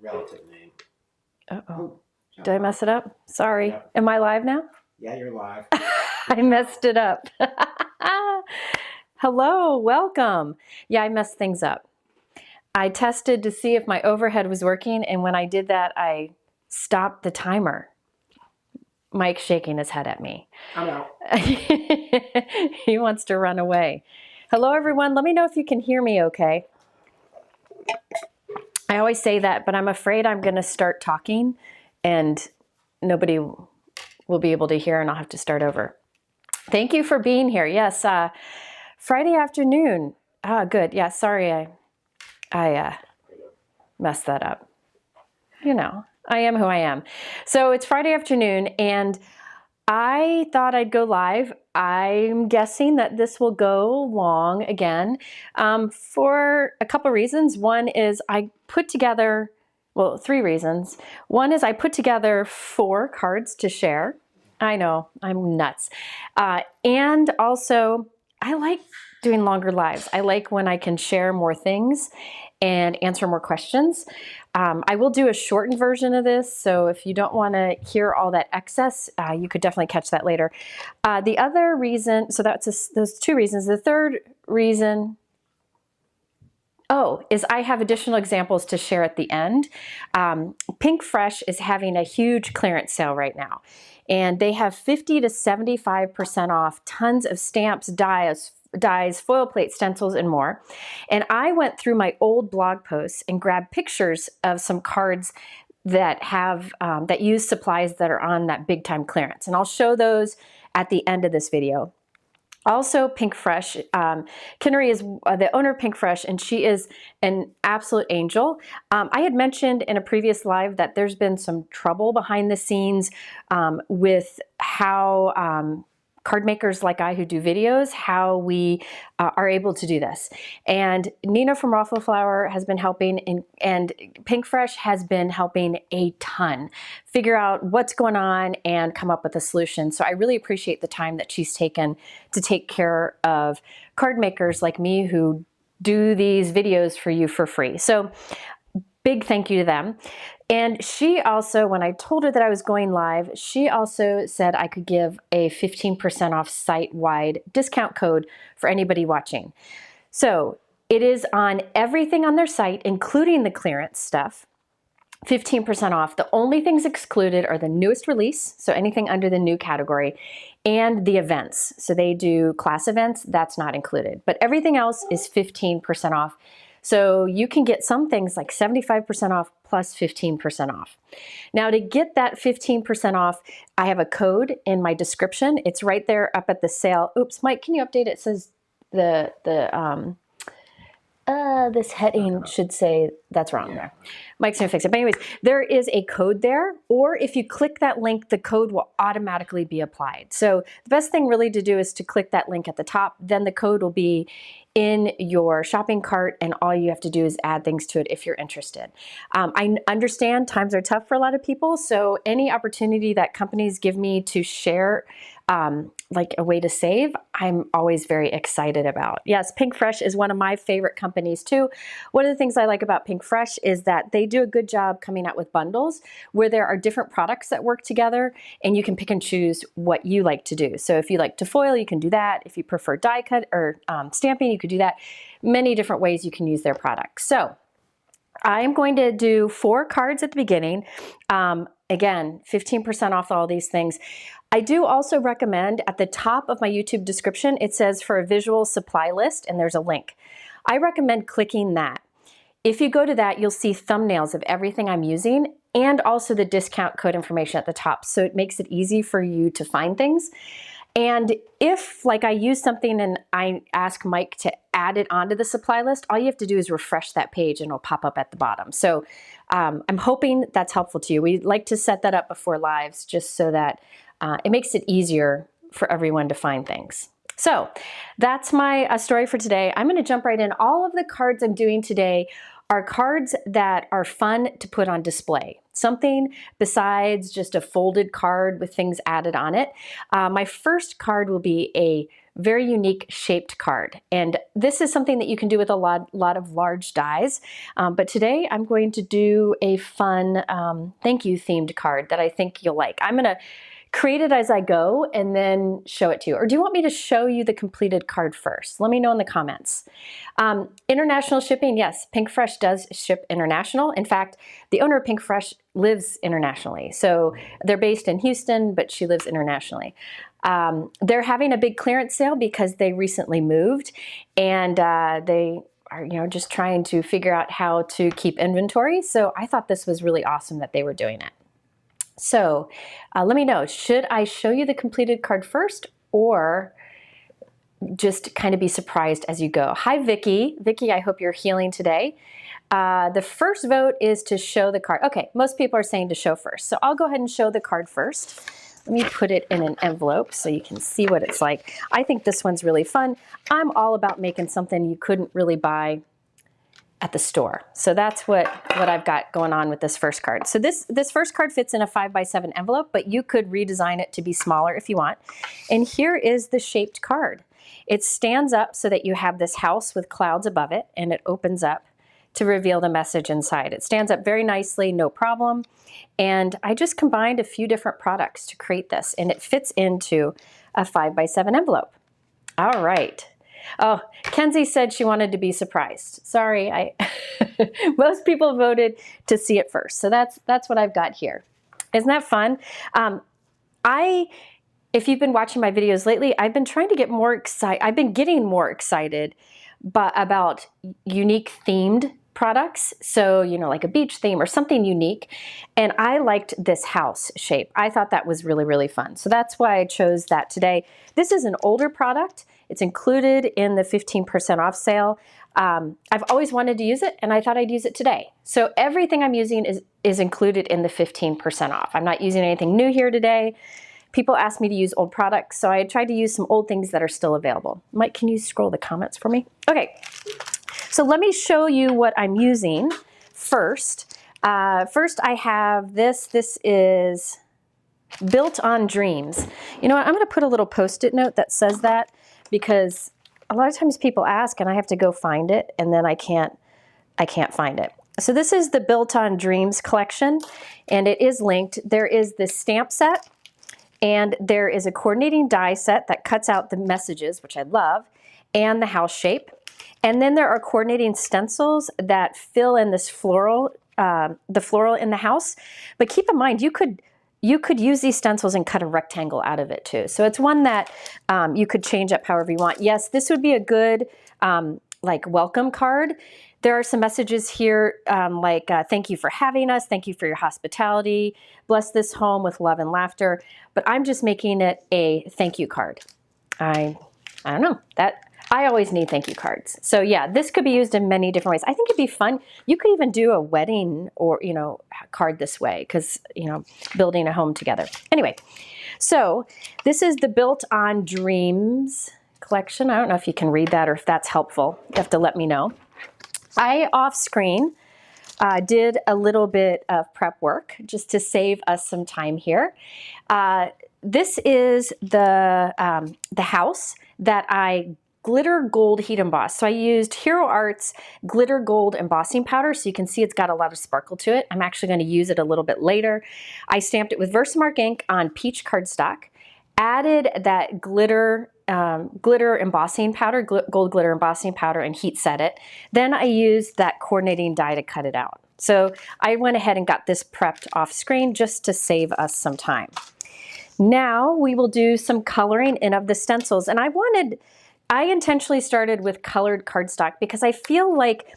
relative name. Uh-oh. Did I mess it up? Sorry. Yep. Am I live now? Yeah, you're live. I messed it up. Hello, welcome. Yeah, I messed things up. I tested to see if my overhead was working, and when I did that, I stopped the timer. Mike's shaking his head at me. I'm out. He wants to run away. Hello, everyone. Let me know if you can hear me okay. I always say that, but I'm afraid I'm going to start talking and nobody will be able to hear and I'll have to start over. Thank you for being here. Yes, Friday afternoon. Good. Yeah, sorry I messed that up. You know, I am who I am. So it's Friday afternoon and I thought I'd go live. I'm guessing that this will go long again for a couple reasons. One is I put together, well, 3 reasons. One is I put together 4 cards to share. I know, I'm nuts. And also, I like doing longer lives. I like when I can share more things and answer more questions. I will do a shortened version of this, so if you don't want to hear all that excess, you could definitely catch that later. The other reason, so that's those 2 reasons. The third reason, is I have additional examples to share at the end. Pinkfresh is having a huge clearance sale right now, and they have 50 to 75% off tons of stamps, dies, foil plate, stencils, and more. And I went through my old blog posts and grabbed pictures of some cards that have that use supplies that are on that big time clearance. And I'll show those at the end of this video. Also, Pinkfresh, Kinnery is the owner of Pinkfresh, and she is an absolute angel. I had mentioned in a previous live that there's been some trouble behind the scenes with how card makers like I who do videos, how we are able to do this. And Nina from Waffle has been helping, and Pinkfresh has been helping a ton figure out what's going on and come up with a solution. So I really appreciate the time that she's taken to take care of card makers like me who do these videos for you for free. So big thank you to them. And she also, when I told her that I was going live, she also said I could give a 15% off site-wide discount code for anybody watching. So it is on everything on their site, including the clearance stuff, 15% off. The only things excluded are the newest release, so anything under the new category, and the events. So they do class events, that's not included. But everything else is 15% off. So you can get some things like 75% off plus 15% off. Now to get that 15% off, I have a code in my description. It's right there up at the sale. Oops, Mike, can you update it? It says this heading should say that's wrong there. Mike's gonna fix it. But anyways, there is a code there, or if you click that link, the code will automatically be applied. So the best thing really to do is to click that link at the top, then the code will be in your shopping cart, and all you have to do is add things to it if you're interested. I understand times are tough for a lot of people, so any opportunity that companies give me to share like a way to save, I'm always very excited about. Yes, Pinkfresh is one of my favorite companies too. One of the things I like about Pinkfresh is that they do a good job coming out with bundles where there are different products that work together and you can pick and choose what you like to do. So if you like to foil, you can do that. If you prefer die cut or stamping, you could do that. Many different ways you can use their products. So I'm going to do 4 cards at the beginning. Again, 15% off all these things. I do also recommend at the top of my YouTube description, it says for a visual supply list, and there's a link. I recommend clicking that. If you go to that, you'll see thumbnails of everything I'm using and also the discount code information at the top. So it makes it easy for you to find things. And if, like, I use something and I ask Mike to add it onto the supply list, all you have to do is refresh that page and it'll pop up at the bottom. So I'm hoping that's helpful to you. We like to set that up before lives just so that it makes it easier for everyone to find things. So that's my story for today. I'm going to jump right in. All of the cards I'm doing today are cards that are fun to put on display. Something besides just a folded card with things added on it. My first card will be a very unique shaped card. And this is something that you can do with a lot of large dies. But today I'm going to do a fun thank you themed card that I think you'll like. I'm gonna create it as I go and then show it to you. Or do you want me to show you the completed card first? Let me know in the comments. International shipping, yes, Pinkfresh does ship international. In fact, the owner of Pinkfresh lives internationally. So they're based in Houston, but she lives internationally. They're having a big clearance sale because they recently moved, and they are just trying to figure out how to keep inventory. So I thought this was really awesome that they were doing it. So let me know, should I show you the completed card first or just kind of be surprised as you go? Hi, Vicki. Vicki, I hope you're healing today. The first vote is to show the card. Okay, most people are saying to show first. So I'll go ahead and show the card first. Let me put it in an envelope so you can see what it's like. I think this one's really fun. I'm all about making something you couldn't really buy at the store. So that's what I've got going on with this first card. So this first card fits in a 5x7 envelope, but you could redesign it to be smaller if you want. And here is the shaped card. It stands up so that you have this house with clouds above it, and it opens up to reveal the message inside. It stands up very nicely, no problem. And I just combined a few different products to create this, and it fits into a 5x7 envelope. All right. Oh, Kenzie said she wanted to be surprised. Sorry, most people voted to see it first. So that's what I've got here. Isn't that fun? If you've been watching my videos lately, I've been trying to get more excited. I've been getting more excited about unique themed products. So, like a beach theme or something unique. And I liked this house shape. I thought that was really, really fun. So that's why I chose that today. This is an older product. It's included in the 15% off sale. I've always wanted to use it, and I thought I'd use it today. So everything I'm using is included in the 15% off. I'm not using anything new here today. People ask me to use old products, so I tried to use some old things that are still available. Mike, can you scroll the comments for me? Okay, so let me show you what I'm using first. First, I have this. This is Built on Dreams. You know what? I'm going to put a little Post-it note that says that, because a lot of times people ask and I have to go find it, and then I can't find it. So this is the Built on Dreams collection, and it is linked. There is this stamp set, and there is a coordinating die set that cuts out the messages, which I love, and the house shape. And then there are coordinating stencils that fill in this floral, the floral in the house. But keep in mind, you could use these stencils and cut a rectangle out of it too. So it's one that you could change up however you want. Yes, this would be a good welcome card. There are some messages here thank you for having us, thank you for your hospitality, bless this home with love and laughter. But I'm just making it a thank you card. I don't know, I always need thank you cards. So yeah, this could be used in many different ways. I think it'd be fun. You could even do a wedding or, card this way, because, building a home together. Anyway, so this is the Built on Dreams collection. I don't know if you can read that or if that's helpful. You have to let me know. I, off screen, did a little bit of prep work just to save us some time here. This is the house that I glitter gold heat emboss. So I used Hero Art's glitter gold embossing powder, so you can see it's got a lot of sparkle to it. I'm actually going to use it a little bit later. I stamped it with Versamark ink on peach cardstock, added that glitter embossing powder, gold glitter embossing powder, and heat set it. Then I used that coordinating die to cut it out. So I went ahead and got this prepped off screen just to save us some time. Now we will do some coloring in of the stencils, and I intentionally started with colored cardstock because I feel like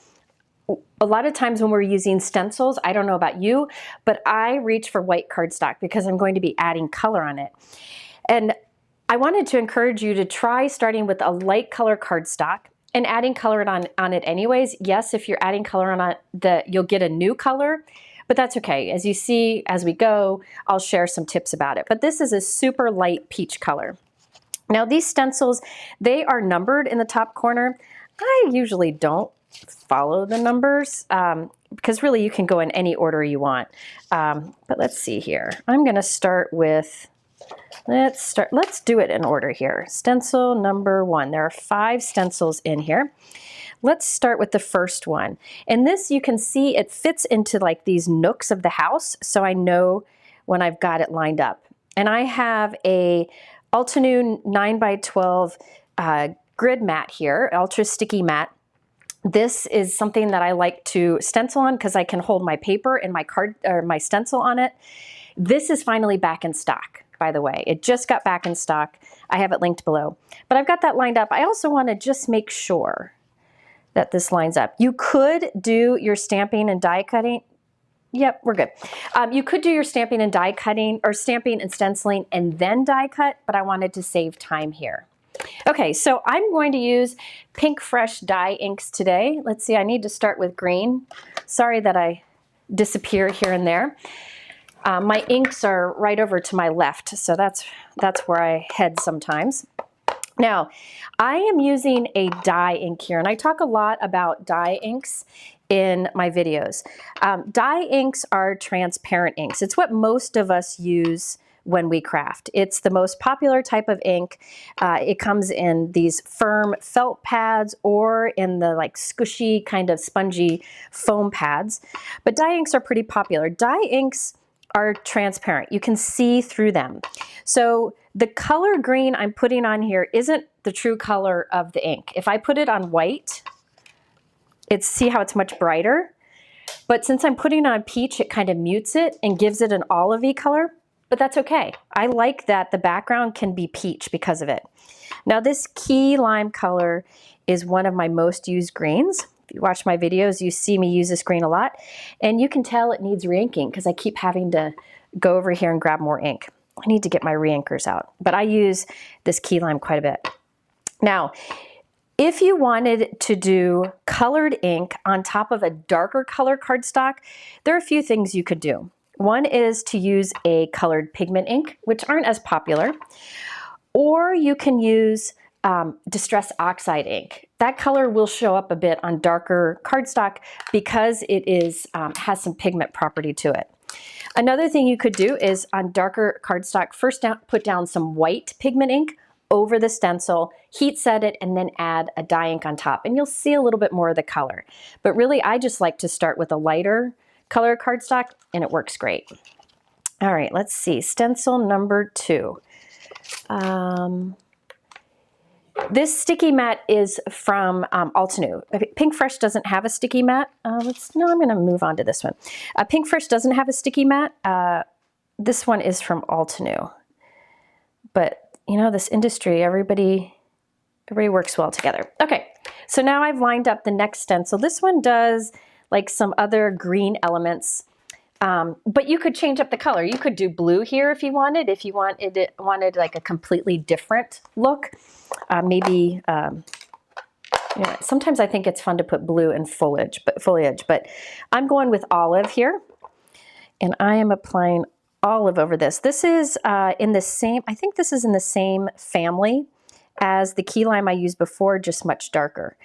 a lot of times when we're using stencils, I don't know about you, but I reach for white cardstock because I'm going to be adding color on it. And I wanted to encourage you to try starting with a light color cardstock and adding color on it anyways. Yes, if you're adding color on it, you'll get a new color, but that's okay. As you see, as we go, I'll share some tips about it. But this is a super light peach color. Now these stencils, they are numbered in the top corner. I usually don't follow the numbers, because really you can go in any order you want. But let's see here. I'm going to start with, let's do it in order here. Stencil number 1. There are 5 stencils in here. Let's start with the first one. And this, you can see it fits into like these nooks of the house, so I know when I've got it lined up. And I have a Altenew 9x12 grid mat here, ultra sticky mat. This is something that I like to stencil on because I can hold my paper and my card or my stencil on it. This is finally back in stock, by the way. It just got back in stock. I have it linked below. But I've got that lined up. I also want to just make sure that this lines up. You could do your stamping and die cutting. Yep, we're good. You could do your stamping and die cutting, or stamping and stenciling and then die cut, but I wanted to save time here. Okay, so I'm going to use Pinkfresh dye inks today. Let's see, I need to start with green. Sorry that I disappear here and there. My inks are right over to my left, so that's where I head sometimes. Now, I am using a dye ink here, and I talk a lot about dye inks in my videos. Dye inks are transparent inks. It's what most of us use when we craft. It's the most popular type of ink. It comes in these firm felt pads or in the like squishy kind of spongy foam pads. But dye inks are pretty popular. Dye inks are transparent. You can see through them. So the color green I'm putting on here isn't the true color of the ink. If I put it on white, see how it's much brighter. But since I'm putting on peach, it kind of mutes it and gives it an olivey color, but that's okay. I like that the background can be peach because of it. Now this key lime color is one of my most used greens. If you watch my videos, you see me use this green a lot, and you can tell it needs re-inking because I keep having to go over here and grab more ink. I need to get my re-inkers out, but I use this key lime quite a bit. Now, if you wanted to do colored ink on top of a darker color cardstock, there are a few things you could do. One is to use a colored pigment ink, which aren't as popular, or you can use Distress Oxide ink. That color will show up a bit on darker cardstock because it is has some pigment property to it. Another thing you could do is on darker cardstock, first put down some white pigment ink over the stencil, heat set it, and then add a dye ink on top, and you'll see a little bit more of the color. But really, I just like to start with a lighter color cardstock, and it works great. All right, let's see, stencil number 2. This sticky mat is from Altenew. Pinkfresh doesn't have a sticky mat. I'm gonna move on to this one. Pinkfresh doesn't have a sticky mat. This one is from Altenew. But you know, this industry, everybody works well together. Okay, so now I've lined up the next stencil. This one does like some other green elements, but you could change up the color. You could do blue here if you wanted. If you wanted like a completely different look, maybe. You know, sometimes I think it's fun to put blue in foliage, but I'm going with olive here, and I am applying olive over this. This is in the same, I think this is in the same family as the key lime I used before, just much darker.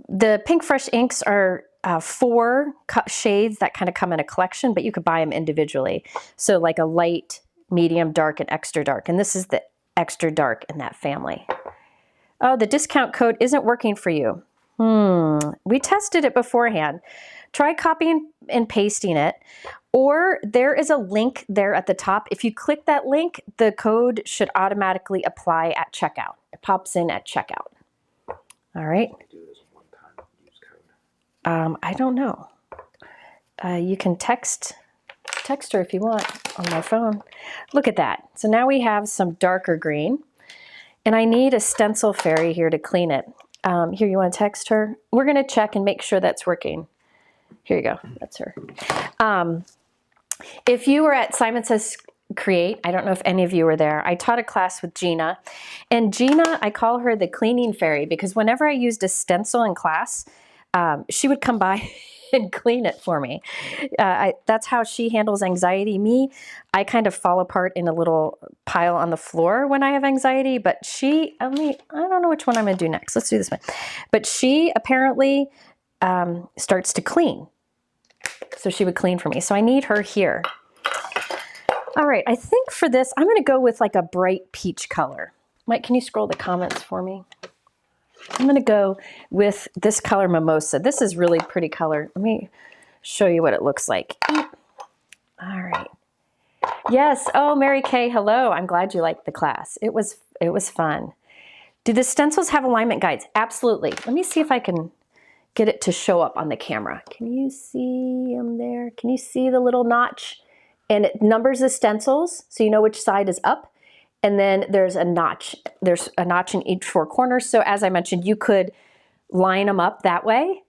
The Pinkfresh inks are 4 shades that kind of come in a collection, but you could buy them individually. So like a light, medium, dark, and extra dark. And this is the extra dark in that family. Oh, the discount code isn't working for you. We tested it beforehand. Try copying and pasting it, or there is a link there at the top. If you click that link, the code should automatically apply at checkout. It pops in at checkout. All right. I don't know. You can text her if you want on my phone. Look at that. So now we have some darker green, and I need a stencil fairy here to clean it. Here, you want to text her? We're going to check and make sure that's working. Here you go. That's her. If you were at Simon Says Create, I don't know if any of you were there, I taught a class with Gina. And Gina, I call her the cleaning fairy because whenever I used a stencil in class, she would come by and clean it for me. That's how she handles anxiety. Me, I kind of fall apart in a little pile on the floor when I have anxiety, but she, I don't know which one I'm gonna do next. Let's do this one. But she apparently starts to clean. So she would clean for me. So I need her here. All right, I think for this, I'm gonna go with like a bright peach color. Mike, can you scroll the comments for me? I'm gonna go with this color, Mimosa. This is really pretty color. Let me show you what it looks like. All right. Yes, oh, Mary Kay, hello. I'm glad you liked the class. It was fun. Do the stencils have alignment guides? Absolutely. Let me see if I can get it to show up on the camera. Can you see them there? Can you see the little notch? And it numbers the stencils, so you know which side is up. And then there's a notch. There's a notch in each 4 corners. So as I mentioned, you could line them up that way,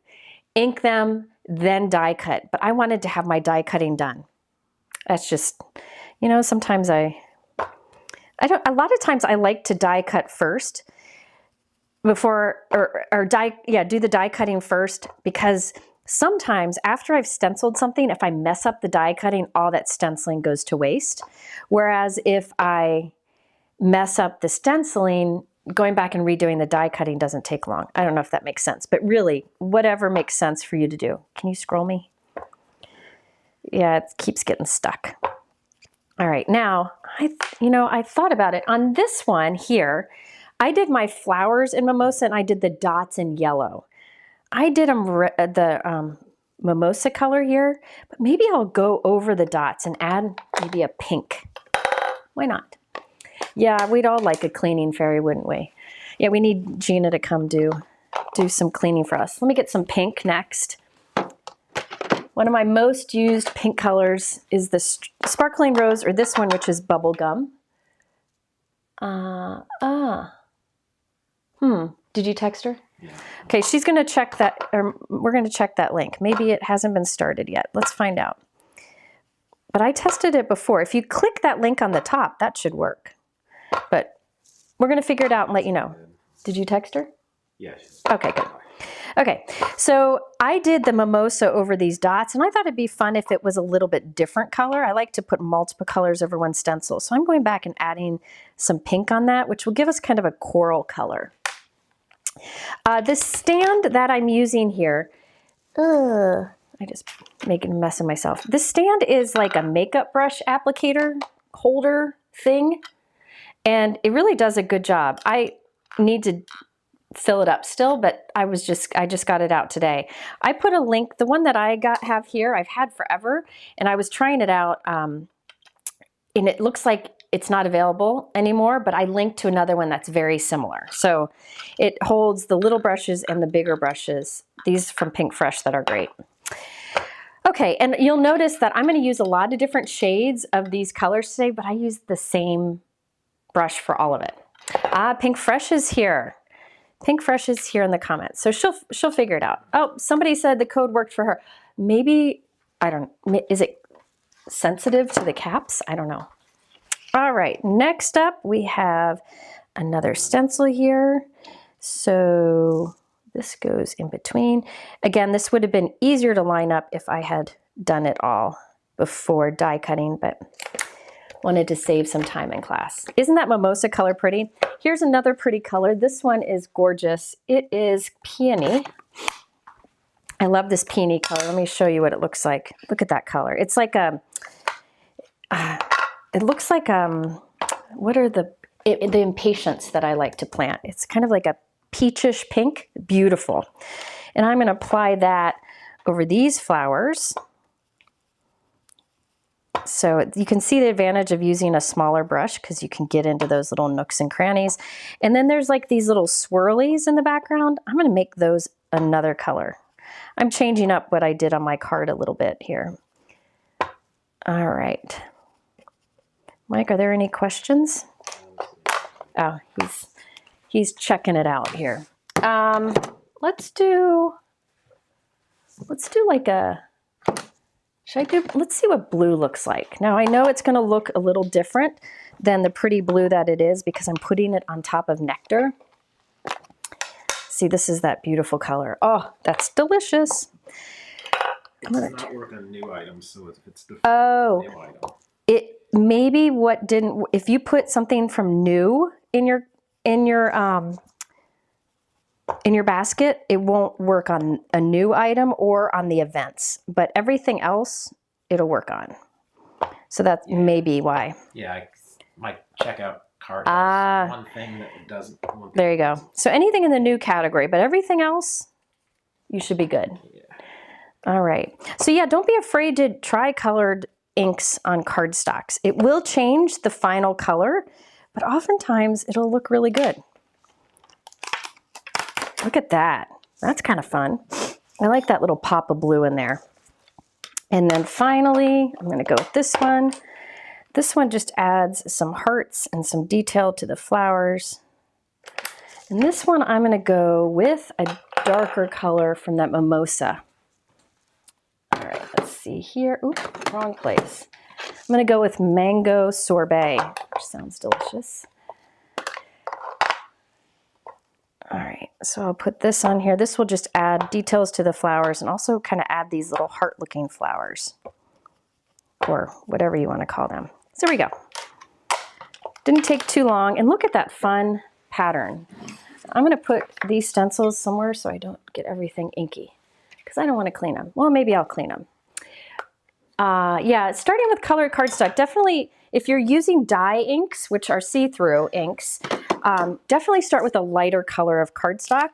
ink them, then die cut. But I wanted to have my die cutting done. That's just, you know, sometimes a lot of times I like to die cut first before, do the die cutting first, because sometimes after I've stenciled something, if I mess up the die cutting, all that stenciling goes to waste. Whereas if I mess up the stenciling, going back and redoing the die cutting doesn't take long. I don't know if that makes sense, but really, whatever makes sense for you to do. Can you scroll me? Yeah, it keeps getting stuck. All right, now, I thought about it. On this one here, I did my flowers in Mimosa and I did the dots in yellow. I did the Mimosa color here, but maybe I'll go over the dots and add maybe a pink. Why not? Yeah, we'd all like a cleaning fairy, wouldn't we? Yeah, we need Gina to come do some cleaning for us. Let me get some pink next. One of my most used pink colors is the Sparkling Rose, or this one, which is Bubblegum. Did you text her? Yeah. Okay, she's going to check that, or we're going to check that link. Maybe it hasn't been started yet. Let's find out. But I tested it before. If you click that link on the top, that should work. But we're going to figure it out and let you know. Did you text her? Yes. Okay, good. Okay, so I did the Mimosa over these dots, and I thought it'd be fun if it was a little bit different color. I like to put multiple colors over one stencil. So I'm going back and adding some pink on that, which will give us kind of a coral color. This stand that I'm using here, I just making a mess of myself. This stand is like a makeup brush applicator holder thing, and it really does a good job. I need to fill it up still, but I just got it out today. I put a link, the one that I have here, I've had forever, and I was trying it out, and it looks like it's not available anymore, but I linked to another one that's very similar. So it holds the little brushes and the bigger brushes, these from Pinkfresh that are great. Okay, and you'll notice that I'm going to use a lot of different shades of these colors today, but I use the same brush for all of it. Pinkfresh is here. Pinkfresh is here in the comments, so she'll figure it out. Oh, somebody said the code worked for her. Maybe, is it sensitive to the caps? I don't know. All right, next up we have another stencil here. So this goes in between. Again, this would have been easier to line up if I had done it all before die cutting, but wanted to save some time in class. Isn't that Mimosa color pretty? Here's another pretty color. This one is gorgeous. It is Peony. I love this peony color. Let me show you what it looks like. Look at that color. It's like a, it looks like, what are the impatiens that I like to plant? It's kind of like a peachish pink, beautiful. And I'm gonna apply that over these flowers. So you can see the advantage of using a smaller brush because you can get into those little nooks and crannies. And then there's like these little swirlies in the background. I'm gonna make those another color. I'm changing up what I did on my card a little bit here. All right. Mike, are there any questions? Oh, he's checking it out here. Let's do like a, let's see what blue looks like. Now I know it's gonna look a little different than the pretty blue that it is because I'm putting it on top of nectar. See, this is that beautiful color. Oh, that's delicious. It does not work on new items, so if it's the new item. It maybe what didn't, if you put something from new in your basket, it won't work on a new item or on the events, but everything else it'll work on. So that's maybe why. Yeah, my checkout cart has one thing that it doesn't. There you go. So anything in the new category, but everything else, you should be good. Yeah. All right. So yeah, don't be afraid to try colored inks on cardstocks. It will change the final color, but oftentimes it'll look really good. Look at that. That's kind of fun. I like that little pop of blue in there. And then finally, I'm going to go with this one. This one just adds some hearts and some detail to the flowers. And this one I'm going to go with a darker color from that mimosa. All right, let's see here. Oop, wrong place. I'm going to go with mango sorbet, which sounds delicious. All right, so I'll put this on here. This will just add details to the flowers and also kind of add these little heart-looking flowers, or whatever you want to call them. So there we go. Didn't take too long, and look at that fun pattern. I'm going to put these stencils somewhere so I don't get everything inky, because I don't want to clean them. Well, maybe I'll clean them. Yeah, starting with colored cardstock, definitely if you're using dye inks, which are see-through inks, definitely start with a lighter color of cardstock.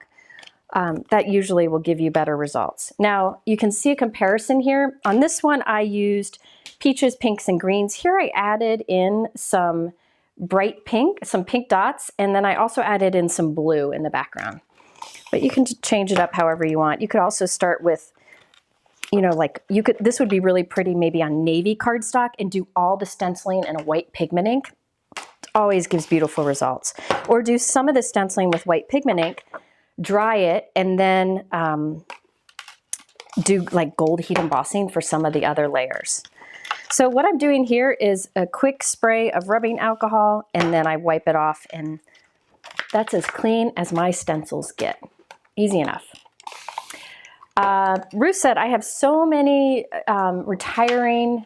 That usually will give you better results. Now, you can see a comparison here. On this one, I used peaches, pinks, and greens. Here I added in some bright pink, some pink dots, and then I also added in some blue in the background. But you can change it up however you want. You could also start with, you know, like this would be really pretty maybe on navy cardstock and do all the stenciling in a white pigment ink. It always gives beautiful results. Or do some of the stenciling with white pigment ink, dry it, and then do like gold heat embossing for some of the other layers. So what I'm doing here is a quick spray of rubbing alcohol, and then I wipe it off, and that's as clean as my stencils get. Easy enough. Ruth said, I have so many retiring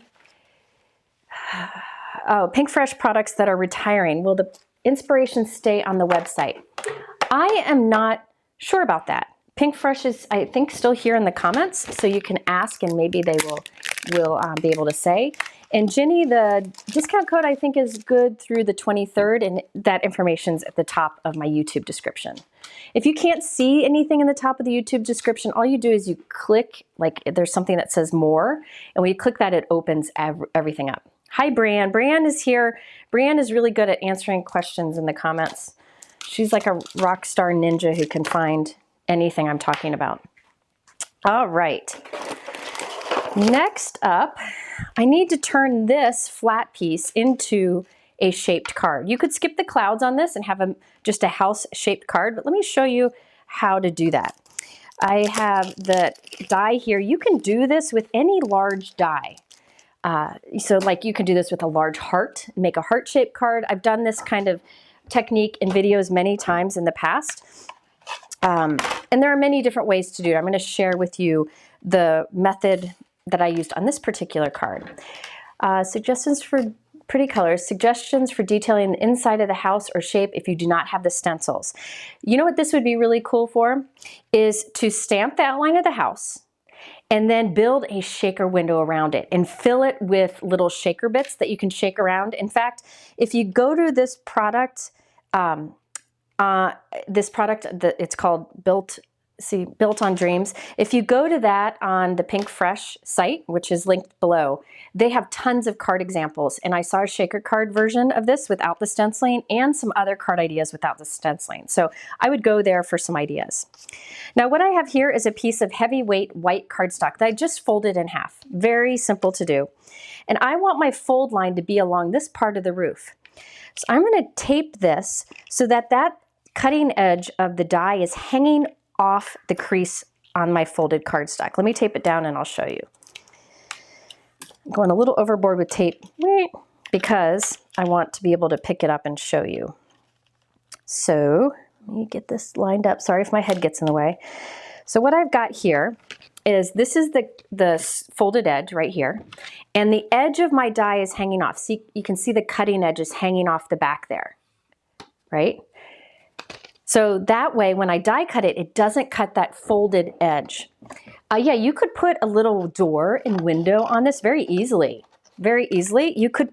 Pinkfresh products that are retiring. Will the inspiration stay on the website? I am not sure about that. Pinkfresh is, I think, still here in the comments, so you can ask and maybe they will be able to say. And Ginny, the discount code I think is good through the 23rd, and that information's at the top of my YouTube description. If you can't see anything in the top of the YouTube description, all you do is you click, like there's something that says more, and when you click that, it opens everything up. Hi, Brianne. Brianne is here. Brianne is really good at answering questions in the comments. She's like a rock star ninja who can find anything I'm talking about. All right. Next up, I need to turn this flat piece into a shaped card. You could skip the clouds on this and have just a house-shaped card, but let me show you how to do that. I have the die here. You can do this with any large die. So like you can do this with a large heart, make a heart-shaped card. I've done this kind of technique in videos many times in the past. And there are many different ways to do it. I'm going to share with you the method that I used on this particular card. Suggestions for pretty colors, suggestions for detailing the inside of the house or shape if you do not have the stencils. You know what this would be really cool for? Is to stamp the outline of the house and then build a shaker window around it and fill it with little shaker bits that you can shake around. In fact, if you go to this product, it's called Built on Dreams. If you go to that on the Pinkfresh site, which is linked below, they have tons of card examples. And I saw a shaker card version of this without the stenciling and some other card ideas without the stenciling. So I would go there for some ideas. Now what I have here is a piece of heavyweight white cardstock that I just folded in half. Very simple to do. And I want my fold line to be along this part of the roof. So I'm going to tape this so that that cutting edge of the die is hanging off the crease on my folded cardstock. Let me tape it down and I'll show you. I'm going a little overboard with tape because I want to be able to pick it up and show you. So let me get this lined up. Sorry if my head gets in the way. So what I've got here is this is the folded edge right here, and the edge of my die is hanging off. See, you can see the cutting edge is hanging off the back there, right? So that way, when I die cut it, it doesn't cut that folded edge. Yeah, you could put a little door and window on this very easily. Very easily. You could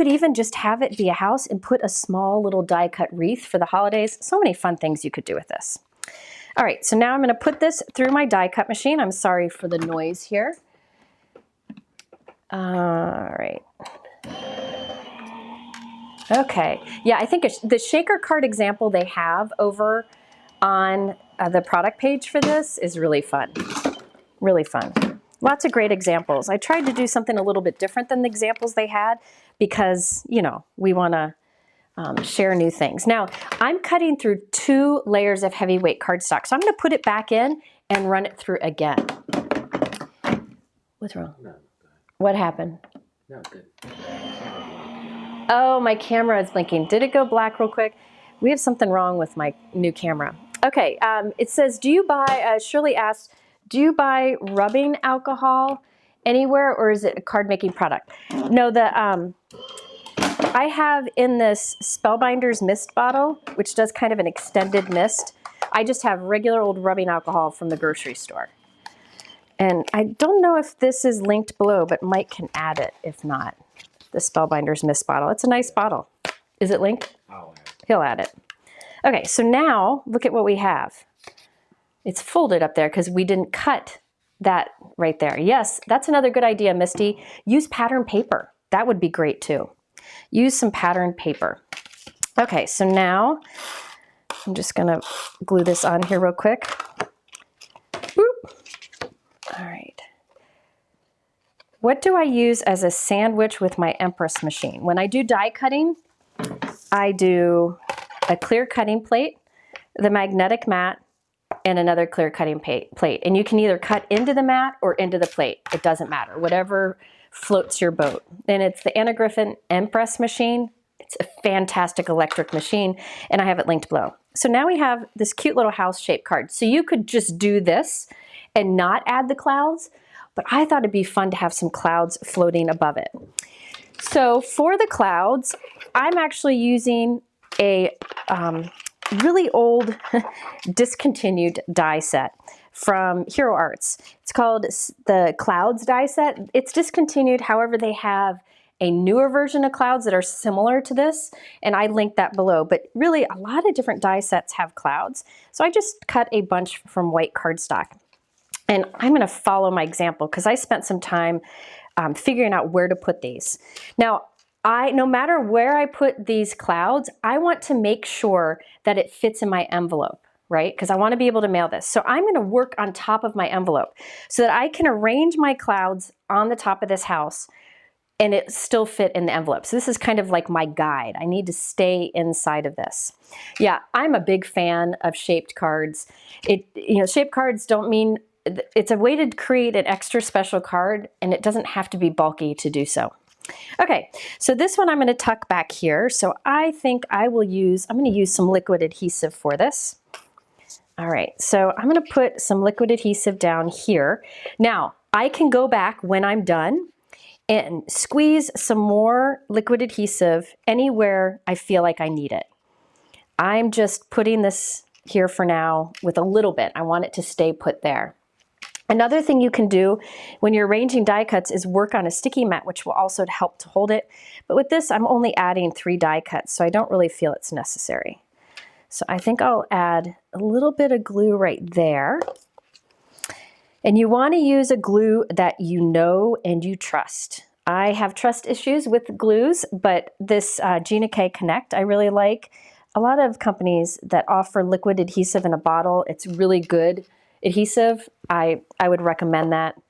even just have it be a house and put a small little die cut wreath for the holidays. So many fun things you could do with this. All right, so now I'm going to put this through my die cut machine. I'm sorry for the noise here. All right. Okay, yeah, I think the shaker card example they have over on the product page for this is really fun. Really fun. Lots of great examples. I tried to do something a little bit different than the examples they had because, you know, we want to share new things. Now, I'm cutting through 2 layers of heavyweight cardstock, so I'm going to put it back in and run it through again. What's wrong? No, what happened? no, good. Oh, my camera is blinking. Did it go black real quick? We have something wrong with my new camera. Okay, it says, do you buy, Shirley asked, do you buy rubbing alcohol anywhere, or is it a card making product? No, I have in this Spellbinders mist bottle, which does kind of an extended mist. I just have regular old rubbing alcohol from the grocery store. And I don't know if this is linked below, but Mike can add it if not. The Spellbinders mist bottle. It's a nice bottle. Is it linked? I'll add it. He'll add it. Okay, so now look at what we have. It's folded up there because we didn't cut that right there. Yes, that's another good idea, Misty. Use pattern paper. That would be great too. Use some pattern paper. Okay, so now I'm just gonna glue this on here real quick. Boop. All right. What do I use as a sandwich with my Empress machine? When I do die cutting, I do a clear cutting plate, the magnetic mat, and another clear cutting plate. And you can either cut into the mat or into the plate. It doesn't matter, whatever floats your boat. And it's the Anna Griffin Empress machine. It's a fantastic electric machine, and I have it linked below. So now we have this cute little house-shaped card. So you could just do this and not add the clouds, but I thought it'd be fun to have some clouds floating above it. So for the clouds, I'm actually using a really old discontinued die set from Hero Arts. It's called the Clouds die set. It's discontinued, however, they have a newer version of clouds that are similar to this, and I linked that below. But really, a lot of different die sets have clouds. So I just cut a bunch from white cardstock. And I'm going to follow my example because I spent some time figuring out where to put these. Now, no matter where I put these clouds, I want to make sure that it fits in my envelope, right? Because I want to be able to mail this. So I'm going to work on top of my envelope so that I can arrange my clouds on the top of this house and it still fit in the envelope. So this is kind of like my guide. I need to stay inside of this. Yeah, I'm a big fan of shaped cards. Shaped cards don't mean, it's a way to create an extra special card, and it doesn't have to be bulky to do so. Okay, so this one I'm going to tuck back here. So I think I'm going to use some liquid adhesive for this. All right, so I'm going to put some liquid adhesive down here. Now, I can go back when I'm done and squeeze some more liquid adhesive anywhere I feel like I need it. I'm just putting this here for now with a little bit. I want it to stay put there. Another thing you can do when you're arranging die cuts is work on a sticky mat, which will also help to hold it. But with this, I'm only adding 3 die cuts, so I don't really feel it's necessary. So I think I'll add a little bit of glue right there. And you want to use a glue that you know and you trust. I have trust issues with glues, but this Gina K Connect I really like. A lot of companies that offer liquid adhesive in a bottle, it's really good adhesive. I would recommend that.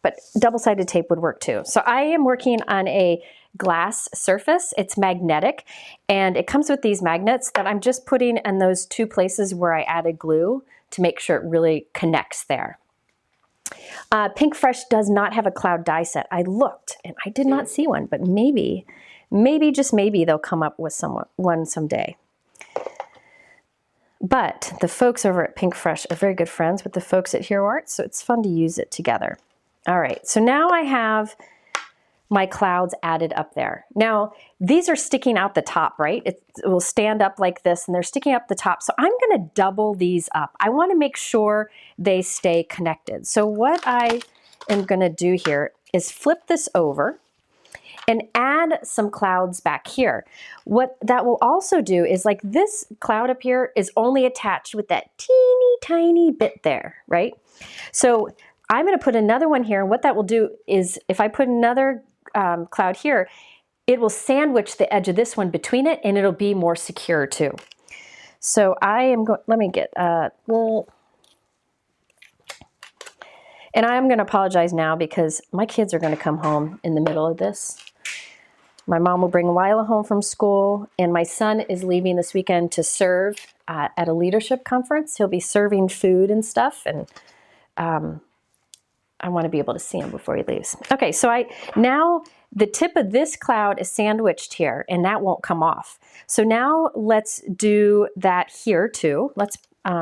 But double-sided tape would work too. So I am working on a glass surface. It's magnetic, and it comes with these magnets that I'm just putting in those 2 places where I added glue to make sure it really connects there. Pinkfresh does not have a cloud die set. I looked and I did not see one, but maybe, just maybe they'll come up with one someday. But the folks over at Pinkfresh are very good friends with the folks at Hero Art, so it's fun to use it together. All right, so now I have my clouds added up there. Now, these are sticking out the top, right? It will stand up like this, and they're sticking up the top. So I'm gonna double these up. I wanna make sure they stay connected. So what I am gonna do here is flip this over and add some clouds back here. What that will also do is, like, this cloud up here is only attached with that teeny tiny bit there, right? So I'm gonna put another one here, and what that will do is, if I put another cloud here, it will sandwich the edge of this one between it, and it'll be more secure too. So I am going, let me get, well, and I'm gonna apologize now because my kids are gonna come home in the middle of this. My mom will bring Lila home from school, and my son is leaving this weekend to serve at a leadership conference. He'll be serving food and stuff, and I want to be able to see him before he leaves. Okay, so now the tip of this cloud is sandwiched here, and that won't come off. So now let's do that here too. Let's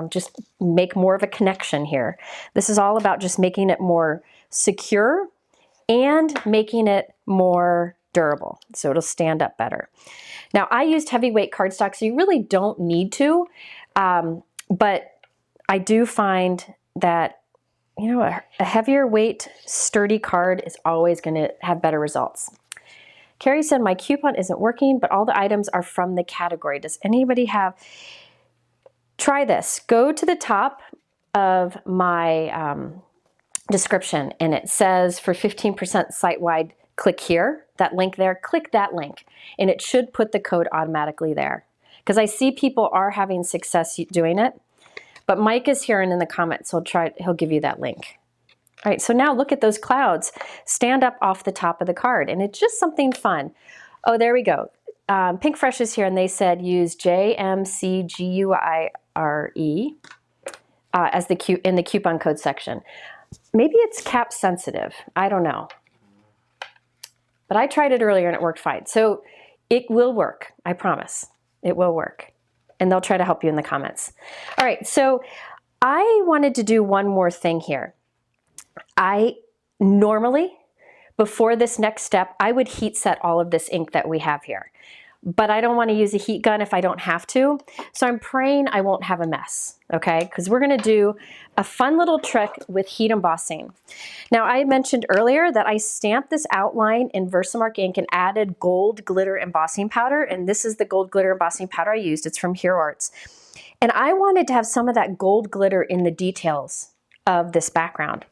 just make more of a connection here. This is all about just making it more secure and making it more durable, so it'll stand up better. Now, I used heavyweight cardstock, so you really don't need to, but I do find that, you know, a heavier weight, sturdy card is always going to have better results. Carrie said, my coupon isn't working, but all the items are from the category. Does anybody have? Try this. Go to the top of my description, and it says for 15% site-wide, click here, that link there, click that link, and it should put the code automatically there. Because I see people are having success doing it. But Mike is here and in the comments, so he'll give you that link. All right, so now look at those clouds stand up off the top of the card, and it's just something fun. Oh, there we go. Pinkfresh is here, and they said use JMCGUIRE as in the coupon code section. Maybe it's cap sensitive. I don't know. But I tried it earlier and it worked fine. So it will work. I promise. It will work. And they'll try to help you in the comments. All right, so I wanted to do one more thing here. I normally, before this next step, I would heat set all of this ink that we have here. But I don't want to use a heat gun if I don't have to. So I'm praying I won't have a mess, okay? Because we're going to do a fun little trick with heat embossing. Now, I mentioned earlier that I stamped this outline in Versamark ink and added gold glitter embossing powder. And this is the gold glitter embossing powder I used. It's from Hero Arts. And I wanted to have some of that gold glitter in the details of this background.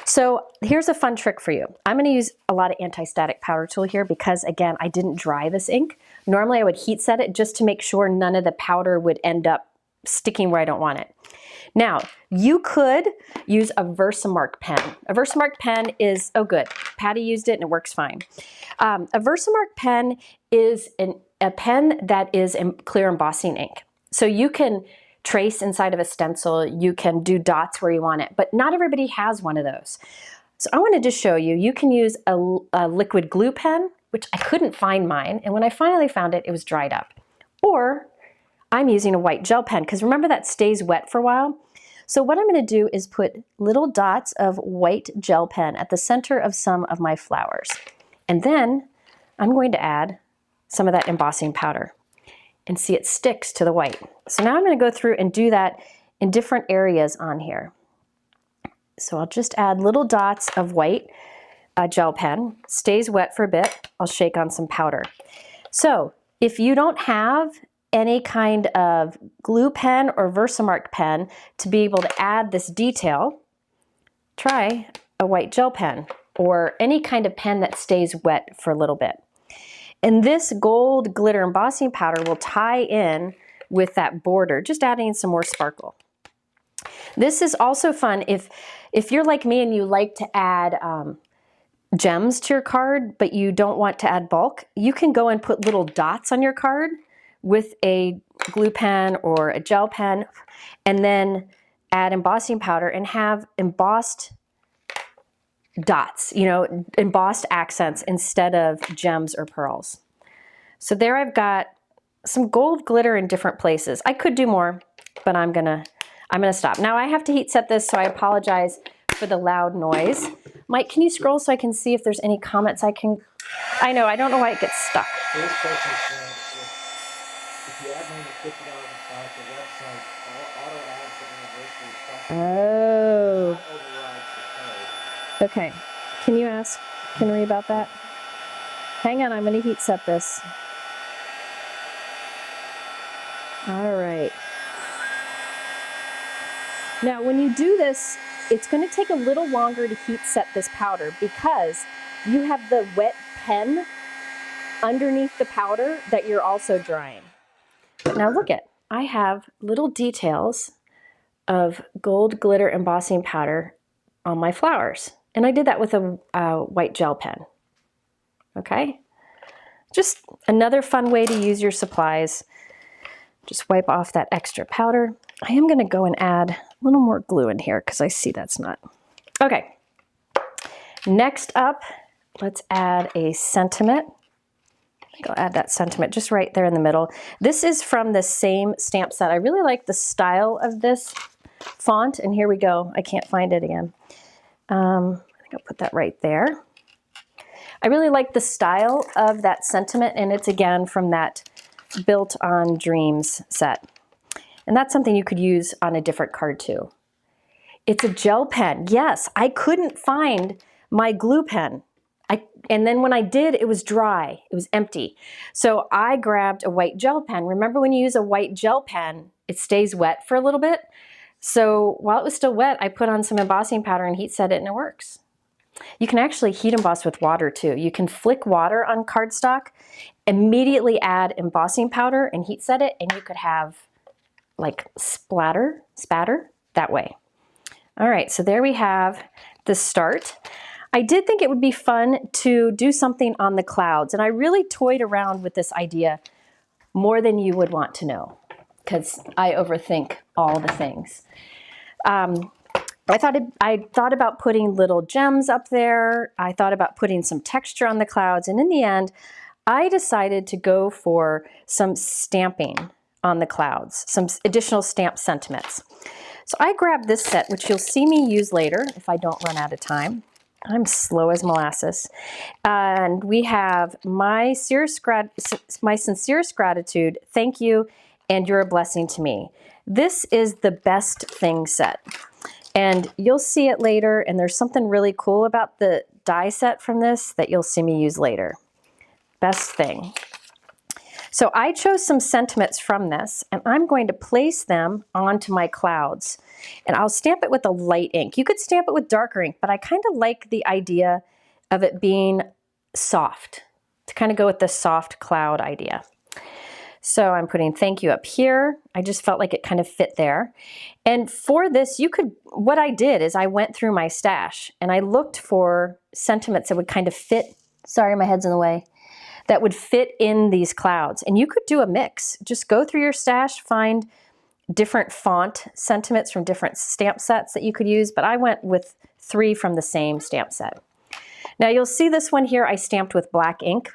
So here's a fun trick for you. I'm going to use a lot of anti-static powder tool here because, again, I didn't dry this ink. Normally I would heat set it just to make sure none of the powder would end up sticking where I don't want it. Now, you could use a Versamark pen. A Versamark pen is, oh good, Patty used it and it works fine. A Versamark pen is a pen that is in clear embossing ink. So you can trace inside of a stencil, you can do dots where you want it, but not everybody has one of those. So I wanted to show you, you can use a liquid glue pen, which I couldn't find mine, and when I finally found it, it was dried up. Or I'm using a white gel pen, because remember that stays wet for a while? So what I'm going to do is put little dots of white gel pen at the center of some of my flowers. And then I'm going to add some of that embossing powder. And see, it sticks to the white. So now I'm going to go through and do that in different areas on here. So I'll just add little dots of white gel pen. Stays wet for a bit. I'll shake on some powder. So if you don't have any kind of glue pen or Versamark pen to be able to add this detail, try a white gel pen or any kind of pen that stays wet for a little bit. And this gold glitter embossing powder will tie in with that border, just adding some more sparkle. This is also fun if you're like me and you like to add gems to your card, but you don't want to add bulk. You can go and put little dots on your card with a glue pen or a gel pen, and then add embossing powder and have embossed dots, you know, embossed accents instead of gems or pearls. So there I've got some gold glitter in different places. I could do more. but I'm gonna stop. Now I have to heat set this, so I apologize for the loud noise. Mike, can you scroll so I can see if there's any comments I can, I don't know why it gets stuck. So this person is saying if you add more than $50 in product, the website auto adds the anniversary plus overrides the code. Okay, can you ask Henry about that? Hang on, I'm gonna heat set this. All right. Now, when you do this, it's going to take a little longer to heat set this powder because you have the wet pen underneath the powder that you're also drying. But now look I have little details of gold glitter embossing powder on my flowers. And I did that with a white gel pen. Okay? Just another fun way to use your supplies. Just wipe off that extra powder. I am going to go and add a little more glue in here because I see that's not. Okay. Next up, let's add a sentiment. I'll add that sentiment just right there in the middle. This is from the same stamp set. I really like the style of this font. And here we go. I can't find it again. I think I'll put that right there. I really like the style of that sentiment, and it's again from that Built on Dreams set. And that's something you could use on a different card too. It's a gel pen. Yes, I couldn't find my glue pen. And then when I did, it was dry. It was empty. So I grabbed a white gel pen. Remember when you use a white gel pen, it stays wet for a little bit. So while it was still wet, I put on some embossing powder and heat set it, and it works. You can actually heat emboss with water too. You can flick water on cardstock, immediately add embossing powder and heat set it, and you could have like spatter that way. All right, so there we have the start. I did think it would be fun to do something on the clouds, and I really toyed around with this idea more than you would want to know because I overthink all the things. I thought about putting little gems up there. I thought about putting some texture on the clouds, and in the end, I decided to go for some stamping on the clouds, some additional stamp sentiments. So I grabbed this set, which you'll see me use later if I don't run out of time. I'm slow as molasses. And we have my sincerest gratitude, thank you, and you're a blessing to me. This is the best thing set. And you'll see it later, and there's something really cool about the die set from this that you'll see me use later. Best thing. So I chose some sentiments from this, and I'm going to place them onto my clouds. And I'll stamp it with a light ink. You could stamp it with darker ink, but I kind of like the idea of it being soft, to kind of go with the soft cloud idea. So I'm putting thank you up here. I just felt like it kind of fit there. And for this, what I did is I went through my stash and I looked for sentiments that would kind of fit, sorry, my head's in the way, that would fit in these clouds. And you could do a mix. Just go through your stash, find different font sentiments from different stamp sets that you could use, but I went with 3 from the same stamp set. Now you'll see this one here I stamped with black ink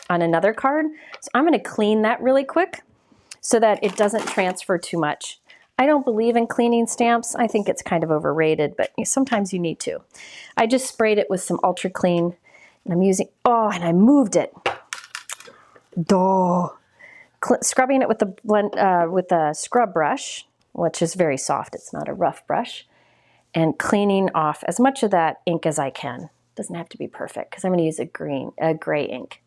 on another card. So I'm going to clean that really quick so that it doesn't transfer too much. I don't believe in cleaning stamps. I think it's kind of overrated, but sometimes you need to. I just sprayed it with some Ultra Clean, and I'm using, and I moved it. Scrubbing it with a scrub brush, which is very soft. It's not a rough brush, and cleaning off as much of that ink as I can. Doesn't have to be perfect because I'm going to use a gray ink.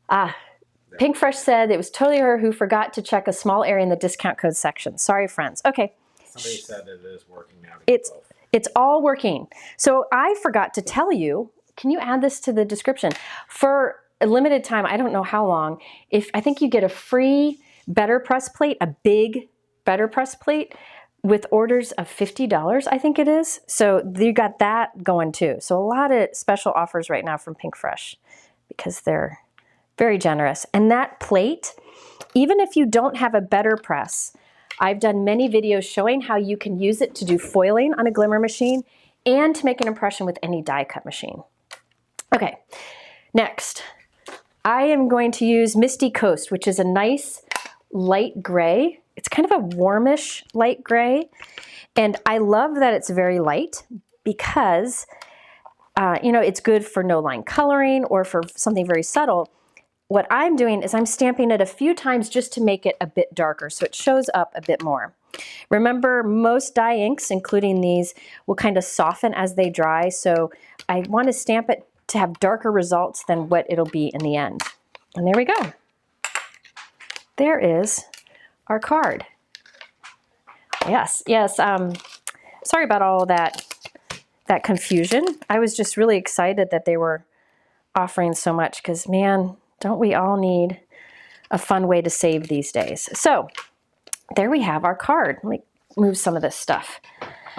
Pinkfresh said it was totally her who forgot to check a small area in the discount code section. Sorry, friends. Okay. Somebody said that it is working now. It's all working. So I forgot to tell you, can you add this to the description? For a limited time, I don't know how long, I think you get a free Better Press plate, a big Better Press plate with orders of $50, I think it is. So you got that going too. So a lot of special offers right now from Pinkfresh because they're very generous. And that plate, even if you don't have a Better Press, I've done many videos showing how you can use it to do foiling on a glimmer machine and to make an impression with any die cut machine. Okay, next, I am going to use Misty Coast, which is a nice light gray. it's kind of a warmish light gray. And I love that it's very light because, you know, it's good for no line coloring or for something very subtle. What I'm doing is I'm stamping it a few times just to make it a bit darker so it shows up a bit more. Remember, most dye inks, including these, will kind of soften as they dry, so I want to stamp it to have darker results than what it'll be in the end. And there we go. There is our card. Yes, yes. Sorry about all that confusion. I was just really excited that they were offering so much because, man, don't we all need a fun way to save these days? So there we have our card. Let me move some of this stuff.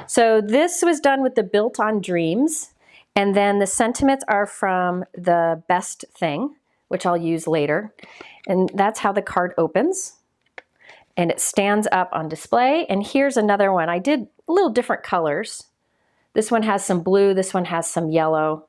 So this was done with the Built on Dreams, and then the sentiments are from the Best Thing, which I'll use later. And that's how the card opens. And it stands up on display. And here's another one. I did a little different colors. This one has some blue, this one has some yellow.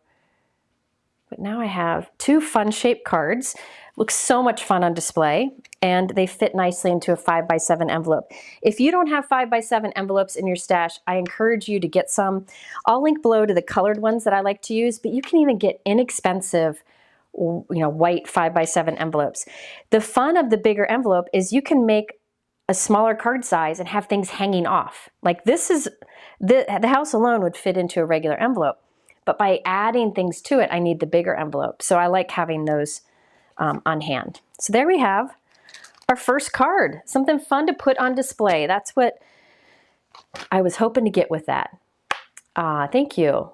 But now I have two fun shaped cards. Looks so much fun on display, and they fit nicely into a 5x7 envelope. If you don't have 5x7 envelopes in your stash, I encourage you to get some. I'll link below to the colored ones that I like to use, but you can even get inexpensive, you know, white 5x7 envelopes. The fun of the bigger envelope is you can make a smaller card size and have things hanging off. Like this is, the house alone would fit into a regular envelope, but by adding things to it, I need the bigger envelope. So I like having those on hand. So there we have our first card, something fun to put on display. That's what I was hoping to get with that. Thank you.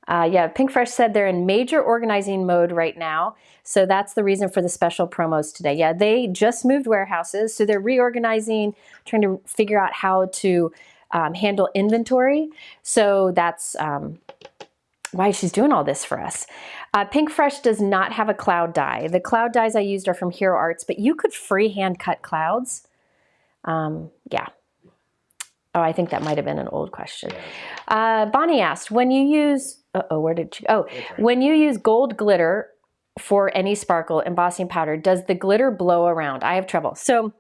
Yeah, Pinkfresh said they're in major organizing mode right now. So that's the reason for the special promos today. Yeah, they just moved warehouses, so they're reorganizing, trying to figure out how to handle inventory. So that's why she's doing all this for us. Pinkfresh does not have a cloud die. The cloud dies I used are from Hero Arts, but you could freehand cut clouds. Yeah. Oh, I think that might have been an old question. Bonnie asked, when you use, where did she, when you use gold glitter for any sparkle embossing powder, does the glitter blow around? I have trouble. So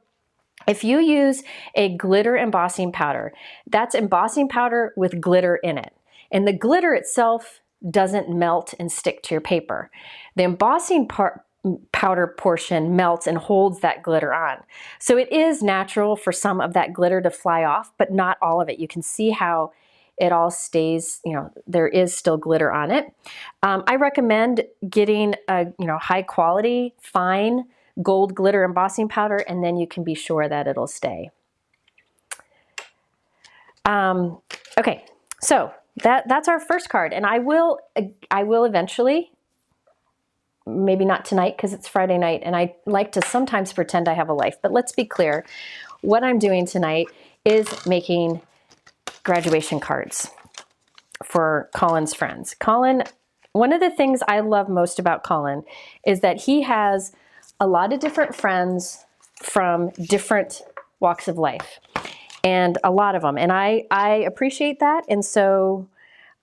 if you use a glitter embossing powder, that's embossing powder with glitter in it. And the glitter itself doesn't melt and stick to your paper. The embossing powder portion melts and holds that glitter on. So it is natural for some of that glitter to fly off, but not all of it. You can see how it all stays, you know, there is still glitter on it. I recommend getting a, you know, high quality, fine gold glitter embossing powder, and then you can be sure that it'll stay. Okay, so that's our first card, and I will eventually, maybe not tonight because it's Friday night, and I like to sometimes pretend I have a life, but let's be clear. What I'm doing tonight is making graduation cards for Colin's friends. Colin, one of the things I love most about Colin is that he has a lot of different friends from different walks of life, and a lot of them, and I appreciate that, and so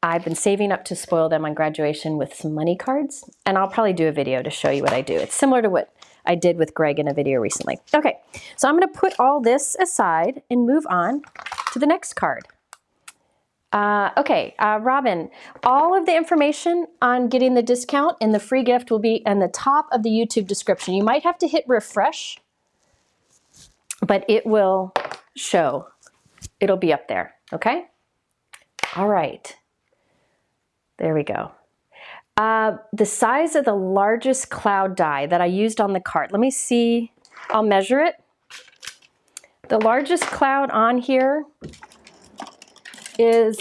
I've been saving up to spoil them on graduation with some money cards, and I'll probably do a video to show you what I do. It's similar to what I did with Greg in a video recently. Okay, so I'm going to put all this aside and move on to the next card. Robin, all of the information on getting the discount and the free gift will be in the top of the YouTube description. You might have to hit refresh, but it will show. It'll be up there, okay? All right. There we go. The size of the largest cloud die that I used on the card. Let me see. I'll measure it. The largest cloud on here is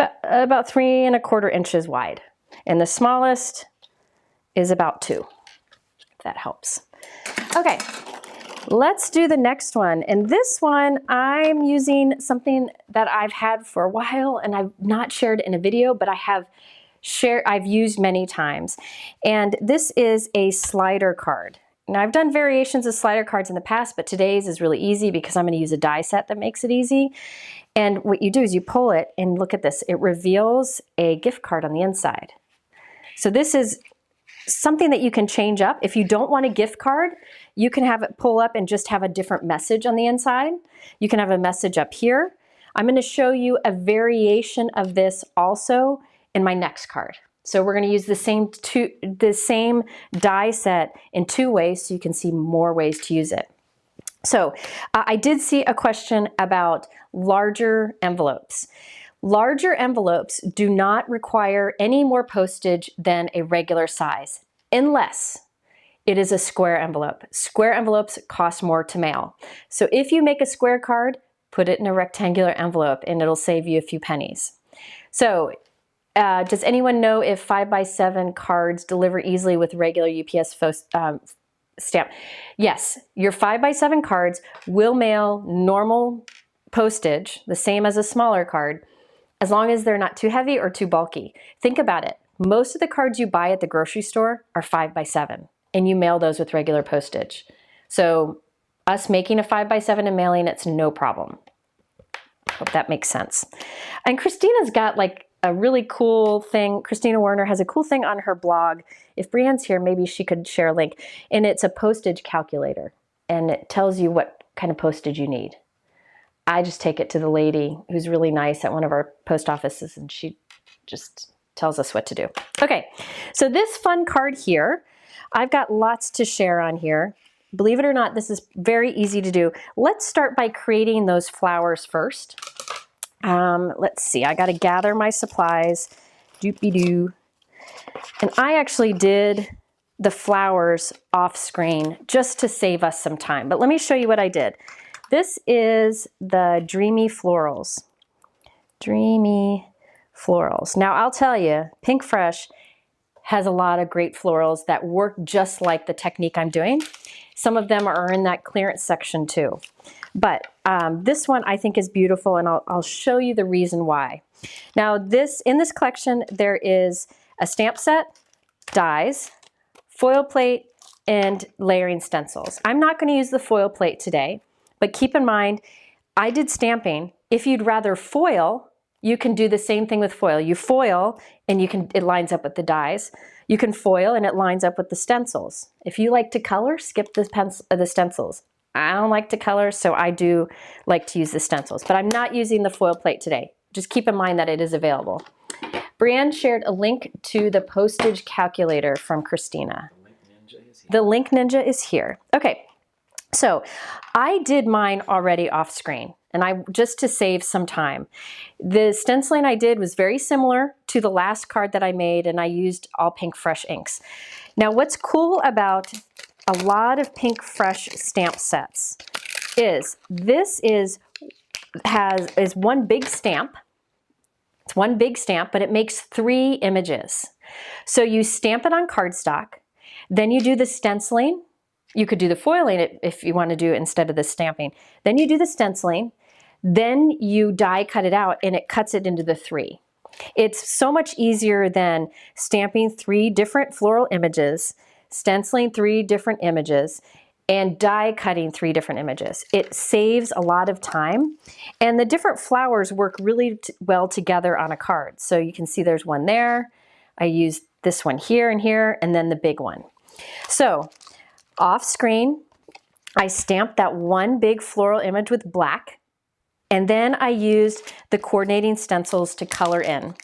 about 3 1/4 inches wide. And the smallest is about 2, if that helps. Okay, let's do the next one. And this one, I'm using something that I've had for a while and I've not shared in a video, but I've used many times. And this is a slider card. Now I've done variations of slider cards in the past, but today's is really easy because I'm going to use a die set that makes it easy. And what you do is you pull it and look at this. It reveals a gift card on the inside. So this is something that you can change up. If you don't want a gift card, you can have it pull up and just have a different message on the inside. You can have a message up here. I'm going to show you a variation of this also in my next card. So we're going to use the same die set in 2 ways so you can see more ways to use it. So I did see a question about larger envelopes. Larger envelopes do not require any more postage than a regular size, unless it is a square envelope. Square envelopes cost more to mail. So if you make a square card, put it in a rectangular envelope and it'll save you a few pennies. So does anyone know if 5x7 cards deliver easily with regular UPS stamp? Yes, your 5x7 cards will mail normal postage, the same as a smaller card, as long as they're not too heavy or too bulky. Think about it. Most of the cards you buy at the grocery store are 5x7, and you mail those with regular postage. So us making a 5x7 and mailing it's no problem. Hope that makes sense. And Christina's got like a really cool thing. Christina Werner has a cool thing on her blog. If Brianne's here, maybe she could share a link. And it's a postage calculator. And it tells you what kind of postage you need. I just take it to the lady who's really nice at one of our post offices, and she just tells us what to do. Okay, so this fun card here, I've got lots to share on here. Believe it or not, this is very easy to do. Let's start by creating those flowers first. Let's see, I got to gather my supplies. Doopy-doo. And I actually did the flowers off screen just to save us some time. But let me show you what I did. This is the Dreamy Florals. Dreamy Florals. Now I'll tell you, Pinkfresh has a lot of great florals that work just like the technique I'm doing. Some of them are in that clearance section too. But this one I think is beautiful, and I'll show you the reason why. Now in this collection there is a stamp set, dies, foil plate, and layering stencils. I'm not going to use the foil plate today, but keep in mind I did stamping. If you'd rather foil, you can do the same thing with foil. You foil and it lines up with the dies. You can foil and it lines up with the stencils. If you like to color, skip the stencils. I don't like to color, so I do like to use the stencils, but I'm not using the foil plate today. Just keep in mind that it is available. Brianne shared a link to the postage calculator from Christina. The Link Ninja is here. Okay, so I did mine already off screen, and just to save some time. The stenciling I did was very similar to the last card that I made, and I used all Pinkfresh inks. Now what's cool about a lot of Pinkfresh stamp sets is this is one big stamp. It's one big stamp, but it makes 3 images. So you stamp it on cardstock, then you do the stenciling. You could do the foiling if you want to do it instead of the stamping. Then you do the stenciling, then you die cut it out and it cuts it into the 3. It's so much easier than stamping 3 different floral images, stenciling 3 different images, and die cutting 3 different images. It saves a lot of time, and the different flowers work really well together on a card. So you can see there's one there. I used this one here, and then the big one. So off screen, I stamped that one big floral image with black, and then I used the coordinating stencils to color in.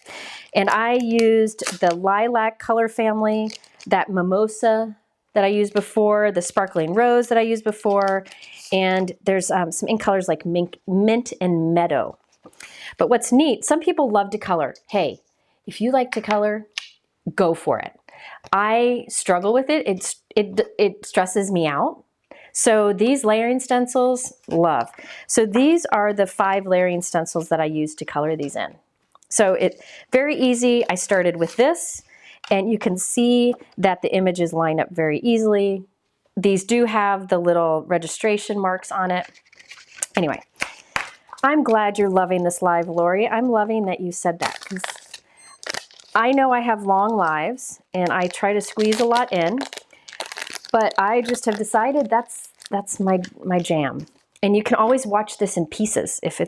And I used the lilac color family, that mimosa that I used before, the sparkling rose that I used before, and there's some ink colors like mint and meadow. But what's neat, some people love to color. Hey, if you like to color, go for it. I struggle with it. It stresses me out. So these layering stencils, love. So these are the 5 layering stencils that I use to color these in. So very easy. I started with this, and you can see that the images line up very easily. These do have the little registration marks on it. Anyway, I'm glad you're loving this live, Lori. I'm loving that you said that, because I know I have long lives and I try to squeeze a lot in, but I just have decided that's my jam. And you can always watch this in pieces if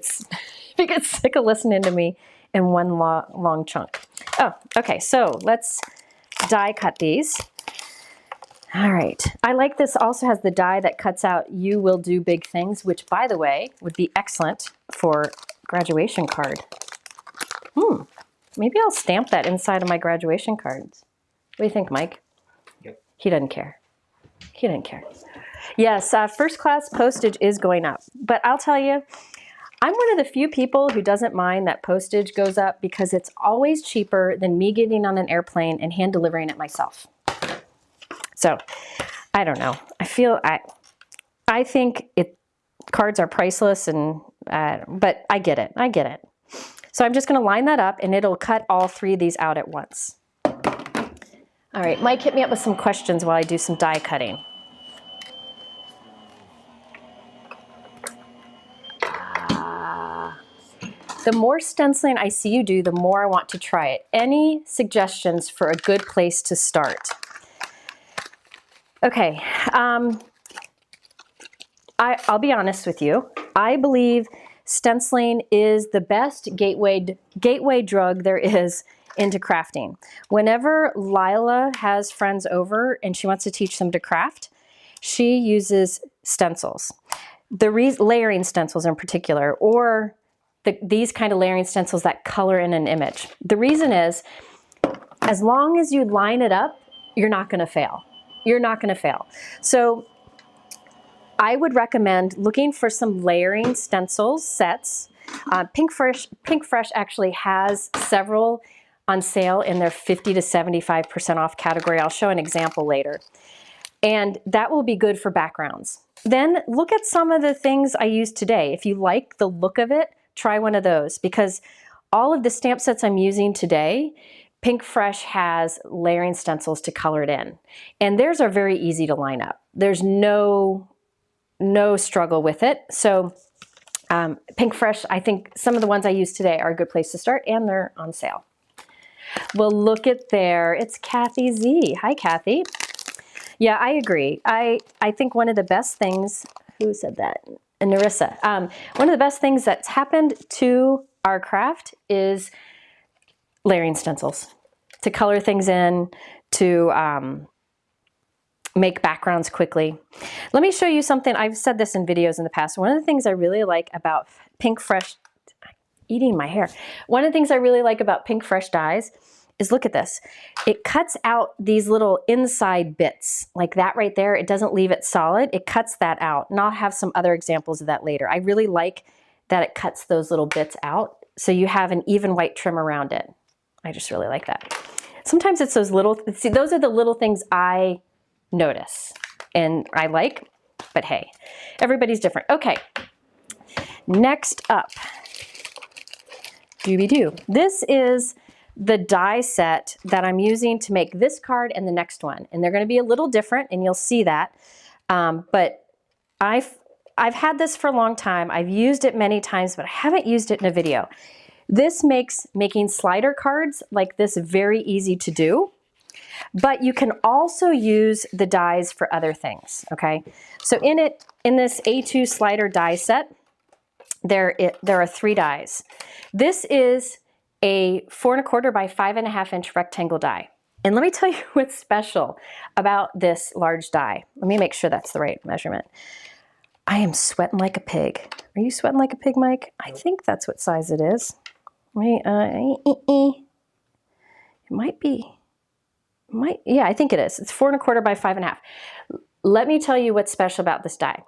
you get sick of listening to me in one long chunk. Oh, okay, so let's die cut these. All right. I like this also has the die that cuts out "You will do big things," which, by the way, would be excellent for graduation card. Maybe I'll stamp that inside of my graduation cards. What do you think, Mike? Yep. He doesn't care. He didn't care. Yes, first class postage is going up. But I'll tell you, I'm one of the few people who doesn't mind that postage goes up because it's always cheaper than me getting on an airplane and hand delivering it myself. So, I don't know. I think cards are priceless, and but I get it. I get it. So I'm just going to line that up, and it'll cut all 3 of these out at once. All right, Mike, hit me up with some questions while I do some die cutting. The more stenciling I see you do, the more I want to try it. Any suggestions for a good place to start? Okay, I'll be honest with you. I believe stenciling is the best gateway drug there is into crafting. Whenever Lila has friends over and she wants to teach them to craft, she uses stencils. Layering stencils in particular, or these kind of layering stencils that color in an image. The reason is, as long as you line it up, you're not going to fail. You're not going to fail. So I would recommend looking for some layering stencils sets. Pinkfresh actually has several on sale in their 50 to 75% off category. I'll show an example later. And that will be good for backgrounds. Then look at some of the things I use today. If you like the look of it, try one of those, because all of the stamp sets I'm using today, Pinkfresh has layering stencils to color it in. And theirs are very easy to line up. There's no struggle with it. So Pinkfresh, I think some of the ones I use today are a good place to start, and they're on sale. Well, look at there. It's Kathy Z. Hi, Kathy. Yeah, I agree. I think one of the best things, who said that? And Narissa. One of the best things that's happened to our craft is layering stencils, to color things in, to make backgrounds quickly. Let me show you something. I've said this in videos in the past. One of the things I really like about Pinkfresh, eating my hair. One of the things I really like about Pinkfresh dies is, look at this. It cuts out these little inside bits, like that right there. It doesn't leave it solid. It cuts that out. And I'll have some other examples of that later. I really like that it cuts those little bits out, so you have an even white trim around it. I just really like that. Sometimes it's those little, see, those are the little things I notice and I like, but hey, everybody's different. Okay, next up, Doobie-doo. This is the die set that I'm using to make this card and the next one. And they're going to be a little different, and you'll see that. But I've had this for a long time. I've used it many times, but I haven't used it in a video. This makes making slider cards like this very easy to do. But you can also use the dies for other things, okay? So in this A2 slider die set, there are 3 dies. This is a 4 1/4 by 5 1/2 inch rectangle die. And let me tell you what's special about this large die. Let me make sure that's the right measurement. I am sweating like a pig. Are you sweating like a pig, Mike? I think that's what size it is. Wait, it might be. Yeah, I think it is. It's 4 1/4 by 5 1/2. Let me tell you what's special about this die.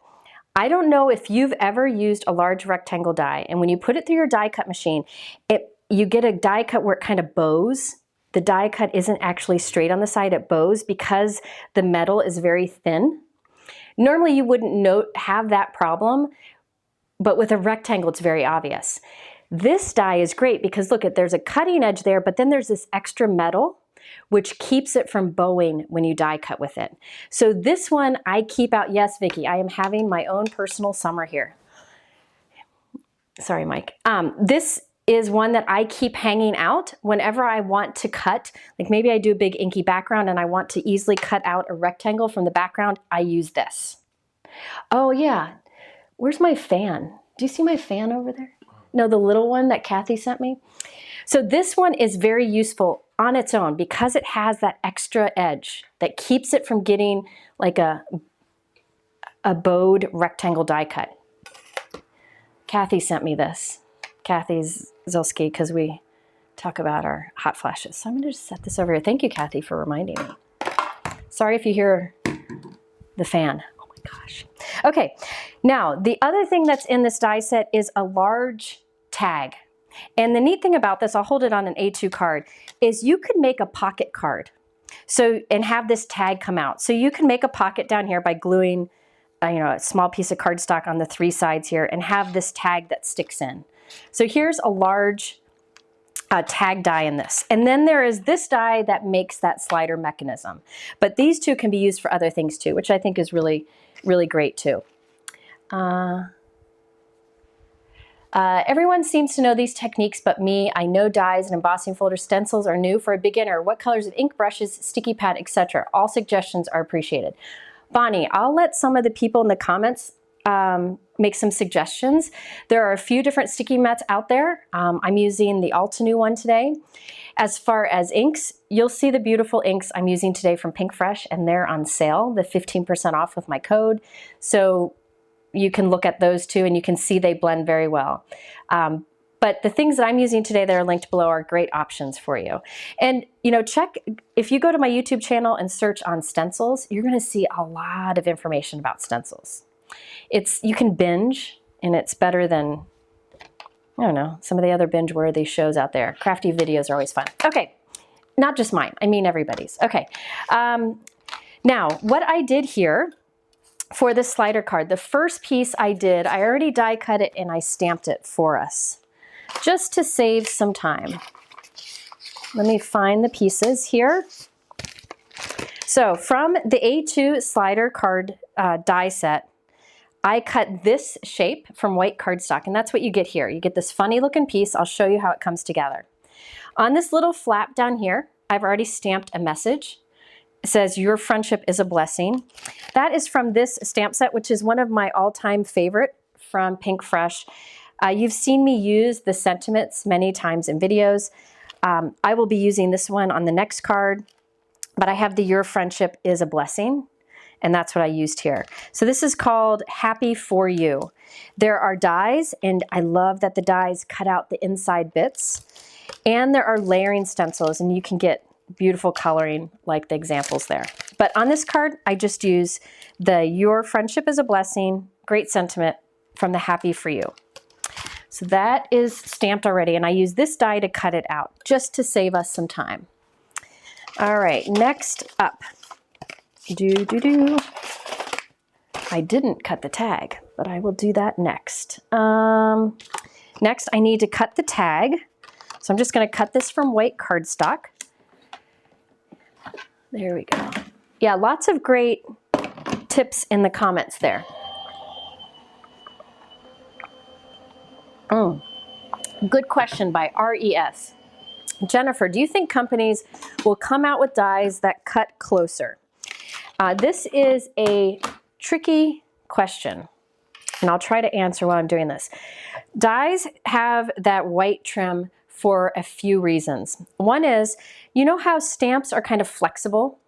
I don't know if you've ever used a large rectangle die, and when you put it through your die cut machine, you get a die cut where it kind of bows. The die cut isn't actually straight on the side, it bows because the metal is very thin. Normally you wouldn't have that problem, but with a rectangle it's very obvious. This die is great because look, there's a cutting edge there, but then there's this extra metal which keeps it from bowing when you die cut with it. So this one I keep out. Yes, Vicki, I am having my own personal summer here. Sorry, Mike. This is one that I keep hanging out whenever I want to cut. Like maybe I do a big inky background and I want to easily cut out a rectangle from the background. I use this. Oh yeah, where's my fan? Do you see my fan over there? No, the little one that Kathy sent me. So this one is very useful on its own, because it has that extra edge that keeps it from getting like a bowed rectangle die cut. Kathy sent me this. Kathy's Zilski, because we talk about our hot flashes. So I'm going to just set this over here. Thank you, Kathy, for reminding me. Sorry if you hear the fan. Oh my gosh. Okay, now the other thing that's in this die set is a large tag. And the neat thing about this, I'll hold it on an A2 card, is you could make a pocket card. So, and have this tag come out. So you can make a pocket down here by gluing a small piece of cardstock on the 3 sides here and have this tag that sticks in. So here's a large tag die in this. And then there is this die that makes that slider mechanism. But these two can be used for other things too, which I think is really, really great too. Everyone seems to know these techniques but me. I know dies and embossing folder stencils are new for a beginner. What colors of ink, brushes, sticky pad, etc.? All suggestions are appreciated. Bonnie, I'll let some of the people in the comments make some suggestions. There are a few different sticky mats out there. I'm using the Altenew one today. As far as inks, you'll see the beautiful inks I'm using today from Pinkfresh, and they're on sale, the 15% off with my code. So you can look at those too, and you can see they blend very well. But the things that I'm using today that are linked below are great options for you. And check, if you go to my YouTube channel and search on stencils, you're gonna see a lot of information about stencils. You can binge, and it's better than, I don't know, some of the other binge-worthy shows out there. Crafty videos are always fun. Okay, not just mine, I mean everybody's. Okay, now what I did here for the slider card, the first piece I did, I already die cut it and I stamped it for us, just to save some time. Let me find the pieces here. So from the A2 slider card die set, I cut this shape from white cardstock, and that's what you get here. You get this funny looking piece. I'll show you how it comes together. On this little flap down here, I've already stamped a message. It says, "Your friendship is a blessing." That is from this stamp set, which is one of my all-time favorite from Pinkfresh. You've seen me use the sentiments many times in videos. I will be using this one on the next card, but I have the "Your friendship is a blessing," and that's what I used here. So this is called Happy For You. There are dies, and I love that the dies cut out the inside bits. And there are layering stencils, and you can get beautiful coloring like the examples there. But on this card, I just use the "Your friendship is a blessing," great sentiment from the Happy For You. So that is stamped already, and I use this die to cut it out just to save us some time. All right, next up. I didn't cut the tag, but I will do that next. Next, I need to cut the tag. So I'm just going to cut this from white cardstock. There we go. Yeah, lots of great tips in the comments there. Good question by RES. Jennifer, do you think companies will come out with dies that cut closer? This is a tricky question, and I'll try to answer while I'm doing this. Dies have that white trim for a few reasons. One is, you know how stamps are kind of flexible?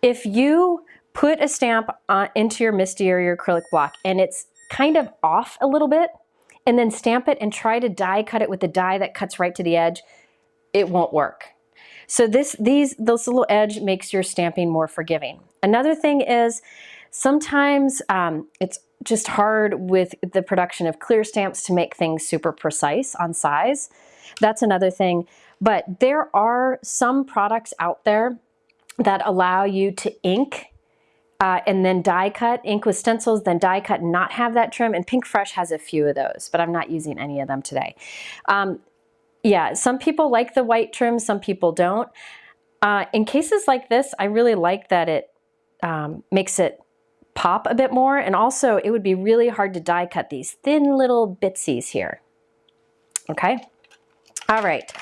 If you put a stamp into your MISTI or your acrylic block and it's kind of off a little bit, and then stamp it and try to die cut it with the die that cuts right to the edge, it won't work. So this little edge makes your stamping more forgiving. Another thing is sometimes it's just hard with the production of clear stamps to make things super precise on size. That's another thing. But there are some products out there that allow you to ink and then die cut, ink with stencils, then die cut and not have that trim. And Pinkfresh has a few of those, but I'm not using any of them today. Yeah, some people like the white trim, some people don't. In cases like this, I really like that it makes it pop a bit more, and also it would be really hard to die cut these thin little bitsies here. Okay, all right.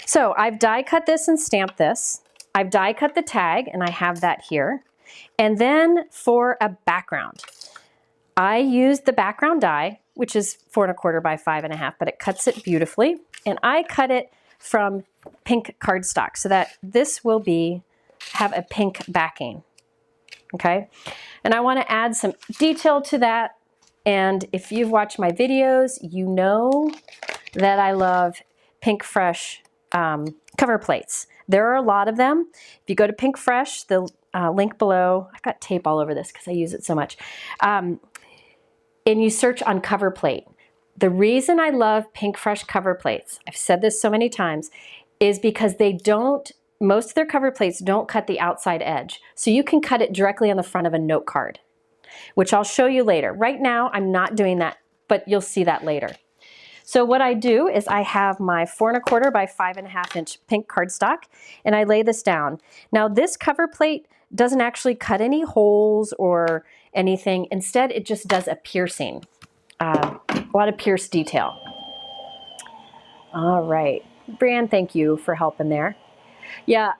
So I've die cut this and stamped this. I've die cut the tag, and I have that here. And then for a background, I used the background die, which is 4¼ by 5½, but it cuts it beautifully. And I cut it from pink cardstock so that this will have a pink backing, okay? And I want to add some detail to that. And if you've watched my videos, you know that I love Pinkfresh cover plates. There are a lot of them. If you go to Pinkfresh, the link below, I've got tape all over this because I use it so much, and you search on Coverplate. The reason I love Pinkfresh cover plates, I've said this so many times, is because most of their cover plates don't cut the outside edge. So you can cut it directly on the front of a note card, which I'll show you later. Right now, I'm not doing that, but you'll see that later. So what I do is I have my 4 1/4 by 5.5 inch pink cardstock, and I lay this down. Now this cover plate doesn't actually cut any holes or anything. Instead, it just does a piercing, a lot of pierced detail. All right, Brianne, thank you for helping there. Yeah,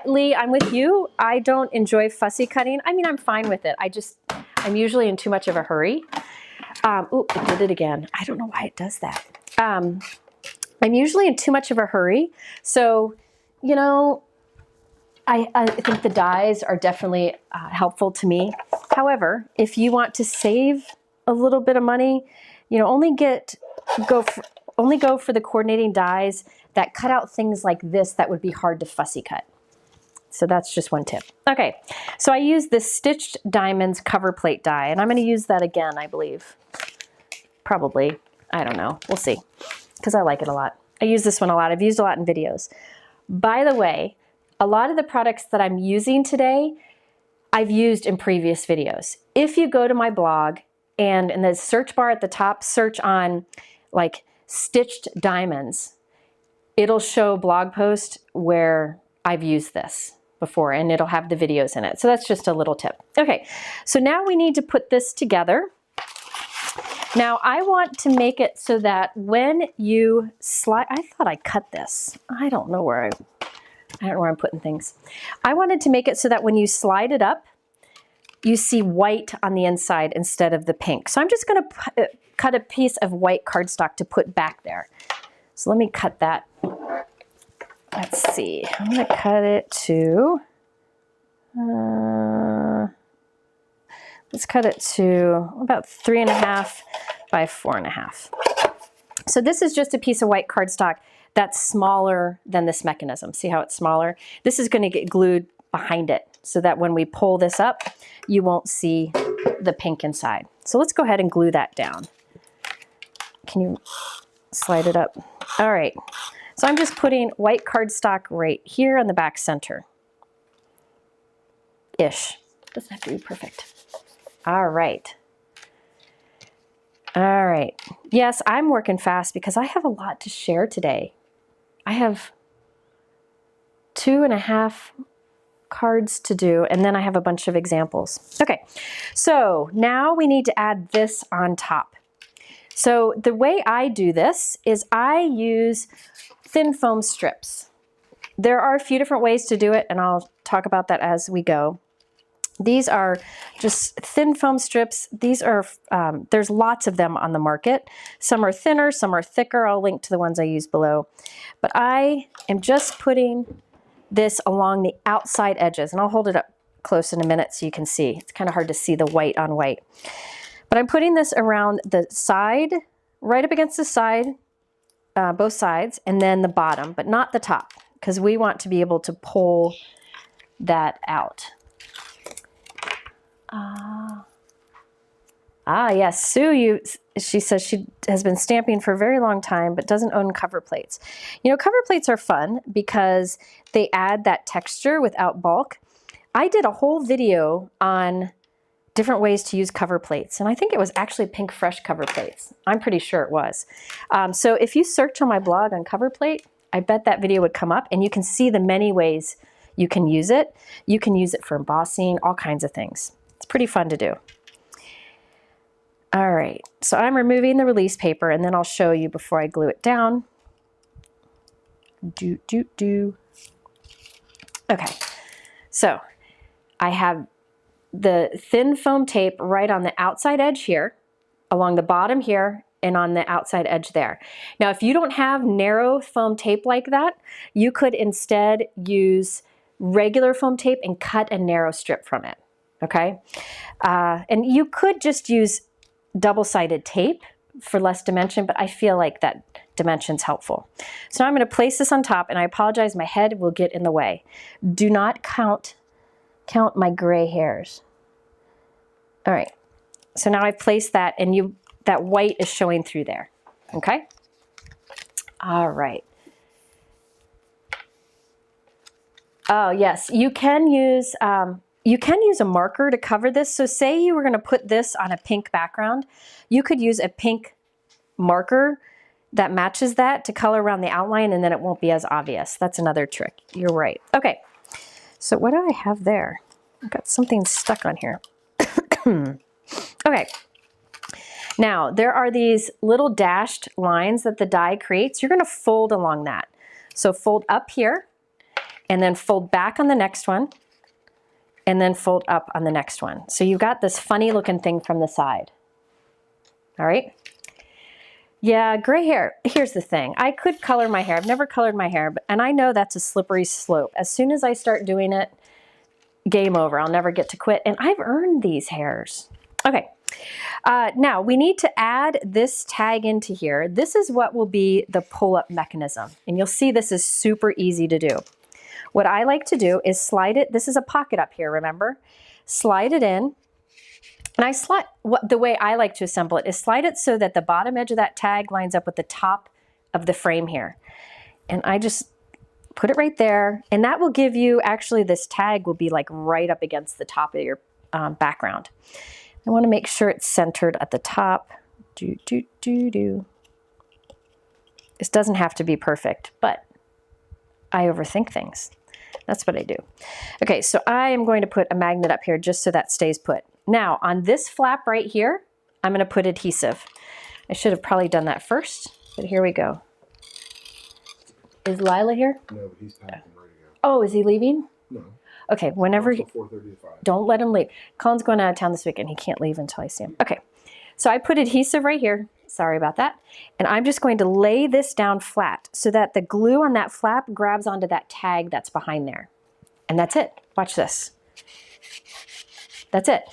Lee, I'm with you. I don't enjoy fussy cutting. I mean, I'm fine with it. I'm usually in too much of a hurry. Ooh, it did it again. I don't know why it does that. I'm usually in too much of a hurry. So, you know, I think the dies are definitely helpful to me. However, if you want to save a little bit of money, you know, only go for the coordinating dies that cut out things like this that would be hard to fussy cut. So that's just one tip. Okay, so I use this Stitched Diamonds cover plate die, and I'm going to use that again, I believe. Probably. I don't know. We'll see, because I like it a lot. I use this one a lot. I've used a lot in videos. By the way, a lot of the products that I'm using today, I've used in previous videos. If you go to my blog and in the search bar at the top, search on like Stitched Diamonds, it'll show blog post where I've used this before, and it'll have the videos in it. So that's just a little tip. Okay, so now we need to put this together. Now I want to make it so that when you slide, I thought I cut this. I don't know where I'm putting things. I wanted to make it so that when you slide it up, you see white on the inside instead of the pink. So I'm just going to cut a piece of white cardstock to put back there. So let me cut that. Let's see. I'm going to cut it to, let's cut it to about 3.5 by 4.5. So this is just a piece of white cardstock that's smaller than this mechanism. See how it's smaller? This is going to get glued behind it so that when we pull this up, you won't see the pink inside. So let's go ahead and glue that down. Can you slide it up? All right. So I'm just putting white cardstock right here on the back center. Ish. Doesn't have to be perfect. All right. All right. Yes, I'm working fast because I have a lot to share today. I have 2.5 cards to do, and then I have a bunch of examples. Okay, so now we need to add this on top. So the way I do this is I use thin foam strips. There are a few different ways to do it, and I'll talk about that as we go. These are just thin foam strips. These are, there's lots of them on the market. Some are thinner, some are thicker. I'll link to the ones I use below. But I am just putting this along the outside edges, and I'll hold it up close in a minute so you can see. It's kind of hard to see the white on white. But I'm putting this around the side, right up against the side, both sides, and then the bottom, but not the top, because we want to be able to pull that out. Yes, Sue, she says she has been stamping for a very long time, but doesn't own cover plates. You know, cover plates are fun because they add that texture without bulk. I did a whole video on different ways to use cover plates, and I think it was actually Pinkfresh cover plates. I'm pretty sure it was. So if you search on my blog on cover plate, I bet that video would come up, and you can see the many ways you can use it. You can use it for embossing, all kinds of things. It's pretty fun to do. All right, so I'm removing the release paper, and then I'll show you before I glue it down. Okay, so I have the thin foam tape right on the outside edge here, along the bottom here, and on the outside edge there. Now, if you don't have narrow foam tape like that, you could instead use regular foam tape and cut a narrow strip from it, okay? And you could just use double-sided tape for less dimension, but I feel like that dimension's helpful. So now I'm going to place this on top, and I apologize, my head will get in the way. Do not count my gray hairs. All right, so now I've placed that, and that white is showing through there, okay? All right. Oh yes, you can use a marker to cover this. So say you were going to put this on a pink background, you could use a pink marker that matches that to color around the outline, and then it won't be as obvious. That's another trick. You're right. Okay, so what do I have there? I've got something stuck on here. Okay. Now, there are these little dashed lines that the die creates. You're going to fold along that. So fold up here, and then fold back on the next one, and then fold up on the next one. So you've got this funny looking thing from the side. All right? Yeah, gray hair. Here's the thing. I could color my hair. I've never colored my hair, and I know that's a slippery slope. As soon as I start doing it, game over. I'll never get to quit. And I've earned these hairs. Okay. Now we need to add this tag into here. This is what will be the pull-up mechanism. And you'll see this is super easy to do. What I like to do is slide it. This is a pocket up here, remember? Slide it in. And the way I like to assemble it is slide it so that the bottom edge of that tag lines up with the top of the frame here. And I just put it right there. And that will give you, actually this tag will be like right up against the top of your background. I want to make sure it's centered at the top. This doesn't have to be perfect, but I overthink things. That's what I do. Okay, so I am going to put a magnet up here just so that stays put. Now, on this flap right here, I'm going to put adhesive. I should have probably done that first, but here we go. Is Lila here? No, but he's packing ready to go. Oh, is he leaving? No. Okay, whenever. 4:30 to 5. Don't let him leave. Colin's going out of town this weekend. He can't leave until I see him. Okay, so I put adhesive right here. Sorry about that. And I'm just going to lay this down flat so that the glue on that flap grabs onto that tag that's behind there. And that's it. Watch this. That's it.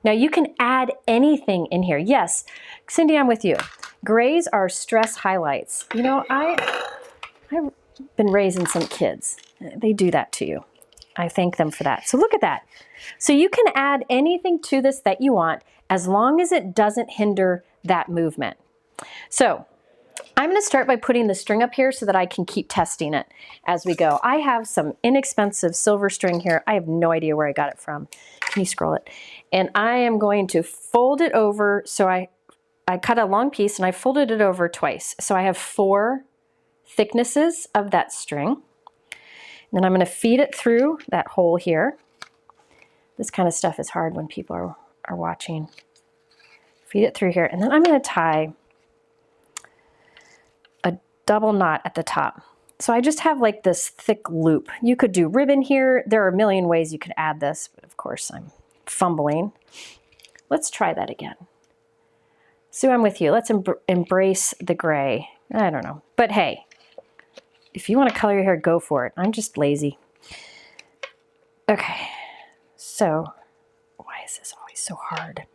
Now you can add anything in here. Yes, Cindy, I'm with you. Grays are stress highlights. You know, I've been raising some kids. They do that to you. I thank them for that. So look at that. So you can add anything to this that you want as long as it doesn't hinder that movement. So I'm going to start by putting the string up here so that I can keep testing it as we go. I have some inexpensive silver string here. I have no idea where I got it from. Can you scroll it? And I am going to fold it over. So I cut a long piece and I folded it over twice. So I have 4 thicknesses of that string. And then I'm going to feed it through that hole here. This kind of stuff is hard when people are watching. Feed it through here. And then I'm going to tie a double knot at the top. So I just have like this thick loop. You could do ribbon here. There are a million ways you could add this, but of course I'm fumbling. Let's try that again. Sue, I'm with you. Let's embrace the gray. I don't know. But hey, if you want to color your hair, go for it. I'm just lazy. Okay, so why is this always so hard?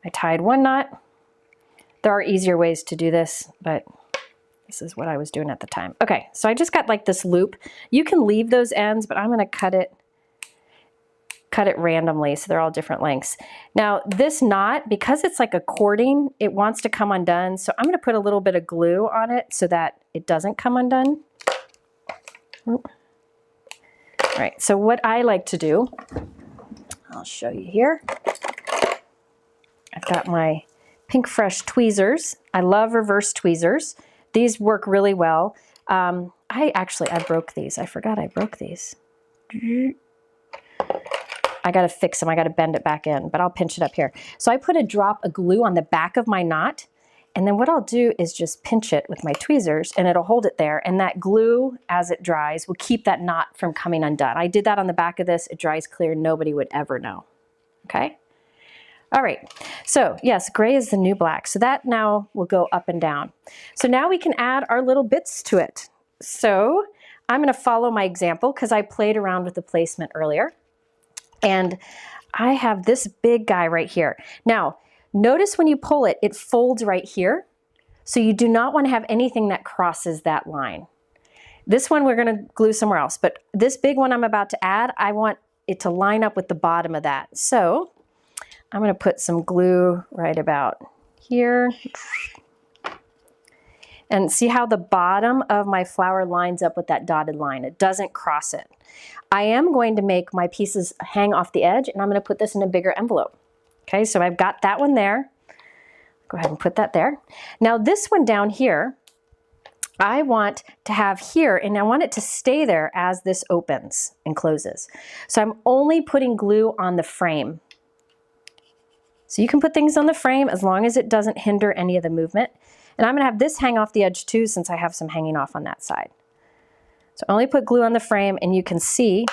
I tied 1 knot. There are easier ways to do this, but this is what I was doing at the time. Okay, so I just got like this loop. You can leave those ends, but I'm going to cut it randomly so they're all different lengths. Now this knot, because it's like a cording, it wants to come undone. So I'm going to put a little bit of glue on it so that it doesn't come undone. All right, so what I like to do, I'll show you here. I've got my Pinkfresh tweezers. I love reverse tweezers. These work really well. I broke these. I forgot I broke these. I got to fix them. I got to bend it back in, but I'll pinch it up here. So I put a drop of glue on the back of my knot, and then what I'll do is just pinch it with my tweezers, and it'll hold it there, and that glue, as it dries, will keep that knot from coming undone. I did that on the back of this. It dries clear. Nobody would ever know. Okay? All right, so yes, gray is the new black. So that now will go up and down. So now we can add our little bits to it. So I'm gonna follow my example because I played around with the placement earlier. And I have this big guy right here. Now, notice when you pull it, it folds right here. So you do not want to have anything that crosses that line. This one we're going to glue somewhere else, but this big one I'm about to add, I want it to line up with the bottom of that. So I'm going to put some glue right about here. And see how the bottom of my flower lines up with that dotted line. It doesn't cross it. I am going to make my pieces hang off the edge, and I'm going to put this in a bigger envelope. Okay, so I've got that one there. Go ahead and put that there. Now this one down here, I want to have here, and I want it to stay there as this opens and closes. So I'm only putting glue on the frame. So you can put things on the frame as long as it doesn't hinder any of the movement. And I'm going to have this hang off the edge too, since I have some hanging off on that side. So I only put glue on the frame, and you can see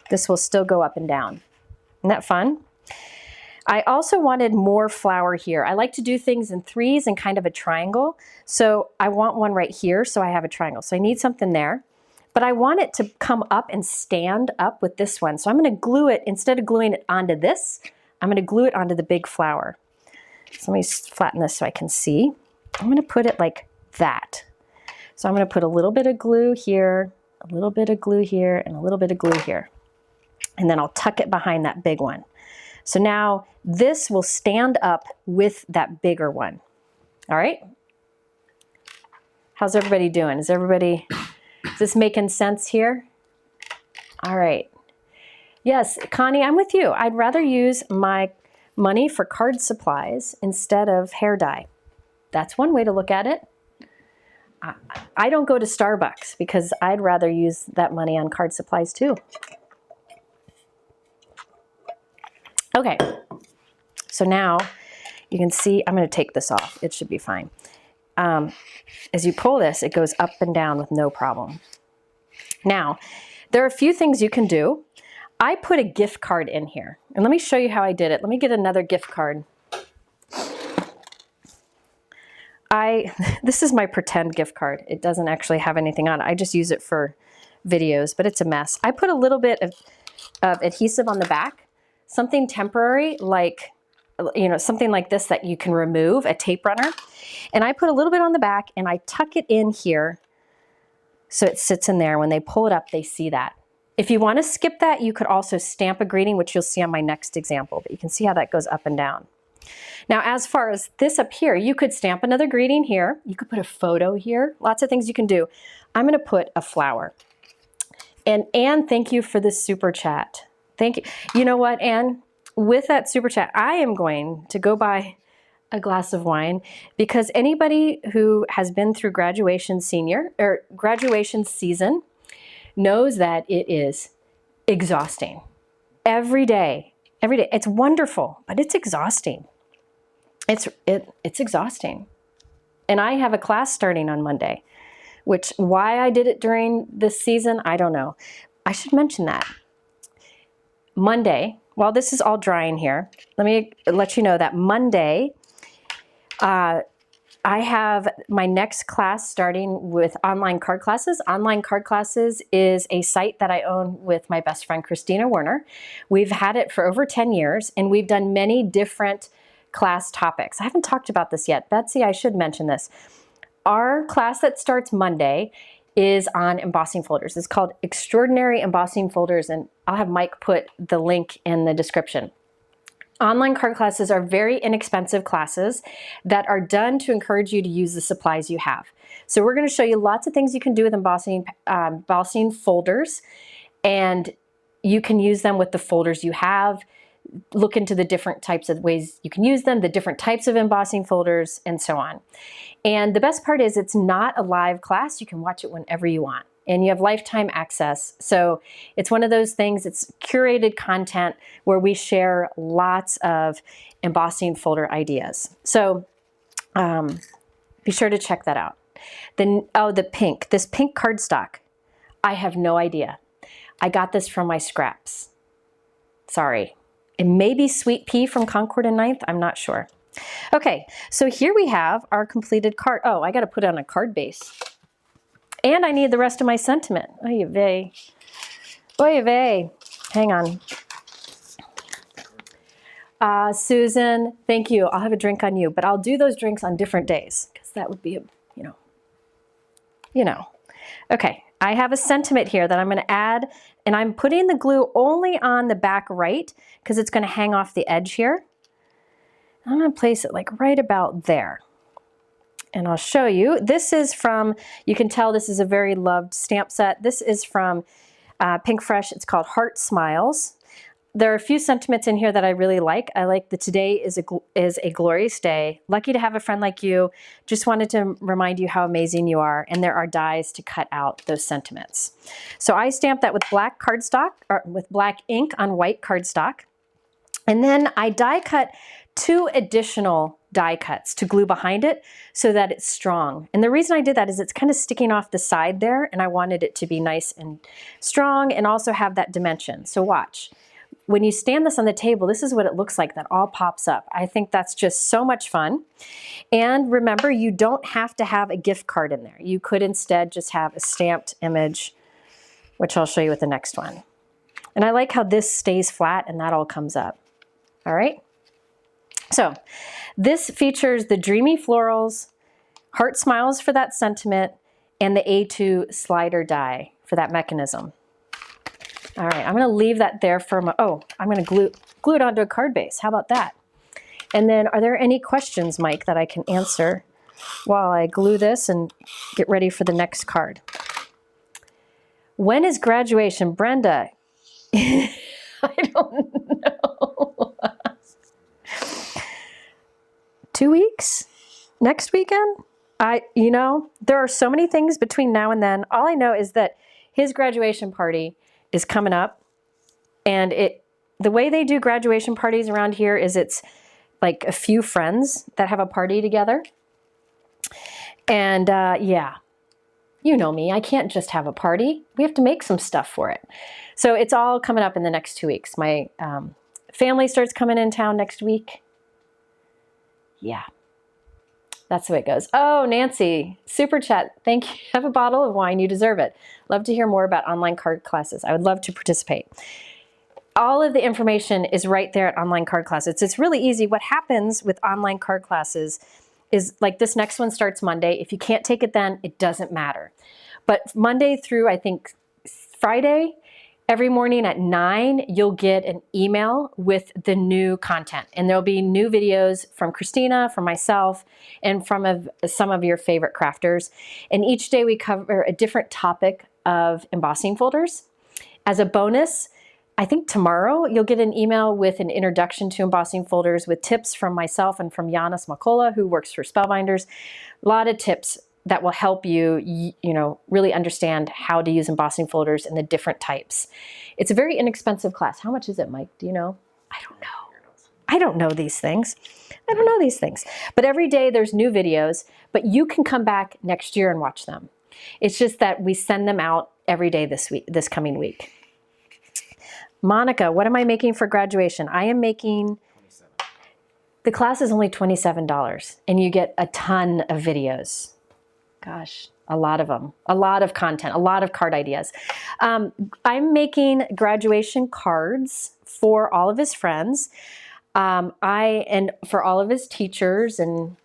this will still go up and down. Isn't that fun? I also wanted more flower here. I like to do things in threes and kind of a triangle. So I want one right here, so I have a triangle. So I need something there. But I want it to come up and stand up with this one. So I'm going to glue it, instead of gluing it onto this, I'm going to glue it onto the big flower. So let me flatten this so I can see. I'm going to put it like that. So I'm going to put a little bit of glue here, a little bit of glue here, and a little bit of glue here. And then I'll tuck it behind that big one. So now this will stand up with that bigger one. All right? How's everybody doing? Is this making sense here? All right. Yes, Connie, I'm with you. I'd rather use my money for card supplies instead of hair dye. That's one way to look at it. I don't go to Starbucks because I'd rather use that money on card supplies too. Okay, so now you can see, I'm going to take this off. It should be fine. As you pull this, it goes up and down with no problem. Now, there are a few things you can do. I put a gift card in here, and let me show you how I did it. Let me get another gift card. This is my pretend gift card. It doesn't actually have anything on it. I just use it for videos, but it's a mess. I put a little bit of adhesive on the back, something temporary, like, something like this that you can remove, a tape runner. And I put a little bit on the back, and I tuck it in here so it sits in there. When they pull it up, they see that. If you want to skip that, you could also stamp a greeting, which you'll see on my next example, but you can see how that goes up and down. Now, as far as this up here, you could stamp another greeting here. You could put a photo here. Lots of things you can do. I'm going to put a flower. And Anne, thank you for the super chat. Thank you. You know what, Anne? With that super chat, I am going to go buy a glass of wine because anybody who has been through graduation season knows that it is exhausting. Every day. It's wonderful, but it's exhausting. It's exhausting. And I have a class starting on Monday, which why I did it during this season, I don't know. I should mention that. Monday, while this is all drying here, let me let you know that Monday, I have my next class starting with online card classes. Online card classes is a site that I own with my best friend, Christina Werner. We've had it for over 10 years, and we've done many different class topics. I haven't talked about this yet. Betsy, I should mention this. Our class that starts Monday is on embossing folders. It's called Extraordinary Embossing Folders, and I'll have Mike put the link in the description. Online card classes are very inexpensive classes that are done to encourage you to use the supplies you have. So we're going to show you lots of things you can do with embossing folders, and you can use them with the folders you have. Look into the different types of ways you can use them, the different types of embossing folders, and so on. And the best part is it's not a live class. You can watch it whenever you want, and you have lifetime access. So it's one of those things, it's curated content where we share lots of embossing folder ideas. So be sure to check that out. Then, this pink cardstock, I have no idea. I got this from my scraps. Sorry. It may be Sweet Pea from Concord and Ninth. I'm not sure. Okay, so here we have our completed card. Oh, I got to put it on a card base. And I need the rest of my sentiment. Oy vey. Oy vey. Hang on. Susan, thank you. I'll have a drink on you, but I'll do those drinks on different days because that would be, you know. Okay, I have a sentiment here that I'm going to add, and I'm putting the glue only on the back right because it's going to hang off the edge here. I'm going to place it like right about there. And I'll show you. This is from, you can tell this is a very loved stamp set. This is from Pinkfresh. It's called Heart Smiles. There are a few sentiments in here that I really like. I like that today is a glorious day. Lucky to have a friend like you. Just wanted to remind you how amazing you are. And there are dies to cut out those sentiments. So I stamped that with black cardstock, or with black ink on white cardstock. And then I die cut 2 additional die cuts to glue behind it so that it's strong. And the reason I did that is it's kind of sticking off the side there, and I wanted it to be nice and strong and also have that dimension. So watch. When you stand this on the table, this is what it looks like. That all pops up. I think that's just so much fun. And remember, you don't have to have a gift card in there. You could instead just have a stamped image, which I'll show you with the next one. And I like how this stays flat and that all comes up. All right. So this features the Dreamy Florals, Heart Smiles for that sentiment, and the A2 slider die for that mechanism. All right, I'm going to leave that there for my, oh, I'm going to glue it onto a card base. How about that? And then are there any questions, Mike, that I can answer while I glue this and get ready for the next card? When is graduation, Brenda? I don't know. 2 weeks? Next weekend? You know, there are so many things between now and then. All I know is that his graduation party is coming up, and the way they do graduation parties around here is it's like a few friends that have a party together. And yeah, you know me, I can't just have a party. We have to make some stuff for it. So it's all coming up in the next 2 weeks. My family starts coming in town next week. Yeah, that's the way it goes. Oh, Nancy, super chat. Thank you. Have a bottle of wine. You deserve it. Love to hear more about online card classes. I would love to participate. All of the information is right there at online card classes. It's really easy. What happens with online card classes is like this next one starts Monday. If you can't take it then, it doesn't matter. But Monday through, I think, Friday, every morning at 9, you'll get an email with the new content. And there'll be new videos from Christina, from myself, and from some of your favorite crafters. And each day we cover a different topic of embossing folders. As a bonus, I think tomorrow you'll get an email with an introduction to embossing folders with tips from myself and from Jana Smakola, who works for Spellbinders. A lot of tips that will help you, really understand how to use embossing folders and the different types. It's a very inexpensive class. How much is it, Mike? Do you know? I don't know. I don't know these things. I don't know these things. But every day there's new videos, but you can come back next year and watch them. It's just that we send them out every day this coming week. Monica, what am I making for graduation? I am making, the class is only $27 and you get a ton of videos. Gosh, a lot of them, a lot of content, a lot of card ideas. I'm making graduation cards for all of his friends. And for all of his teachers and,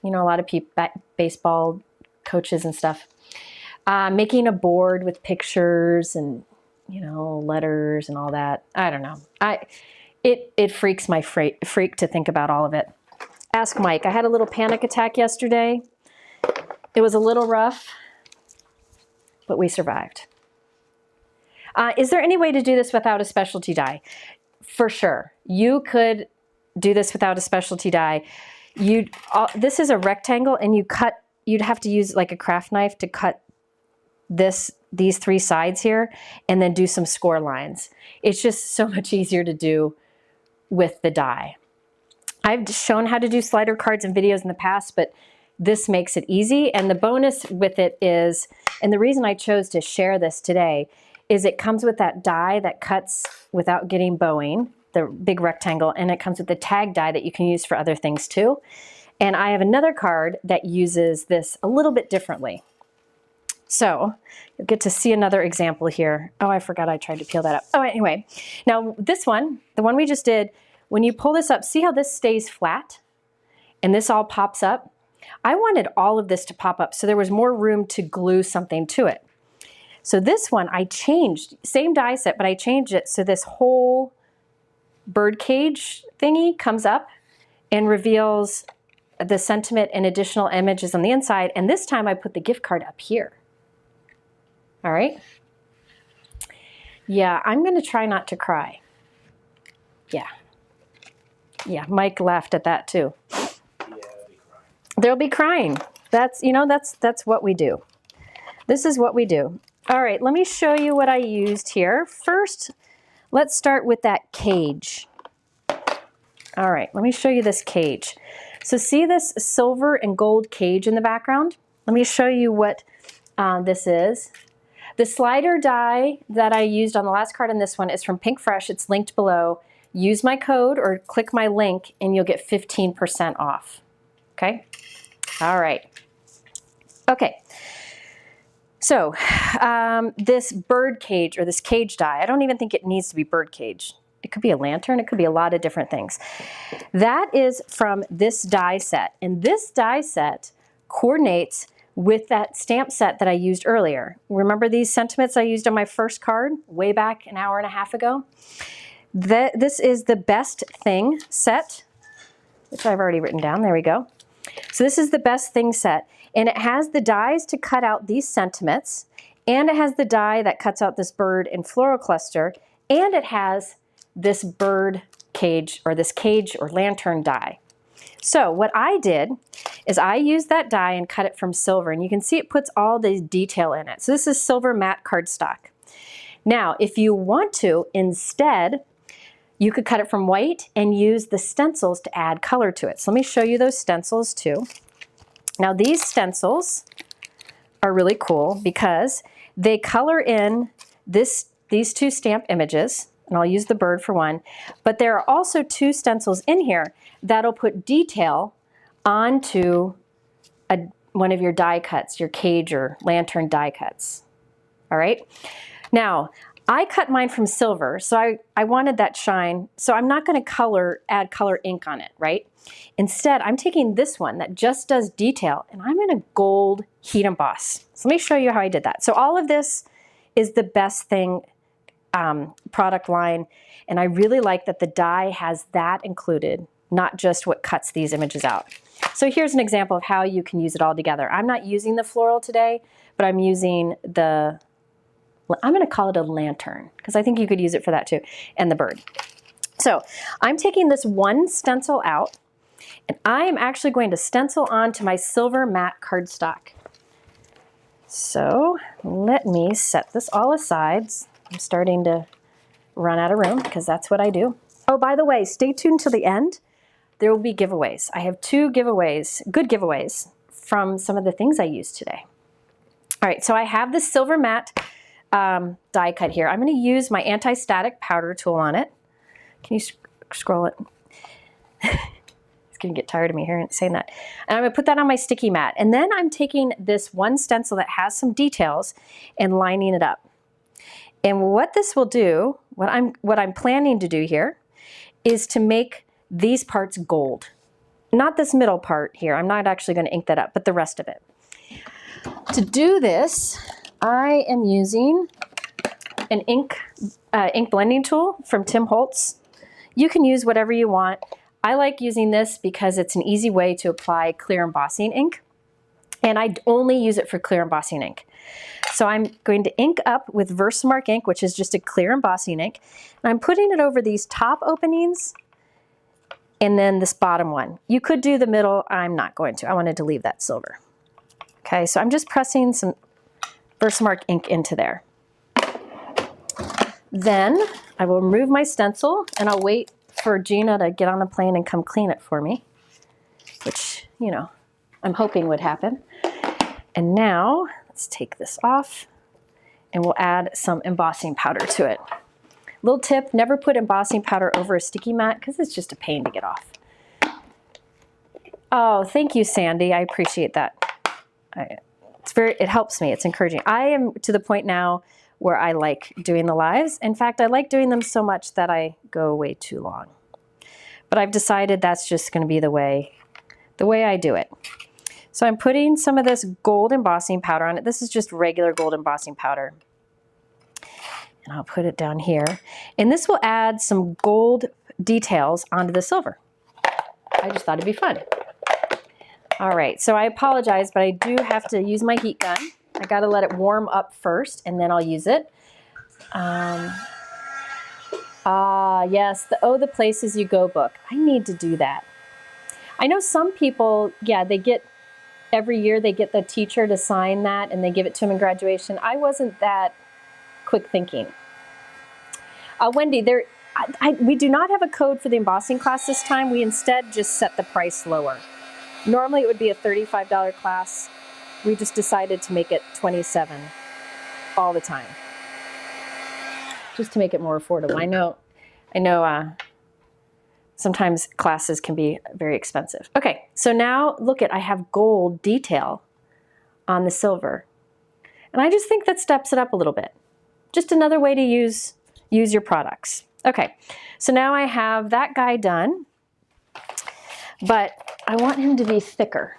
a lot of people, baseball coaches and stuff. Making a board with pictures and, letters and all that. I don't know. It freaks my freak to think about all of it. Ask Mike. I had a little panic attack yesterday. It was a little rough, but we survived. Is there any way to do this without a specialty die? For sure. You could do this without a specialty die. This is a rectangle, and you'd have to use like a craft knife to cut these 3 sides here and then do some score lines. It's just so much easier to do with the die. I've shown how to do slider cards in videos in the past, but this makes it easy. And the bonus with it is, and the reason I chose to share this today, is it comes with that die that cuts without getting bowing. the big rectangle, and it comes with the tag die that you can use for other things too. And I have another card that uses this a little bit differently. So you'll get to see another example here. Oh, I forgot I tried to peel that up. Oh, anyway, now this one, the one we just did, when you pull this up, see how this stays flat and this all pops up? I wanted all of this to pop up so there was more room to glue something to it. So this one I changed, same die set, but I changed it so this whole bird cage thingy comes up and reveals the sentiment and additional images on the inside. And this time I put the gift card up here. All right. Yeah, I'm going to try not to cry. Yeah. Yeah, Mike laughed at that too. Yeah, There'll be crying. That's, you know, that's what we do. This is what we do. All right, let me show you what I used here. First, let's start with that cage. All right, let me show you this cage. So see this silver and gold cage in the background? Let me show you what this is. The slider die that I used on the last card in this one is from Pinkfresh. It's linked below. Use my code or click my link and you'll get 15% off. Okay? All right. Okay. So this bird cage or this cage die, I don't even think it needs to be bird cage. It could be a lantern. It could be a lot of different things. That is from this die set. And this die set coordinates with that stamp set that I used earlier. Remember these sentiments I used on my first card way back an hour and a half ago? This is the Best Thing set, which I've already written down. There we go. So this is the Best Thing set. And it has the dies to cut out these sentiments. And it has the die that cuts out this bird and floral cluster. And it has this bird cage or this cage or lantern die. So what I did is I used that die and cut it from silver, and you can see it puts all the detail in it. So this is silver matte cardstock. Now, if you want to, instead, you could cut it from white and use the stencils to add color to it. So let me show you those stencils too. Now these stencils are really cool because they color in these two stamp images, and I'll use the bird for one, but there are also two stencils in here that'll put detail onto one of your die cuts, your cage or lantern die cuts. All right. Now, I cut mine from silver, so I wanted that shine, so I'm not going to add color ink on it, right? Instead, I'm taking this one that just does detail, and I'm going to gold heat emboss. So let me show you how I did that. So all of this is the Best Thing product line, and I really like that the die has that included, not just what cuts these images out. So here's an example of how you can use it all together. I'm not using the floral today, but I'm using I'm going to call it a lantern because I think you could use it for that too, and the bird. So I'm taking this one stencil out, and I am actually going to stencil onto my silver matte cardstock. So let me set this all aside. I'm starting to run out of room because that's what I do. Oh, by the way, stay tuned till the end. There will be giveaways. I have 2 giveaways, good giveaways from some of the things I used today. All right, so I have this silver matte die cut here. I'm going to use my anti-static powder tool on it. Can you scroll it? It's going to get tired of me hearing saying that. And I'm going to put that on my sticky mat. And then I'm taking this one stencil that has some details and lining it up. And what this will do, what I'm planning to do here, is to make these parts gold. Not this middle part here. I'm not actually going to ink that up, but the rest of it. To do this, I am using an ink blending tool from Tim Holtz. You can use whatever you want. I like using this because it's an easy way to apply clear embossing ink. And I only use it for clear embossing ink. So I'm going to ink up with Versamark ink, which is just a clear embossing ink. And I'm putting it over these top openings and then this bottom one. You could do the middle. I'm not going to. I wanted to leave that silver. Okay, so I'm just pressing some Versamark ink into there. Then I will remove my stencil and I'll wait for Gina to get on a plane and come clean it for me, which, you know, I'm hoping would happen. And now let's take this off and we'll add some embossing powder to it. Little tip, never put embossing powder over a sticky mat because it's just a pain to get off. Oh, thank you, Sandy. I appreciate that. It helps me. It's encouraging. I am to the point now where I like doing the lives. In fact, I like doing them so much that I go way too long. But I've decided that's just going to be the way I do it. So I'm putting some of this gold embossing powder on it. This is just regular gold embossing powder. And I'll put it down here. And this will add some gold details onto the silver. I just thought it'd be fun. All right, so I apologize, but I do have to use my heat gun. I gotta let it warm up first, and then I'll use it. Yes, the Places You Go book. I need to do that. I know some people, yeah, every year they get the teacher to sign that, and they give it to them in graduation. I wasn't that quick thinking. Wendy, we do not have a code for the embossing class this time. We instead just set the price lower. Normally it would be a $35 class. We just decided to make it $27 all the time, just to make it more affordable. I know. Sometimes classes can be very expensive. Okay, so now look I have gold detail on the silver, and I just think that steps it up a little bit. Just another way to use your products. Okay, so now I have that guy done, but I want him to be thicker.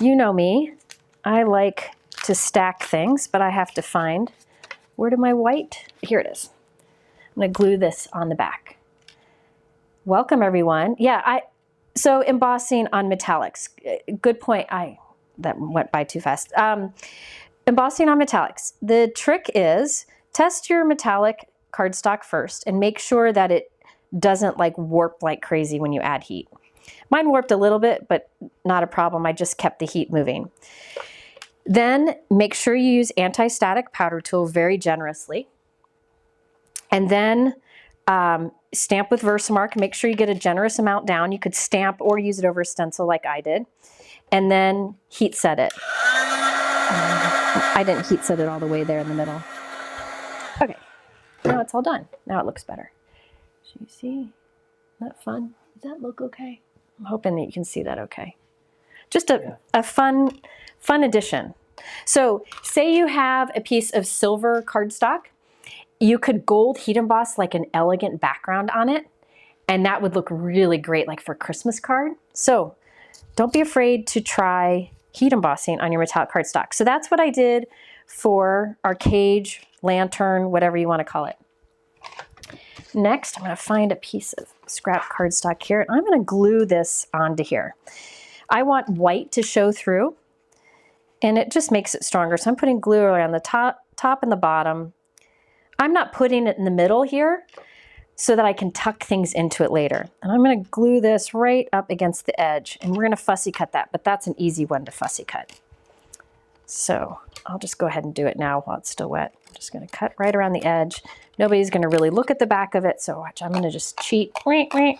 You know me, I like to stack things, but I have to find, where did my white? Here it is. I'm gonna glue this on the back. Welcome everyone. Yeah, so embossing on metallics. Good point, that went by too fast. Embossing on metallics. The trick is, test your metallic cardstock first and make sure that it doesn't like warp like crazy when you add heat. Mine warped a little bit, but not a problem. I just kept the heat moving. Then make sure you use anti-static powder tool very generously. And then stamp with Versamark. Make sure you get a generous amount down. You could stamp or use it over a stencil like I did. And then heat set it. I didn't heat set it all the way there in the middle. Okay, now it's all done. Now it looks better. So you see, isn't that fun? Does that look okay? I'm hoping that you can see that okay. Just a fun addition. So say you have a piece of silver cardstock, you could gold heat emboss like an elegant background on it, and that would look really great like for a Christmas card. So don't be afraid to try heat embossing on your metallic cardstock. So that's what I did for our cage, lantern, whatever you want to call it. Next, I'm going to find a piece of scrap cardstock here, and I'm going to glue this onto here. I want white to show through, and it just makes it stronger. So I'm putting glue around the top and the bottom. I'm not putting it in the middle here so that I can tuck things into it later. And I'm going to glue this right up against the edge, and we're going to fussy cut that, but that's an easy one to fussy cut. So I'll just go ahead and do it now while it's still wet. I'm just going to cut right around the edge. Nobody's going to really look at the back of it, so watch, I'm going to just cheat. Okay,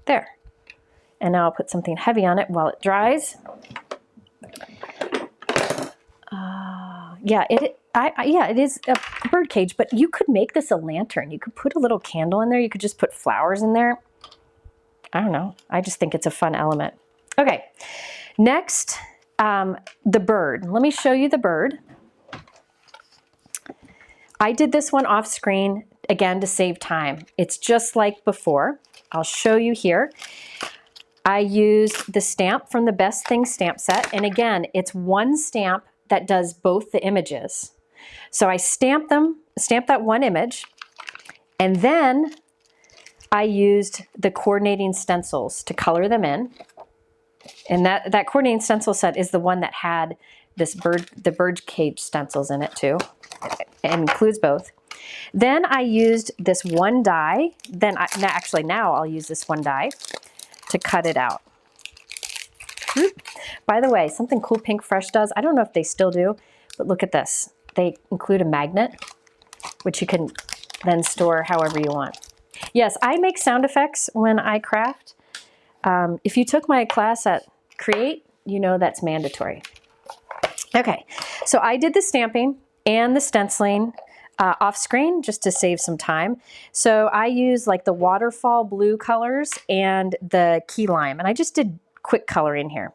there. And now I'll put something heavy on it while it dries. Yeah, it is a bird cage, but you could make this a lantern. You could put a little candle in there. You could just put flowers in there. I don't know. I just think it's a fun element. Okay, next, the bird. Let me show you the bird. I did this one off screen, again, to save time. It's just like before. I'll show you here. I used the stamp from the Best Things stamp set. And again, it's one stamp that does both the images. So I stamp that one image, and then I used the coordinating stencils to color them in. And that coordinating stencil set is the one that had the bird cage stencils in it too. It includes both. Then I used this one die. Now I'll use this one die to cut it out. By the way, something cool Pinkfresh does, I don't know if they still do, but look at this. They include a magnet, which you can then store however you want. Yes, I make sound effects when I craft. If you took my class at Create, you know that's mandatory. Okay, so I did the stamping and the stenciling off screen just to save some time. So I use like the waterfall blue colors and the key lime, and I just did quick coloring here.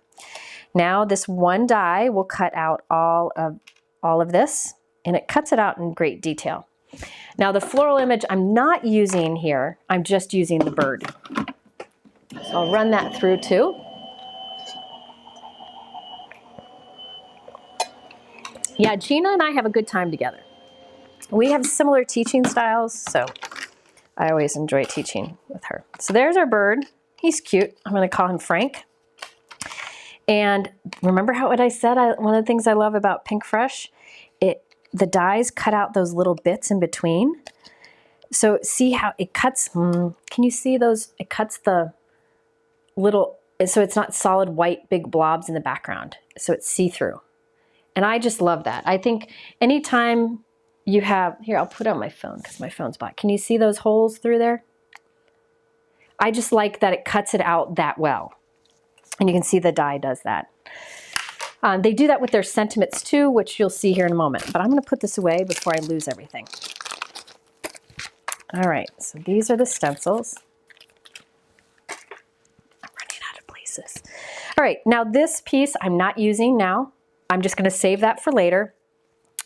Now this one die will cut out all of this, and it cuts it out in great detail. Now the floral image I'm not using here, I'm just using the bird. So I'll run that through too. Yeah, Gina and I have a good time together. We have similar teaching styles, so I always enjoy teaching with her. So there's our bird. He's cute. I'm going to call him Frank. And remember what I said? One of the things I love about Pinkfresh, the dies cut out those little bits in between. So see how it cuts? Can you see those? It cuts the little, so it's not solid white big blobs in the background. So it's see-through. And I just love that. I think anytime you have, here, I'll put on my phone because my phone's black. Can you see those holes through there? I just like that it cuts it out that well. And you can see the die does that. They do that with their sentiments too, which you'll see here in a moment. But I'm going to put this away before I lose everything. All right, so these are the stencils. I'm running out of places. All right, now this piece I'm not using now. I'm just going to save that for later.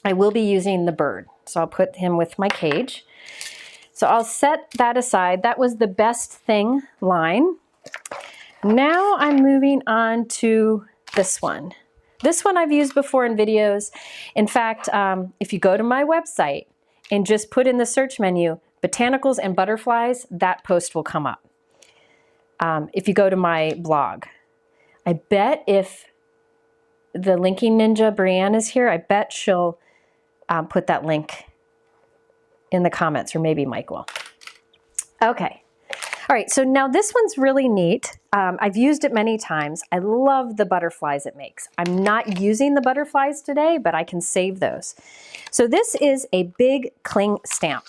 I will be using the bird. So I'll put him with my cage. So I'll set that aside. That was the best thing line. Now I'm moving on to this one. This one I've used before in videos. In fact, if you go to my website and just put in the search menu, Botanicals and Butterflies, that post will come up. If you go to my blog. I bet if the linking ninja Brianne is here, I bet she'll put that link in the comments, or maybe Mike will. Okay. All right, so now this one's really neat. I've used it many times. I love the butterflies it makes. I'm not using the butterflies today, but I can save those. So this is a big cling stamp,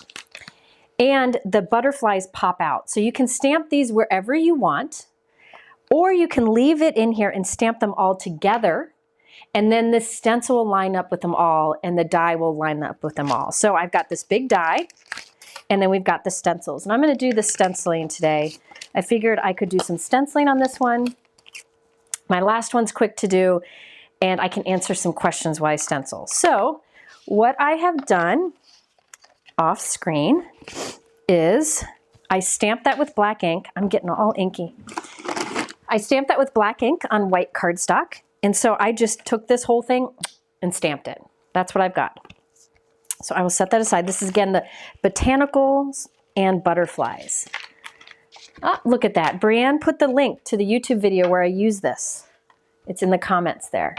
and the butterflies pop out. So you can stamp these wherever you want, or you can leave it in here and stamp them all together, and then the stencil will line up with them all, and the die will line up with them all. So I've got this big die, and then we've got the stencils. And I'm going to do the stenciling today. I figured I could do some stenciling on this one. My last one's quick to do, and I can answer some questions why I stencil. So what I have done off screen is I stamped that with black ink. I'm getting all inky. I stamped that with black ink on white cardstock. And so I just took this whole thing and stamped it. That's what I've got. So I will set that aside. This is, again, the Botanicals and Butterflies. Oh, look at that. Brianne put the link to the YouTube video where I use this. It's in the comments there.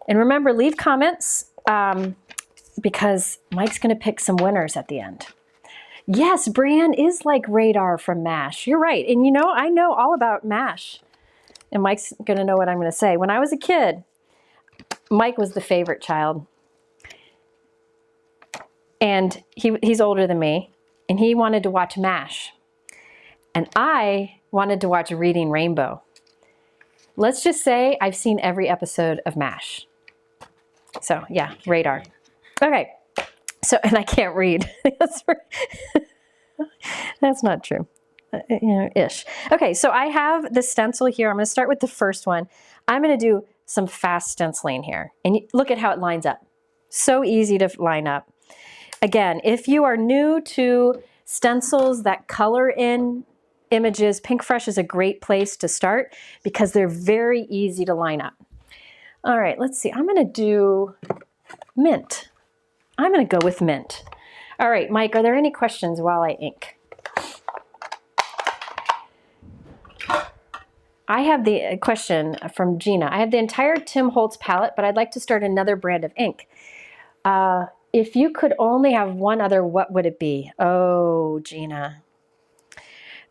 And remember, leave comments because Mike's going to pick some winners at the end. Yes, Brianne is like Radar from MASH. You're right. And you know, I know all about MASH. And Mike's going to know what I'm going to say. When I was a kid, Mike was the favorite child. And he's older than me. And he wanted to watch MASH. And I wanted to watch Reading Rainbow. Let's just say I've seen every episode of MASH. So, yeah, Radar. Okay. So, and I can't read. That's not true. You know, ish. Okay, so I have the stencil here. I'm going to start with the first one. I'm going to do some fast stenciling here. And look at how it lines up. So easy to line up. Again, if you are new to stencils that color in images, Pinkfresh is a great place to start because they're very easy to line up. All right, let's see. I'm going to do mint. I'm going to go with mint. All right, Mike, are there any questions while I ink? I have the question from Gina. I have the entire Tim Holtz palette, but I'd like to start another brand of ink. If you could only have one other, what would it be? Oh, Gina.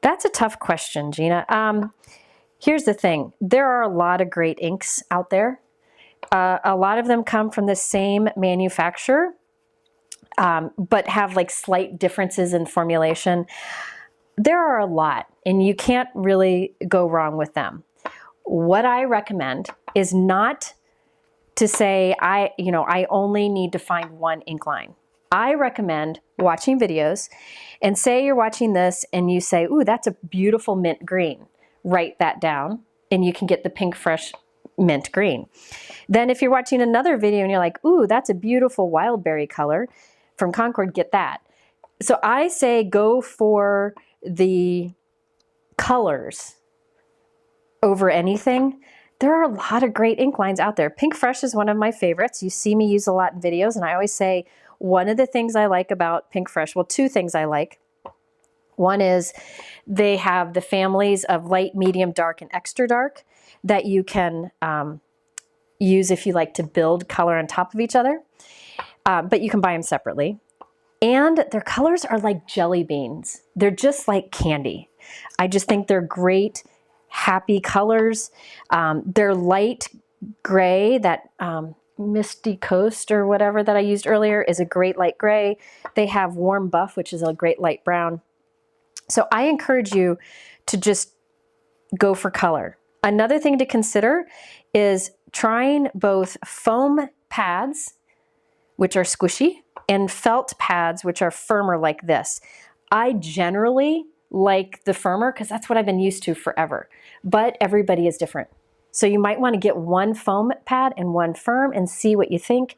That's a tough question, Gina. Here's the thing. There are a lot of great inks out there. A lot of them come from the same manufacturer, but have like slight differences in formulation. There are a lot, and you can't really go wrong with them. What I recommend is not to say, I only need to find one ink line. I recommend watching videos, and say you're watching this and you say, ooh, that's a beautiful mint green. Write that down and you can get the Pinkfresh mint green. Then if you're watching another video and you're like, ooh, that's a beautiful wild berry color from Concord, get that. So I say go for the colors over anything. There are a lot of great ink lines out there. Pinkfresh is one of my favorites. You see me use a lot in videos, and I always say one of the things I like about Pinkfresh, well, two things I like. One is they have the families of light, medium, dark, and extra dark that you can use if you like to build color on top of each other, but you can buy them separately. And their colors are like jelly beans. They're just like candy. I just think they're great, happy colors. They're light gray, that Misty Coast or whatever that I used earlier is a great light gray. They have Warm Buff, which is a great light brown. So I encourage you to just go for color. Another thing to consider is trying both foam pads, which are squishy, and felt pads, which are firmer like this. I generally like the firmer because that's what I've been used to forever, but everybody is different. So you might want to get one foam pad and one firm and see what you think.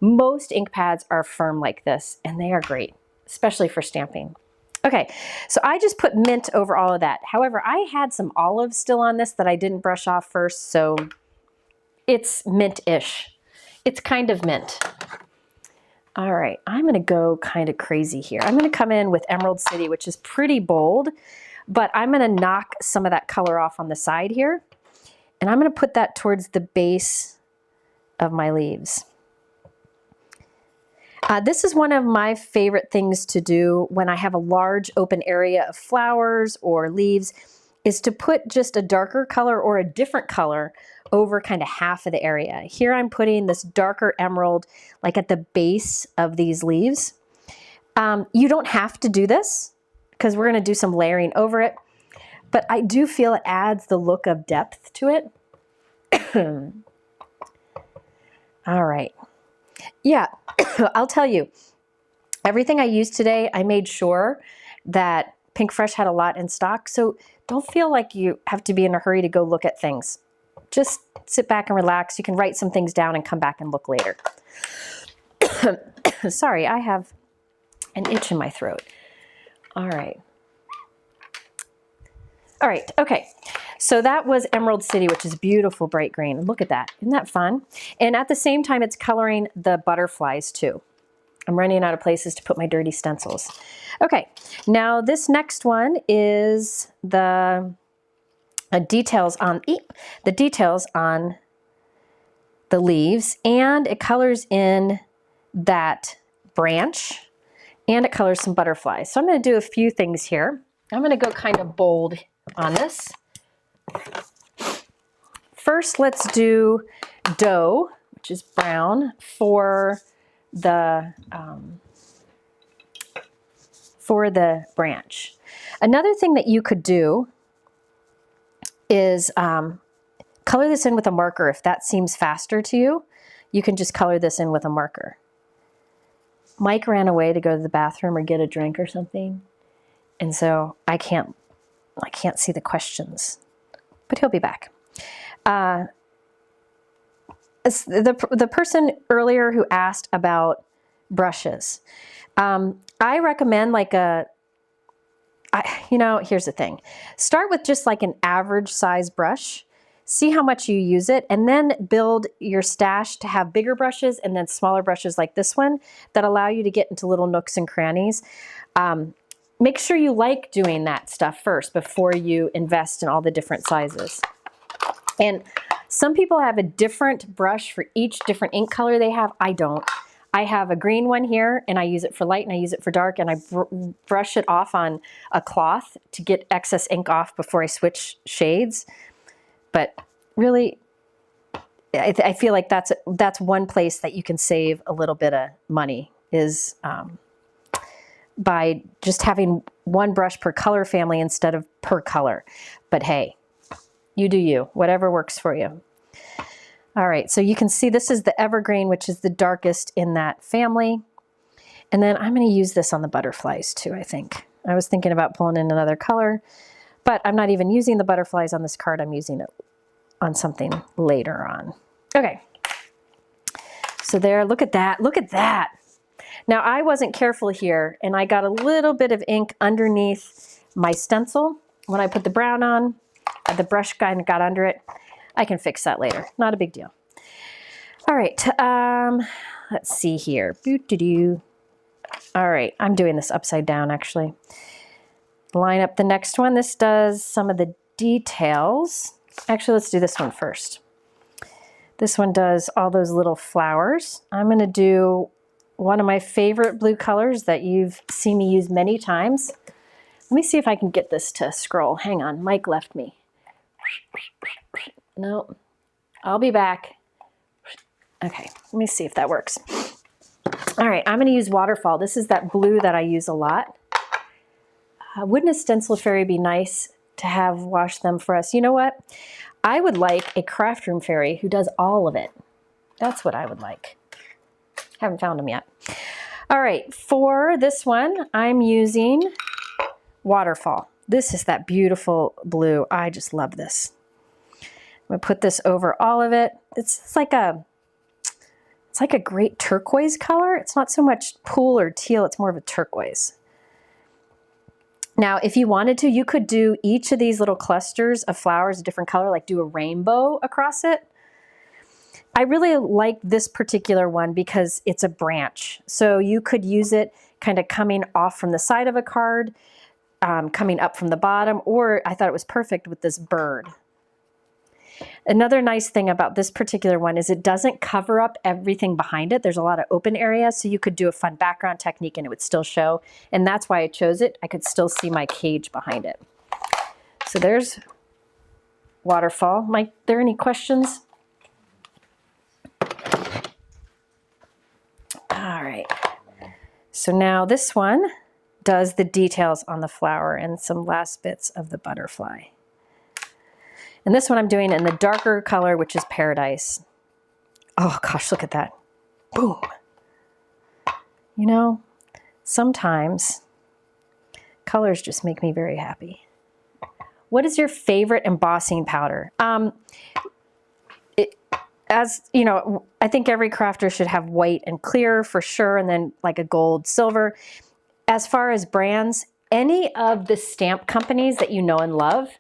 Most ink pads are firm like this, and they are great, especially for stamping. Okay, so I just put mint over all of that. However, I had some olive still on this that I didn't brush off first, so it's mint-ish. It's kind of mint. All right, I'm gonna go kind of crazy here. I'm gonna come in with Emerald City, which is pretty bold, but I'm gonna knock some of that color off on the side here, and I'm gonna put that towards the base of my leaves. This is one of my favorite things to do when I have a large open area of flowers or leaves, is to put just a darker color or a different color over kind of half of the area. Here I'm putting this darker emerald like at the base of these leaves. You don't have to do this because we're going to do some layering over it, but I do feel it adds the look of depth to it. All right. Yeah, I'll tell you, everything I used today, I made sure that Pinkfresh had a lot in stock. So don't feel like you have to be in a hurry to go look at things. Just sit back and relax. You can write some things down and come back and look later. Sorry, I have an itch in my throat. All right. All right, okay. So that was Emerald City, which is beautiful bright green. And look at that, isn't that fun? And at the same time, it's coloring the butterflies too. I'm running out of places to put my dirty stencils. Okay, now this next one is the details on the leaves, and it colors in that branch, and it colors some butterflies. So I'm going to do a few things here. I'm going to go kind of bold on this. First, let's do dough, which is brown, for the branch. Another thing that you could do is color this in with a marker. If that seems faster to you, you can just color this in with a marker. Mike ran away to go to the bathroom or get a drink or something, and so I can't see the questions, but he'll be back. The person earlier who asked about brushes, I recommend like here's the thing. Start with just like an average size brush, see how much you use it, and then build your stash to have bigger brushes and then smaller brushes like this one that allow you to get into little nooks and crannies. Make sure you like doing that stuff first before you invest in all the different sizes. And some people have a different brush for each different ink color they have. I don't. I have a green one here, and I use it for light and I use it for dark, and I brush it off on a cloth to get excess ink off before I switch shades. But really, I feel like that's one place that you can save a little bit of money, is by just having one brush per color family instead of per color. But hey, you do you, whatever works for you. All right, so you can see this is the evergreen, which is the darkest in that family. And then I'm going to use this on the butterflies too, I think. I was thinking about pulling in another color, but I'm not even using the butterflies on this card. I'm using it on something later on. Okay. So there, look at that. Look at that. Now I wasn't careful here and I got a little bit of ink underneath my stencil. When I put the brown on, the brush kind of got under it. I can fix that later. Not a big deal. All right. Let's see here. Boo-doo-doo. All right. I'm doing this upside down actually. Line up the next one. This does some of the details. Actually, let's do this one first. This one does all those little flowers. I'm going to do one of my favorite blue colors that you've seen me use many times. Let me see if I can get this to scroll. Hang on, Mike left me. No, I'll be back. Okay, let me see if that works. All right, I'm gonna use Waterfall. This is that blue that I use a lot. Wouldn't a stencil fairy be nice to have wash them for us? You know what? I would like a craft room fairy who does all of it. That's what I would like. Haven't found them yet. All right, for this one, I'm using Waterfall. This is that beautiful blue. I just love this. I'm gonna put this over all of it. It's like a great turquoise color. It's not so much pool or teal, it's more of a turquoise. Now, if you wanted to, you could do each of these little clusters of flowers a different color, like do a rainbow across it. I really like this particular one because it's a branch. So you could use it kind of coming off from the side of a card, coming up from the bottom, or I thought it was perfect with this bird. Another nice thing about this particular one is it doesn't cover up everything behind it. There's a lot of open area, so you could do a fun background technique and it would still show. And that's why I chose it. I could still see my cage behind it. So there's Waterfall. Mike, there any questions? All right. So now this one does the details on the flower and some last bits of the butterfly. And this one I'm doing in the darker color, which is Paradise. Oh gosh, look at that. Boom. You know, sometimes colors just make me very happy. What is your favorite embossing powder? As you know, I think every crafter should have white and clear for sure, and then like a gold, silver. As far as brands, any of the stamp companies that you know and love,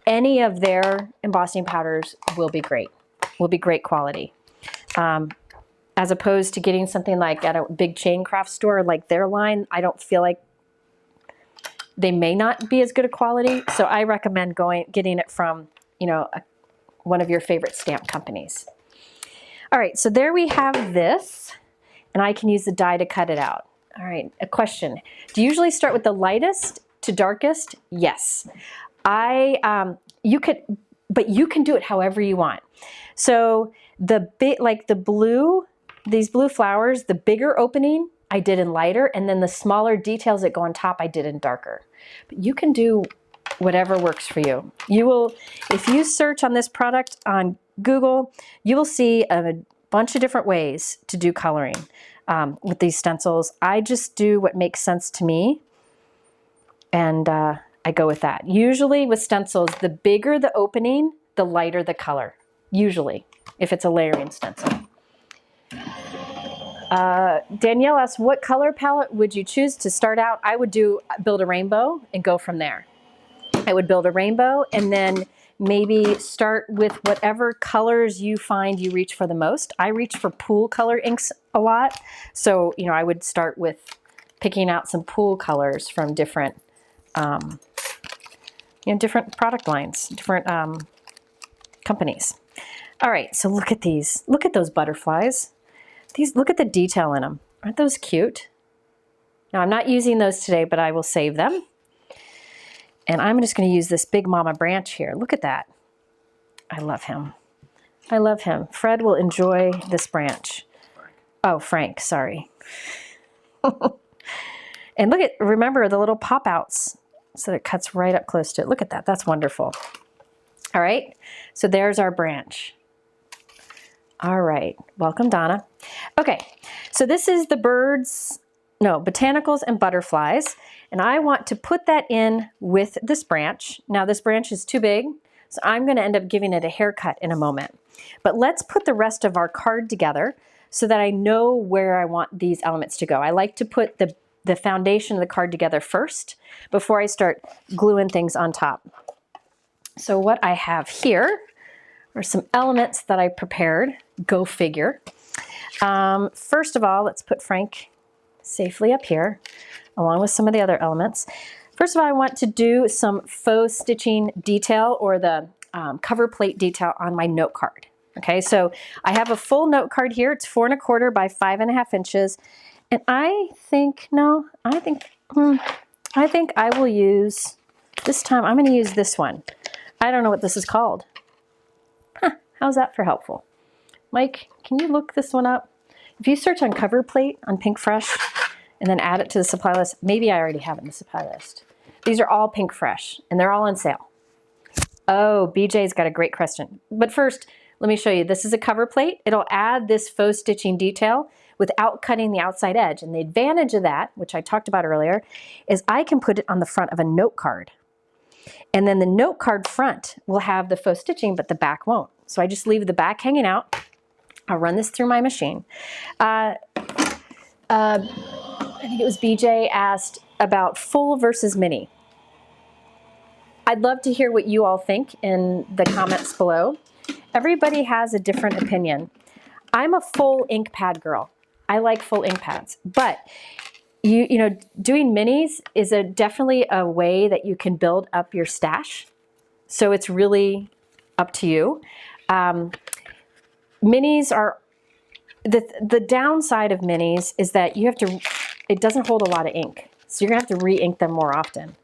any of their embossing powders will be great quality. As opposed to getting something like at a big chain craft store, like their line, I don't feel like they may not be as good a quality. So I recommend getting it from, you know, one of your favorite stamp companies. All right, so there we have this, and I can use the die to cut it out. All right, a question. Do you usually start with the lightest to darkest? Yes. You could, but you can do it however you want. So like the blue, these blue flowers, the bigger opening I did in lighter, and then the smaller details that go on top I did in darker. But you can do whatever works for you. You will, if you search on this product on Google, you will see a bunch of different ways to do coloring with these stencils. I just do what makes sense to me, and I go with that. Usually with stencils, the bigger the opening, the lighter the color. Usually, if it's a layering stencil. Danielle asks, what color palette would you choose to start out? I would build a rainbow and go from there. I would build a rainbow and then maybe start with whatever colors you find you reach for the most. I reach for pool color inks a lot. So, you know, I would start with picking out some pool colors from different, different product lines, different companies. All right, so look at these. Look at those butterflies. Look at the detail in them. Aren't those cute? Now, I'm not using those today, but I will save them. And I'm just going to use this Big Mama branch here. Look at that. I love him. I love him. Fred will enjoy this branch. Oh, Frank, sorry. And remember the little pop-outs so that it cuts right up close to it. Look at that. That's wonderful. All right, so there's our branch. All right, welcome, Donna. Okay, so this is the birds Botanicals and butterflies. And I want to put that in with this branch. Now this branch is too big, so I'm going to end up giving it a haircut in a moment. But let's put the rest of our card together so that I know where I want these elements to go. I like to put the foundation of the card together first before I start gluing things on top. So what I have here are some elements that I prepared. Go figure. First of all, let's put Frank safely up here, along with some of the other elements. First of all, I want to do some faux stitching detail, or the cover plate detail on my note card. Okay, so I have a full note card here. It's 4 1/4 by 5.5 inches. And I think I will use, this time I'm going to use this one. I don't know what this is called. How's that for helpful? Mike, can you look this one up? If you search on Coverplate on Pinkfresh and then add it to the supply list, maybe I already have it in the supply list. These are all Pinkfresh and they're all on sale. Oh, BJ's got a great question. But first, let me show you. This is a cover plate. It'll add this faux stitching detail without cutting the outside edge. And the advantage of that, which I talked about earlier, is I can put it on the front of a note card. And then the note card front will have the faux stitching, but the back won't. So I just leave the back hanging out. I'll run this through my machine. I think it was BJ asked about full versus mini. I'd love to hear what you all think in the comments below. Everybody has a different opinion. I'm a full ink pad girl. I like full ink pads, but you know, doing minis is definitely a way that you can build up your stash. So it's really up to you. Minis are, the downside of minis is that you have to, it doesn't hold a lot of ink. So you're gonna have to re-ink them more often.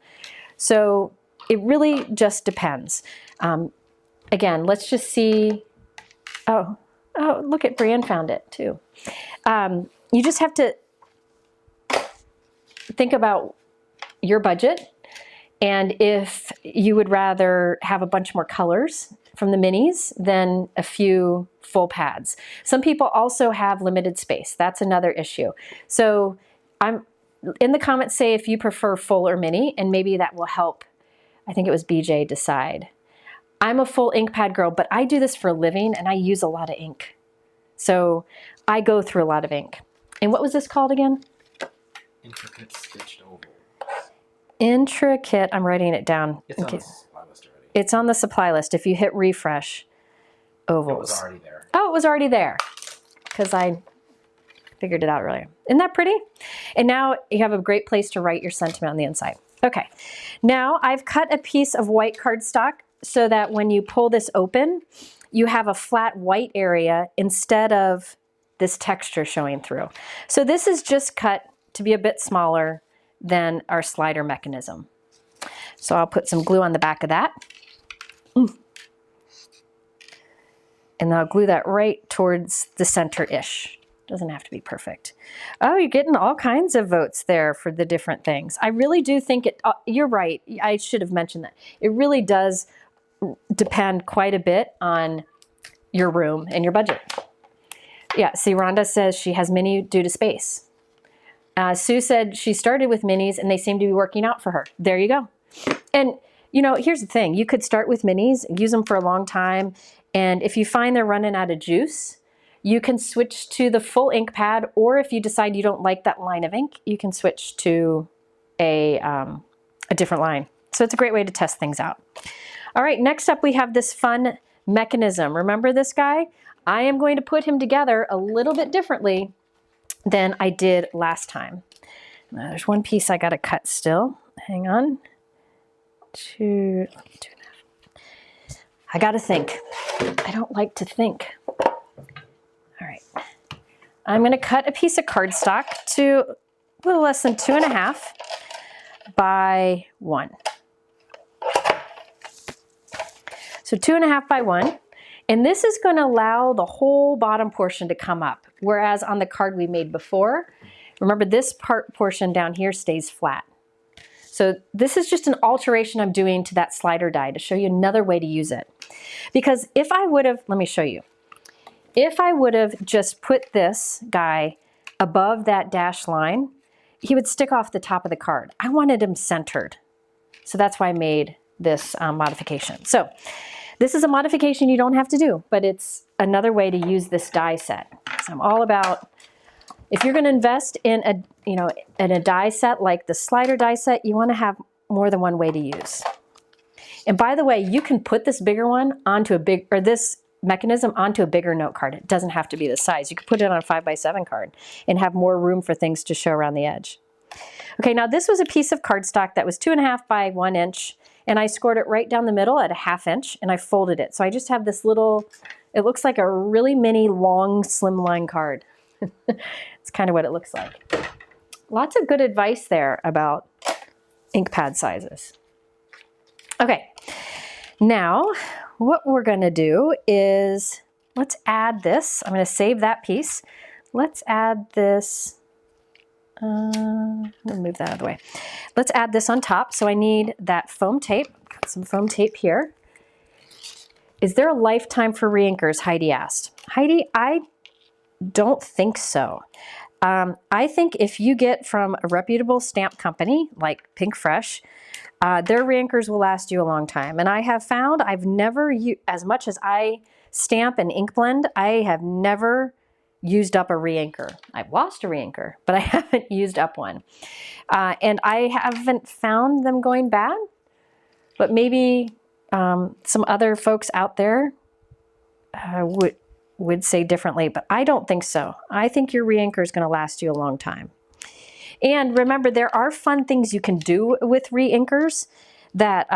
So it really just depends. Again, let's just see. Oh, look at Brienne found it too. You just have to think about your budget, and if you would rather have a bunch more colors from the minis than a few full pads. Some people also have limited space. That's another issue. So I'm in the comments, say if you prefer full or mini, and maybe that will help. I think it was BJ decide. I'm a full ink pad girl, but I do this for a living and I use a lot of ink. So I go through a lot of ink. And what was this called again? Intricate stitched oval. Intricate, I'm writing it down. It's on the supply list already. It's on the supply list. If you hit refresh, ovals. It was already there. Oh, it was already there because I figured it out earlier. Isn't that pretty? And now you have a great place to write your sentiment on the inside. Okay, now I've cut a piece of white cardstock so that when you pull this open, you have a flat white area instead of this texture showing through. So this is just cut to be a bit smaller than our slider mechanism. So I'll put some glue on the back of that. And I'll glue that right towards the center-ish. Doesn't have to be perfect. Oh, you're getting all kinds of votes there for the different things. I really do think it, you're right. I should have mentioned that. It really does depend quite a bit on your room and your budget. Yeah, see, Rhonda says she has mini due to space. Sue said she started with minis and they seem to be working out for her. There you go. And you know, here's the thing. You could start with minis, use them for a long time, and if you find they're running out of juice, you can switch to the full ink pad, or if you decide you don't like that line of ink, you can switch to a different line. So it's a great way to test things out. All right, next up we have this fun mechanism. Remember this guy? I am going to put him together a little bit differently than I did last time. Now, there's one piece I got to cut still. Hang on. Two and a half. I got to think. I don't like to think. All right. I'm going to cut a piece of cardstock to a little less than 2.5 by 1. So 2.5 by 1. And this is going to allow the whole bottom portion to come up. Whereas on the card we made before, remember this portion down here stays flat. So this is just an alteration I'm doing to that slider die to show you another way to use it. Because if I would have, let me show you. If I would have just put this guy above that dashed line, he would stick off the top of the card. I wanted him centered. So that's why I made this modification. So this is a modification you don't have to do, but it's another way to use this die set. So I'm all about, if you're going to invest in a, in a die set like the slider die set, you want to have more than one way to use. And by the way, you can put this bigger one onto this mechanism onto a bigger note card. It doesn't have to be this size. You could put it on a 5x7 card and have more room for things to show around the edge. Okay, now this was a piece of cardstock that was 2.5 by 1 inch, and I scored it right down the middle at a 1/2 inch, and I folded it. So I just have this little, it looks like a really mini, long, slimline card. It's kind of what it looks like. Lots of good advice there about ink pad sizes. Okay, now what we're gonna do is, let's add this. I'm gonna save that piece. Let's add this, let me move that out of the way. Let's add this on top. So I need that foam tape. Got some foam tape here. Is there a lifetime for reinkers? Heidi asked. Heidi, I don't think so. I think if you get from a reputable stamp company like Pinkfresh, their reinkers will last you a long time. And I have found I've never, as much as I stamp and ink blend, I have never used up a reinker. I've lost a reinker, but I haven't used up one. And I haven't found them going bad, but maybe some other folks out there would say differently, but I don't think so. I think your reinker is going to last you a long time. And remember, there are fun things you can do with reinkers, that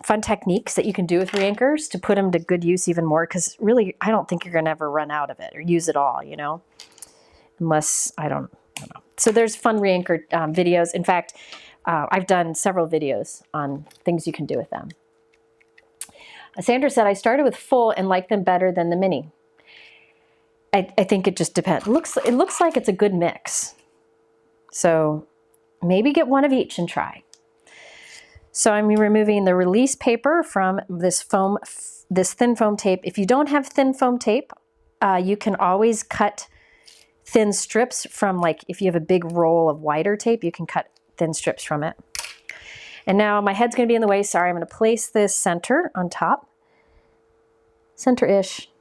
fun techniques that you can do with reinkers to put them to good use even more, because really, I don't think you're going to ever run out of it or use it all, unless, I don't know. So there's fun reinker videos. In fact, I've done several videos on things you can do with them. Sandra said, I started with full and like them better than the mini. I think it just depends. It looks like it's a good mix. So maybe get one of each and try. So I'm removing the release paper from this thin foam tape. If you don't have thin foam tape, you can always cut thin strips from, like, if you have a big roll of wider tape, you can cut thin strips from it. And now my head's going to be in the way. Sorry, I'm going to place this center on top. Center-ish.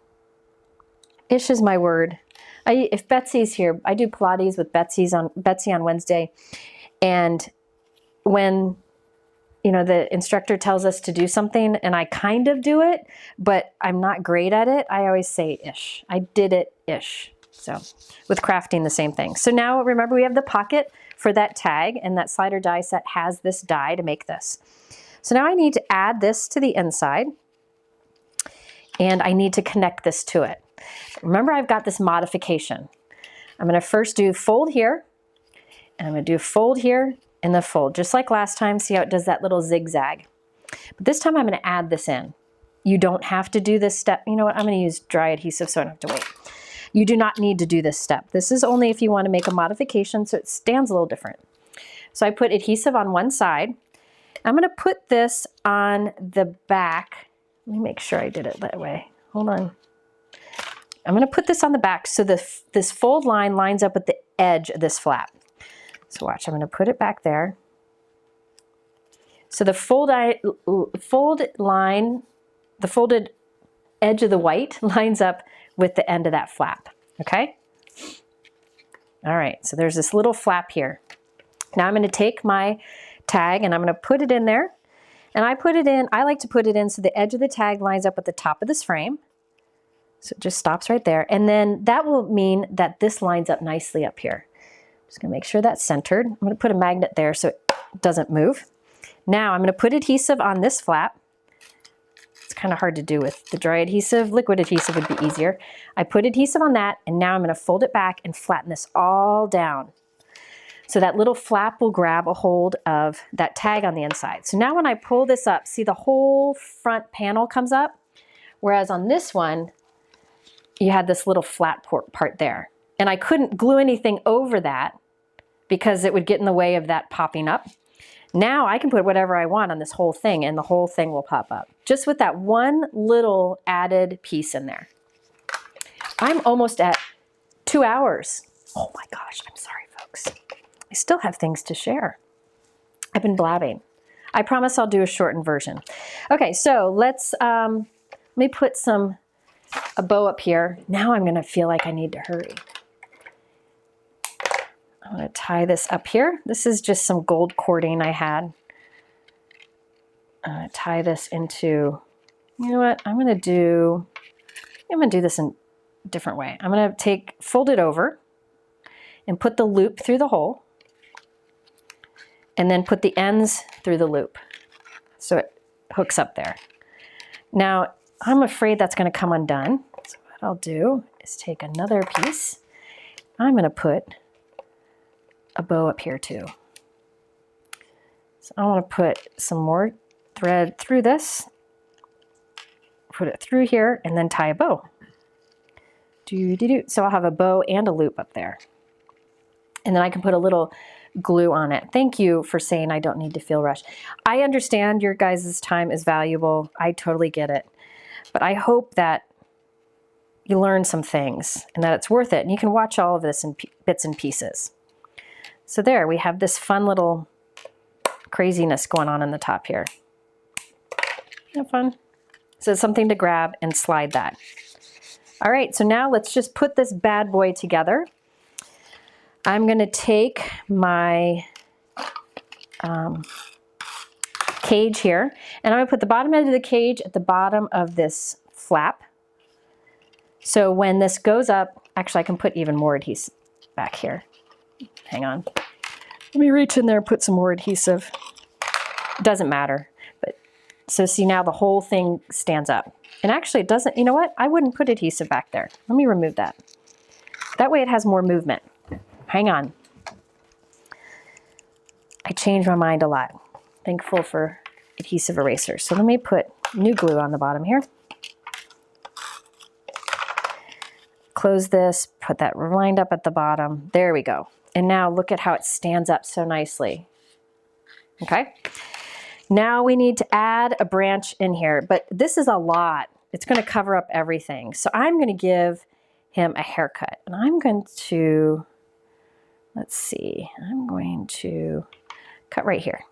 Ish is my word. If Betsy's here, I do Pilates with Betsy on Wednesday. And when, the instructor tells us to do something and I kind of do it, but I'm not great at it, I always say ish. I did it ish. So with crafting, the same thing. So now remember, we have the pocket for that tag, and that slider die set has this die to make this. So now I need to add this to the inside, and I need to connect this to it. Remember, I've got this modification. I'm going to first do fold here, and I'm going to do fold here and then fold, just like last time. See how it does that little zigzag? But this time I'm going to add this in. You don't have to do this step. You know what? I'm going to use dry adhesive so I don't have to wait. You do not need to do this step. This is only if you want to make a modification, so it stands a little different. So I put adhesive on one side. I'm going to put this on the back. Let me make sure I did it that way. Hold on. I'm going to put this on the back so this fold line lines up with the edge of this flap. So watch, I'm going to put it back there. So the folded edge of the white lines up with the end of that flap, okay? All right, so there's this little flap here. Now I'm going to take my tag and I'm going to put it in there. And I like to put it in so the edge of the tag lines up with the top of this frame. So it just stops right there. And then that will mean that this lines up nicely up here. Just gonna make sure that's centered. I'm gonna put a magnet there so it doesn't move. Now I'm gonna put adhesive on this flap. It's kind of hard to do with the dry adhesive. Liquid adhesive would be easier. I put adhesive on that, and now I'm gonna fold it back and flatten this all down. So that little flap will grab a hold of that tag on the inside. So now when I pull this up, see the whole front panel comes up? Whereas on this one, you had this little flat part there. And I couldn't glue anything over that because it would get in the way of that popping up. Now I can put whatever I want on this whole thing and the whole thing will pop up. Just with that one little added piece in there. I'm almost at 2 hours. Oh my gosh, I'm sorry folks. I still have things to share. I've been blabbing. I promise I'll do a shortened version. Okay, so let me put a bow up here. Now I'm gonna feel like I need to hurry. I'm gonna tie this up here. This is just some gold cording I had. I'm gonna tie this into, you know what, I'm gonna do this in a different way. I'm gonna fold it over and put the loop through the hole, and then put the ends through the loop so it hooks up there. Now, I'm afraid that's gonna come undone. So what I'll do is take another piece. I'm gonna put a bow up here too. So I wanna put some more thread through this, put it through here, and then tie a bow. So I'll have a bow and a loop up there. And then I can put a little glue on it. Thank you for saying I don't need to feel rushed. I understand your guys' time is valuable. I totally get it. But I hope that you learn some things and that it's worth it. And you can watch all of this in bits and pieces. So there, we have this fun little craziness going on in the top here. Isn't that fun? So it's something to grab and slide that. All right, so now let's just put this bad boy together. I'm gonna take my cage here, and I'm gonna put the bottom end of the cage at the bottom of this flap. So when this goes up, actually I can put even more adhesive back here. Hang on. Let me reach in there and put some more adhesive. Doesn't matter. But so see, now the whole thing stands up. And actually it doesn't, you know what? I wouldn't put adhesive back there. Let me remove that. That way it has more movement. Hang on. I change my mind a lot. Thankful for adhesive erasers. So let me put new glue on the bottom here. Close this, put that lined up at the bottom. There we go. And now look at how it stands up so nicely. Okay. Now we need to add a branch in here, but this is a lot. It's going to cover up everything. So I'm going to give him a haircut, and I'm going to, let's see, I'm going to cut right here.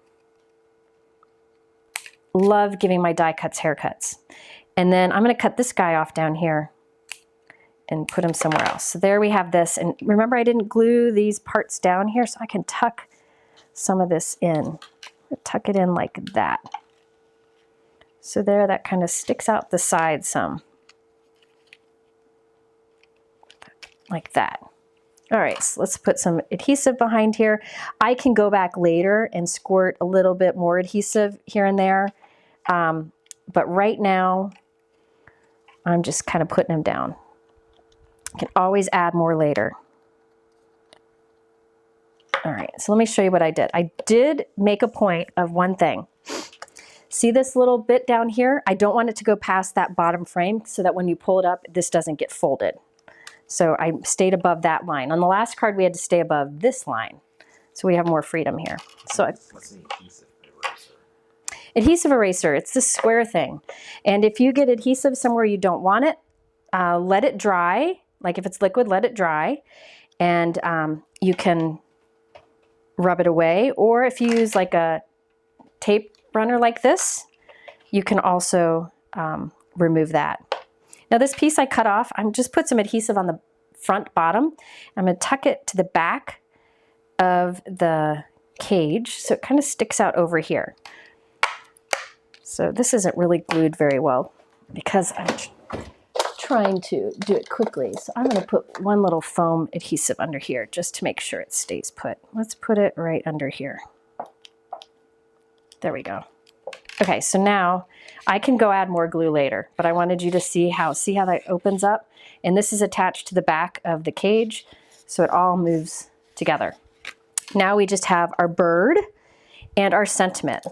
Love giving my die cuts haircuts. And then I'm going to cut this guy off down here and put him somewhere else. So there we have this. And remember, I didn't glue these parts down here, so I can tuck some of this in. Tuck it in like that. So there, that kind of sticks out the side some. Like that. All right, so let's put some adhesive behind here. I can go back later and squirt a little bit more adhesive here and there. But right now, I'm just kind of putting them down. I can always add more later. All right, so let me show you what I did. I did make a point of one thing. See this little bit down here? I don't want it to go past that bottom frame so that when you pull it up, this doesn't get folded. So I stayed above that line. On the last card, we had to stay above this line. So we have more freedom here. So What's an adhesive eraser? Adhesive eraser, it's this square thing. And if you get adhesive somewhere you don't want it, let it dry. Like if it's liquid, let it dry. And you can rub it away. Or if you use like a tape runner like this, you can also remove that. Now this piece I cut off, I'm just put some adhesive on the front bottom. I'm going to tuck it to the back of the cage so it kind of sticks out over here. So this isn't really glued very well because I'm trying to do it quickly. So I'm going to put one little foam adhesive under here just to make sure it stays put. Let's put it right under here. There we go. Okay, so now I can go add more glue later, but I wanted you to see how that opens up. And this is attached to the back of the cage, so it all moves together. Now we just have our bird and our sentiment.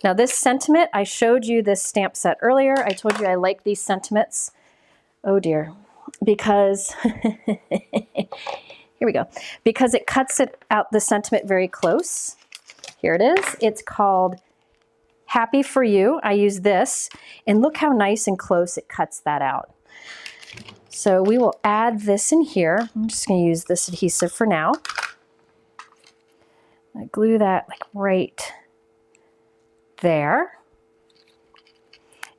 Now this sentiment, I showed you this stamp set earlier. I told you I like these sentiments. Oh dear, because, here we go. Because it cuts it out, the sentiment very close. Here it is. It's called Happy for You. I use this, and look how nice and close it cuts that out. So we will add this in here. I'm just going to use this adhesive for now. I glue that like right there.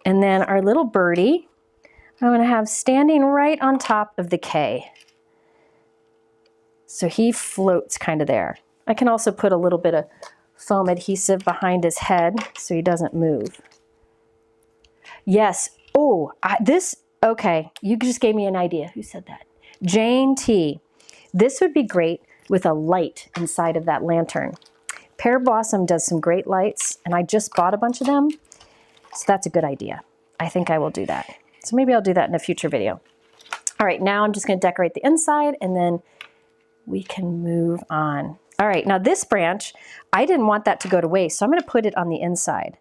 And then our little birdie, I'm going to have standing right on top of the K. So he floats kind of there. I can also put a little bit of foam adhesive behind his head so he doesn't move. Yes. Oh, okay, you just gave me an idea. Who said that? Jane T. This would be great with a light inside of that lantern. Pear Blossom does some great lights, and I just bought a bunch of them, so that's a good idea. I think I will do that. So maybe I'll do that in a future video. All right, now I'm just going to decorate the inside, and then we can move on. All right, now this branch, I didn't want that to go to waste, so I'm going to put it on the inside.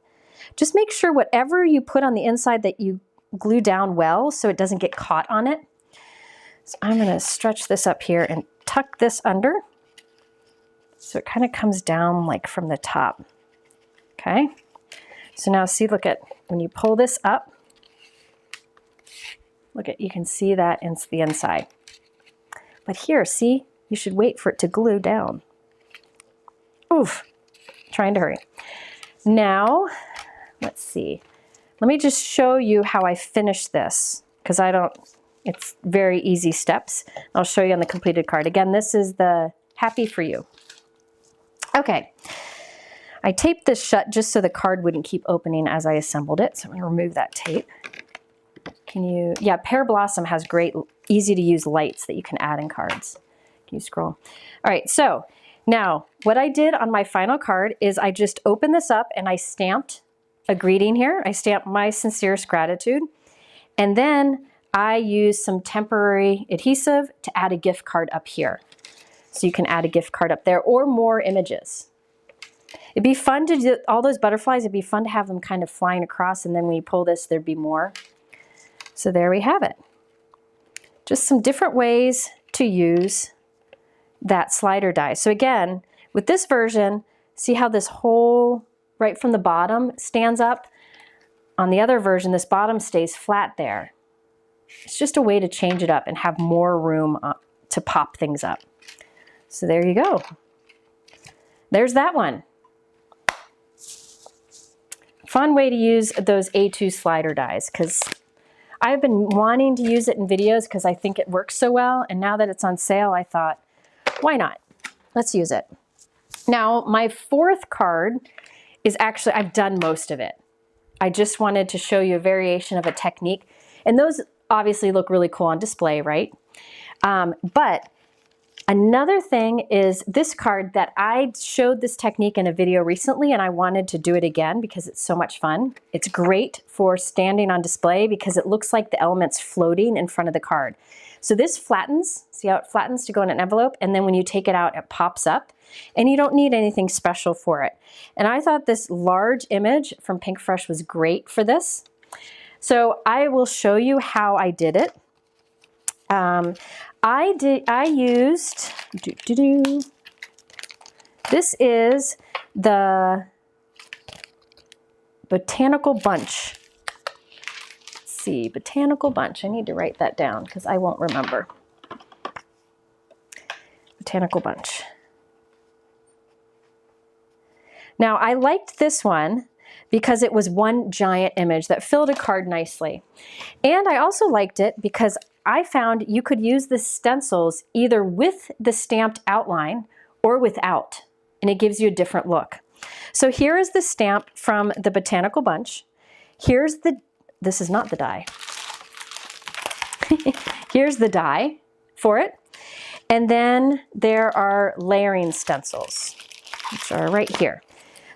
Just make sure whatever you put on the inside that you glue down well so it doesn't get caught on it. So I'm going to stretch this up here and tuck this under so it kind of comes down like from the top. Okay, so now see, look at when you pull this up, look at, you can see that into the inside. But here, see, you should wait for it to glue down. Oof, trying to hurry. Now, let's see. Let me just show you how I finish this, because it's very easy steps. I'll show you on the completed card. Again, this is the Happy For You. Okay, I taped this shut just so the card wouldn't keep opening as I assembled it. So I'm gonna remove that tape. Yeah, Pear Blossom has great, easy to use lights that you can add in cards. Can you scroll? All right, so now what I did on my final card is I just opened this up and I stamped a greeting here. I stamped my sincerest gratitude. And then I used some temporary adhesive to add a gift card up here. So you can add a gift card up there or more images. It'd be fun to do all those butterflies. It'd be fun to have them kind of flying across, and then when you pull this, there'd be more. So there we have it. Just some different ways to use that slider die. So again, with this version, see how this whole right from the bottom stands up? On the other version, this bottom stays flat there. It's just a way to change it up and have more room to pop things up. So there you go. There's that one. Fun way to use those A2 slider dies, because I've been wanting to use it in videos because I think it works so well, and now that it's on sale, I thought, why not? Let's use it. Now, my fourth card is actually, I've done most of it. I just wanted to show you a variation of a technique, and those obviously look really cool on display, right? But another thing is this card that I showed this technique in a video recently, and I wanted to do it again because it's so much fun. It's great for standing on display because it looks like the elements floating in front of the card. So this flattens, see how it flattens to go in an envelope, and then when you take it out, it pops up, and you don't need anything special for it. And I thought this large image from Pinkfresh was great for this. So I will show you how I did it. I used, this is the Botanical Bunch. Let's see, Botanical Bunch. I need to write that down because I won't remember. Botanical Bunch. Now, I liked this one because it was one giant image that filled a card nicely. And I also liked it because I found you could use the stencils either with the stamped outline or without, and it gives you a different look. So here is the stamp from the Botanical Bunch. Here's the, this is not the die. Here's the die for it. And then there are layering stencils, which are right here.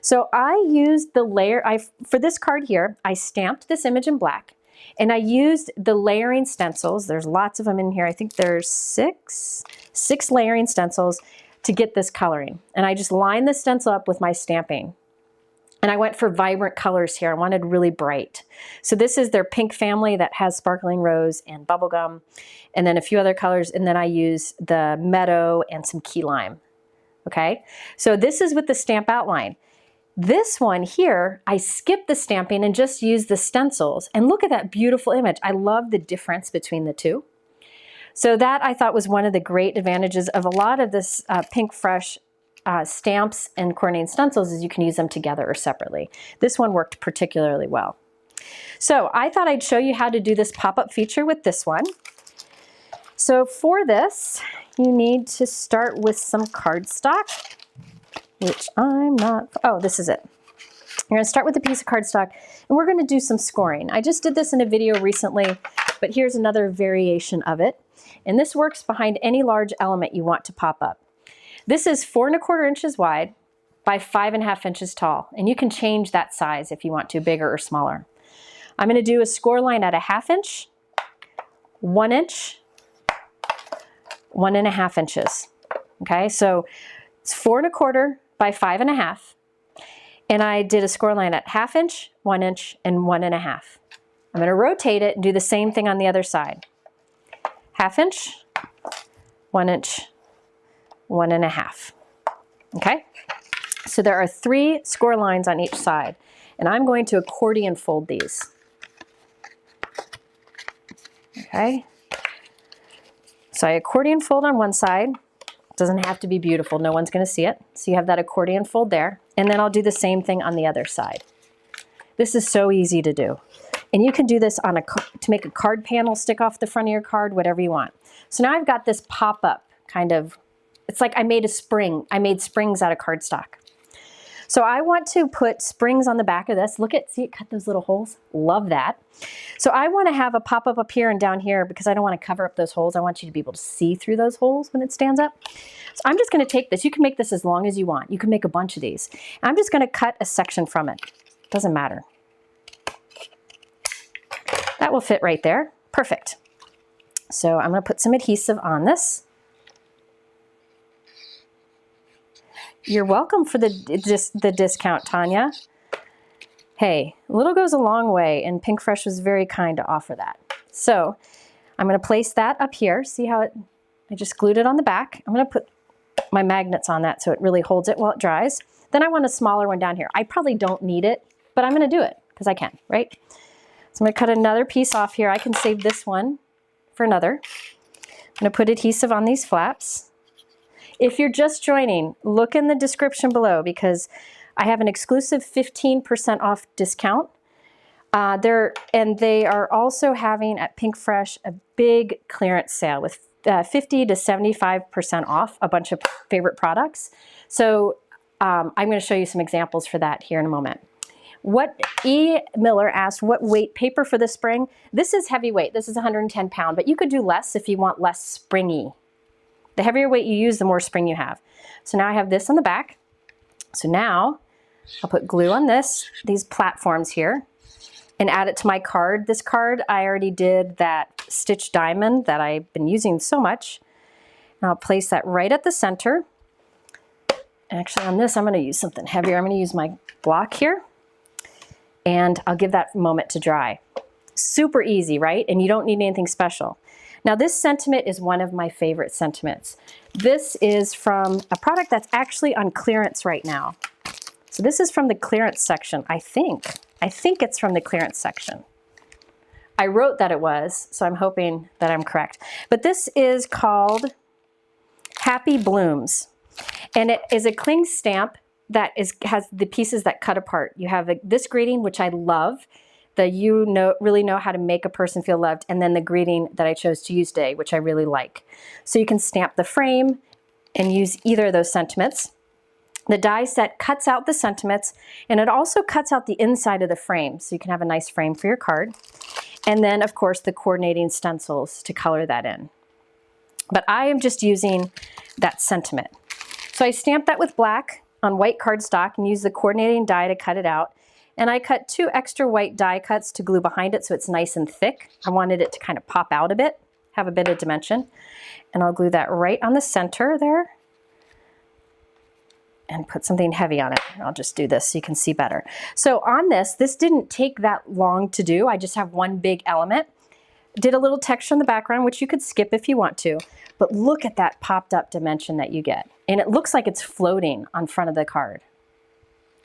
So I used the layer, for this card here, I stamped this image in black. And I used the layering stencils. There's lots of them in here. I think there's six layering stencils to get this coloring. And I just lined the stencil up with my stamping. And I went for vibrant colors here. I wanted really bright. So this is their pink family that has sparkling rose and bubblegum, and then a few other colors. And then I use the meadow and some key lime. Okay, so this is with the stamp outline. This one here, I skipped the stamping and just used the stencils. And look at that beautiful image. I love the difference between the two. So that I thought was one of the great advantages of a lot of this Pinkfresh stamps and coordinating stencils is you can use them together or separately. This one worked particularly well. So I thought I'd show you how to do this pop-up feature with this one. So for this, you need to start with some cardstock, which I'm not, oh, this is it. You're gonna start with a piece of cardstock, and we're gonna do some scoring. I just did this in a video recently, but here's another variation of it. And this works behind any large element you want to pop up. This is 4 1/4 inches wide by 5 1/2 inches tall, and you can change that size if you want to, bigger or smaller. I'm gonna do a score line at a 1/2 inch, 1 inch, 1 1/2 inches. Okay, so it's 4 1/4 by 5 1/2. And I did a score line at 1/2 inch, 1 inch, and 1 1/2. I'm gonna rotate it and do the same thing on the other side. 1/2 inch, 1 inch, 1 1/2. Okay? So there are 3 score lines on each side. And I'm going to accordion fold these. Okay? So I accordion fold on one side. Doesn't have to be beautiful, no one's gonna see it. So you have that accordion fold there, and then I'll do the same thing on the other side. This is so easy to do. And you can do this on to make a card panel stick off the front of your card, whatever you want. So now I've got this pop-up kind of, it's like I made a spring. I made springs out of cardstock. So I want to put springs on the back of this. See it cut those little holes? Love that. So I want to have a pop-up up here and down here because I don't want to cover up those holes. I want you to be able to see through those holes when it stands up. So I'm just going to take this. You can make this as long as you want. You can make a bunch of these. I'm just going to cut a section from it. Doesn't matter. That will fit right there. Perfect. So I'm going to put some adhesive on this. You're welcome for the discount, Tanya. Hey, a little goes a long way, and Pinkfresh was very kind to offer that. So I'm going to place that up here. See how I just glued it on the back. I'm going to put my magnets on that so it really holds it while it dries. Then I want a smaller one down here. I probably don't need it, but I'm going to do it because I can, right? So I'm going to cut another piece off here. I can save this one for another. I'm going to put adhesive on these flaps. If you're just joining, look in the description below because I have an exclusive 15% off discount. And they are also having at Pinkfresh a big clearance sale with 50 to 75% off a bunch of favorite products. So I'm going to show you some examples for that here in a moment. What E. Miller asked, what weight paper for the spring? This is heavyweight. This is 110 pound, but you could do less if you want less springy. The heavier weight you use, the more spring you have. So now I have this on the back. So now I'll put glue on these platforms here, and add it to my card. This card, I already did that stitch diamond that I've been using so much. And I'll place that right at the center. Actually on this, I'm gonna use something heavier. I'm gonna use my block here, and I'll give that a moment to dry. Super easy, right? And you don't need anything special. Now this sentiment is one of my favorite sentiments. This is from a product that's actually on clearance right now. So this is from the clearance section, I think. I think it's from the clearance section. I wrote that it was, so I'm hoping that I'm correct. But this is called Happy Blooms. And it is a cling stamp that has the pieces that cut apart. You have this greeting, which I love. Really know how to make a person feel loved, and then the greeting that I chose to use today, which I really like. So you can stamp the frame and use either of those sentiments. The die set cuts out the sentiments, and it also cuts out the inside of the frame, so you can have a nice frame for your card. And then, of course, the coordinating stencils to color that in. But I am just using that sentiment. So I stamped that with black on white cardstock and used the coordinating die to cut it out. And I cut 2 extra white die cuts to glue behind it so it's nice and thick. I wanted it to kind of pop out a bit, have a bit of dimension. And I'll glue that right on the center there and put something heavy on it. I'll just do this so you can see better. So on this didn't take that long to do. I just have one big element. Did a little texture in the background, which you could skip if you want to, but look at that popped up dimension that you get. And it looks like it's floating on front of the card.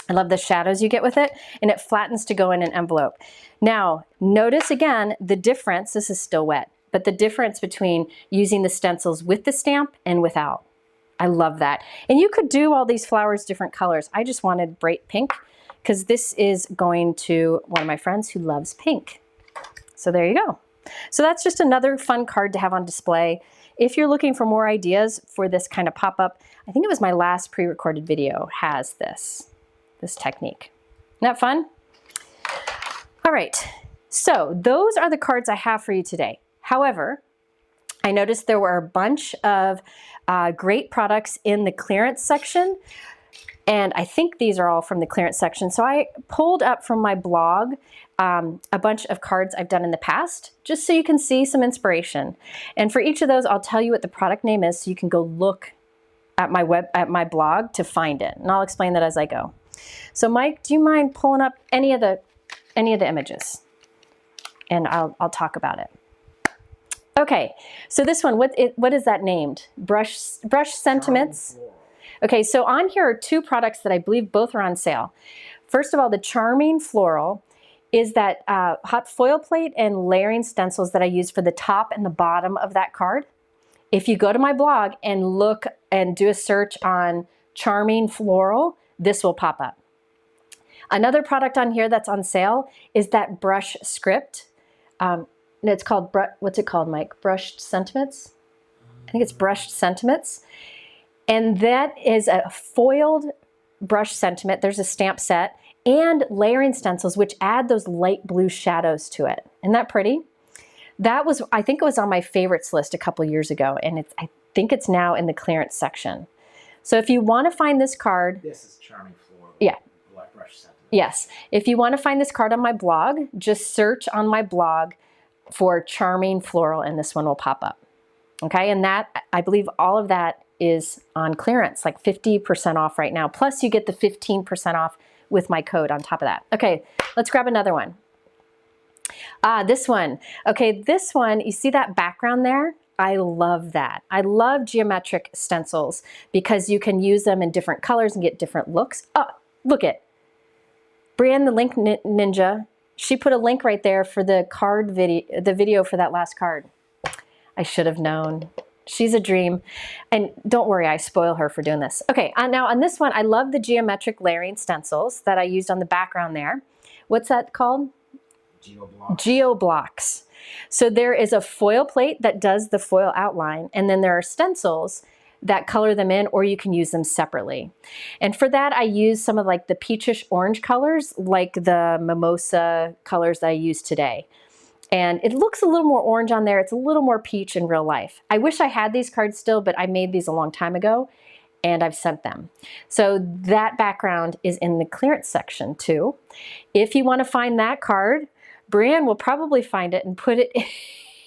I love the shadows you get with it, and it flattens to go in an envelope. Now, notice again the difference, this is still wet, but the difference between using the stencils with the stamp and without. I love that. And you could do all these flowers different colors. I just wanted bright pink because this is going to one of my friends who loves pink. So there you go. So that's just another fun card to have on display. If you're looking for more ideas for this kind of pop-up, I think it was my last pre-recorded video has this technique. Isn't that fun? All right, so those are the cards I have for you today. However, I noticed there were a bunch of great products in the clearance section, and I think these are all from the clearance section. So I pulled up from my blog a bunch of cards I've done in the past, just so you can see some inspiration. And for each of those, I'll tell you what the product name is so you can go look at my blog to find it. And I'll explain that as I go. So Mike, do you mind pulling up any of the images? And I'll talk about it. Okay, so this one, what is that named? Brush Sentiments. Okay, so on here are two products that I believe both are on sale. First of all, the Charming Floral is that hot foil plate and layering stencils that I use for the top and the bottom of that card. If you go to my blog and look and do a search on Charming Floral, this will pop up. Another product on here that's on sale is that brush script. It's called, what's it called, Mike? Brushed Sentiments? I think it's Brushed Sentiments. And that is a foiled brush sentiment. There's a stamp set and layering stencils, which add those light blue shadows to it. Isn't that pretty? That was, I think it was on my favorites list a couple years ago, and I think it's now in the clearance section. So if you want to find this card. This is Charming Floral. Yeah. Black brush sentiment. Yes. If you want to find this card on my blog, just search on my blog for Charming Floral, and this one will pop up. Okay, and that, I believe all of that is on clearance, like 50% off right now. Plus you get the 15% off with my code on top of that. Okay, let's grab another one. This one. Okay, this one, you see that background there? I love that. I love geometric stencils because you can use them in different colors and get different looks. Oh, look it. Brienne, the Link Ninja, she put a link right there for the card video, the video for that last card. I should have known. She's a dream. And don't worry, I spoil her for doing this. Okay, now on this one, I love the geometric layering stencils that I used on the background there. What's that called? Geoblocks. Geoblocks. So there is a foil plate that does the foil outline, and then there are stencils that color them in, or you can use them separately. And for that, I use some of like the peachish orange colors, like the mimosa colors that I use today. And it looks a little more orange on there. It's a little more peach in real life. I wish I had these cards still, but I made these a long time ago and I've sent them. So that background is in the clearance section too. If you want to find that card, Brienne will probably find it and put it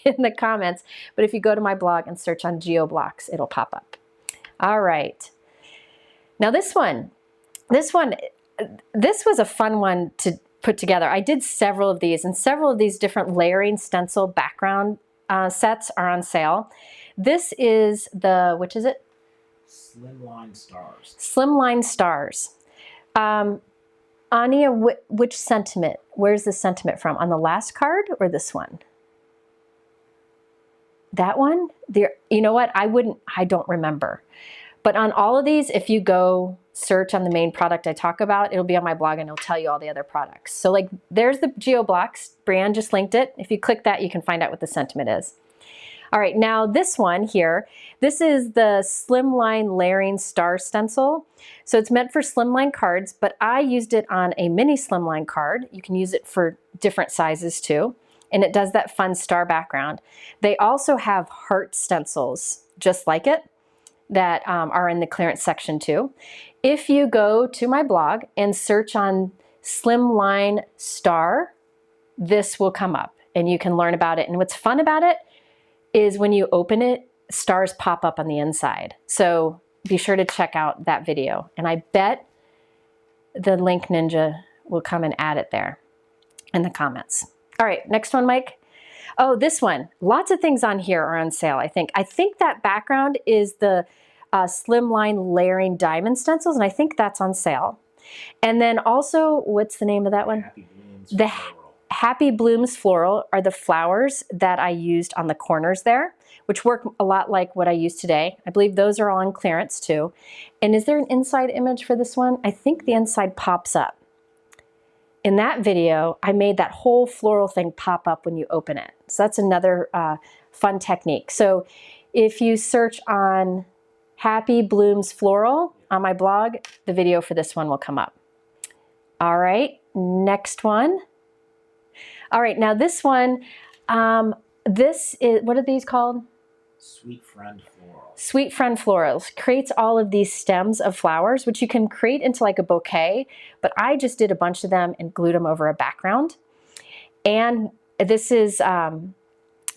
in the comments. But if you go to my blog and search on Geoblocks, it'll pop up. All right. Now this was a fun one to put together. I did several of these, and several of these different layering stencil background sets are on sale. This is the, which is it? Slimline Stars. Slimline Stars. Anya, which sentiment? Where's the sentiment from? On the last card or this one? That one? You know what? I don't remember. But on all of these, if you go search on the main product I talk about, it'll be on my blog and it'll tell you all the other products. So like there's the Geoblocks. Brienne just linked it. If you click that, you can find out what the sentiment is. All right, now this one here, this is the Slimline Layering Star Stencil. So it's meant for slimline cards, but I used it on a mini slimline card. You can use it for different sizes too. And it does that fun star background. They also have heart stencils just like it that are in the clearance section too. If you go to my blog and search on Slimline Star, this will come up and you can learn about it. And what's fun about it is when you open it, stars pop up on the inside. So be sure to check out that video. And I bet the Link Ninja will come and add it there in the comments. All right, next one, Mike. Oh, this one. Lots of things on here are on sale, I think. I think that background is the Slimline Layering Diamond Stencils, and I think that's on sale. And then also, what's the name of that one? Happy Blooms The Floral. Happy Blooms Floral are the flowers that I used on the corners there, which work a lot like what I use today. I believe those are all on clearance too. And is there an inside image for this one? I think the inside pops up. In that video, I made that whole floral thing pop up when you open it. So that's another fun technique. So if you search on Happy Blooms Floral on my blog, the video for this one will come up. All right, next one. All right, now this one, this is, what are these called? Sweet Friend Florals. Sweet Friend Florals creates all of these stems of flowers, which you can create into like a bouquet, but I just did a bunch of them and glued them over a background. And this is,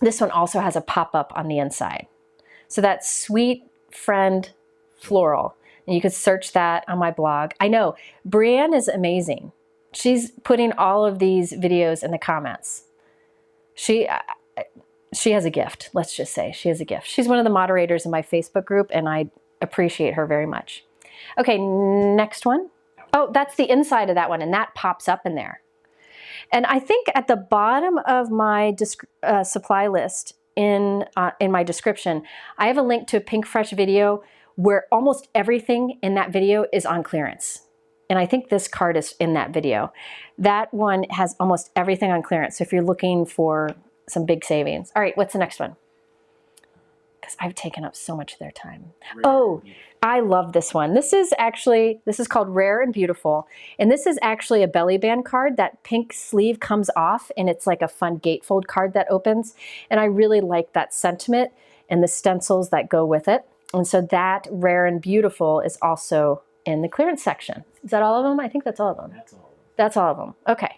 this one also has a pop-up on the inside. So that's Sweet Friend Floral. And you could search that on my blog. I know, Brienne is amazing. She's putting all of these videos in the comments. She has a gift, let's just say. She has a gift. She's one of the moderators in my Facebook group, and I appreciate her very much. Okay, next one. Oh, that's the inside of that one, and that pops up in there. And I think at the bottom of my supply list in my description, I have a link to a Pinkfresh video where almost everything in that video is on clearance. And I think this card is in that video. That one has almost everything on clearance. So if you're looking for some big savings. All right, what's the next one? Because I've taken up so much of their time. Oh, I love this one. This is called Rare and Beautiful. And this is actually a belly band card. That pink sleeve comes off and it's like a fun gatefold card that opens. And I really like that sentiment and the stencils that go with it. And so that Rare and Beautiful is also in the clearance section. Is that all of them? I think that's all of them. That's all of them. That's all of them. Okay.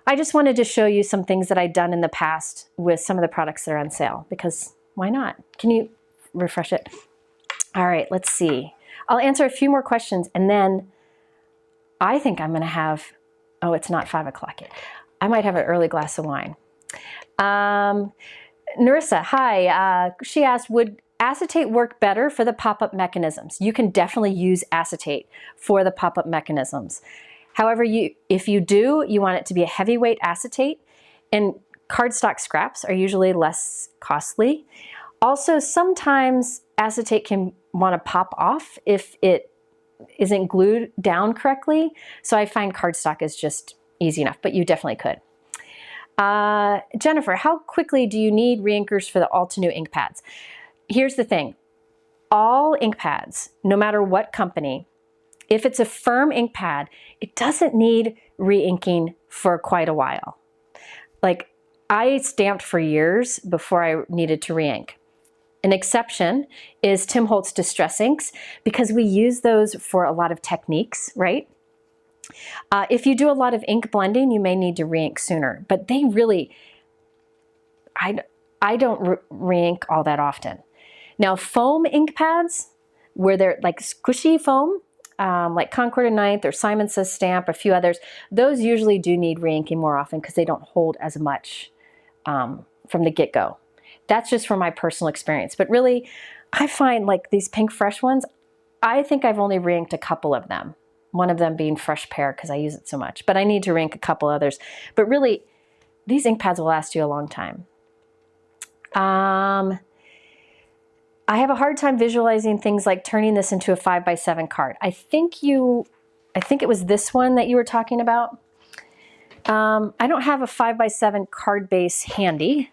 I just wanted to show you some things that I've done in the past with some of the products that are on sale, because why not? Can you refresh it? All right, let's see. I'll answer a few more questions, and then I think I'm going to have, oh, it's not 5 o'clock yet. I might have an early glass of wine. Narissa, hi. She asked, would acetate work better for the pop-up mechanisms? You can definitely use acetate for the pop-up mechanisms. However, if you do, you want it to be a heavyweight acetate, and cardstock scraps are usually less costly. Also, sometimes acetate can want to pop off if it isn't glued down correctly. So I find cardstock is just easy enough, but you definitely could. Jennifer, how quickly do you need reinkers for the Altenew ink pads? Here's the thing. All ink pads, no matter what company, if it's a firm ink pad, it doesn't need re-inking for quite a while. Like, I stamped for years before I needed to re-ink. An exception is Tim Holtz Distress Inks, because we use those for a lot of techniques, right? If you do a lot of ink blending, you may need to re-ink sooner, but they really, I don't re-ink all that often. Now, foam ink pads, where they're like squishy foam, like Concord and Ninth or Simon Says Stamp, a few others, those usually do need re-inking more often because they don't hold as much from the get-go. That's just from my personal experience. But really, I find like these Pinkfresh ones, I think I've only re-inked a couple of them. One of them being Fresh Pear because I use it so much. But I need to re-ink a couple others. But really, these ink pads will last you a long time. I have a hard time visualizing things like turning this into a 5x7 card. I think it was this one that you were talking about. I don't have a 5x7 card base handy,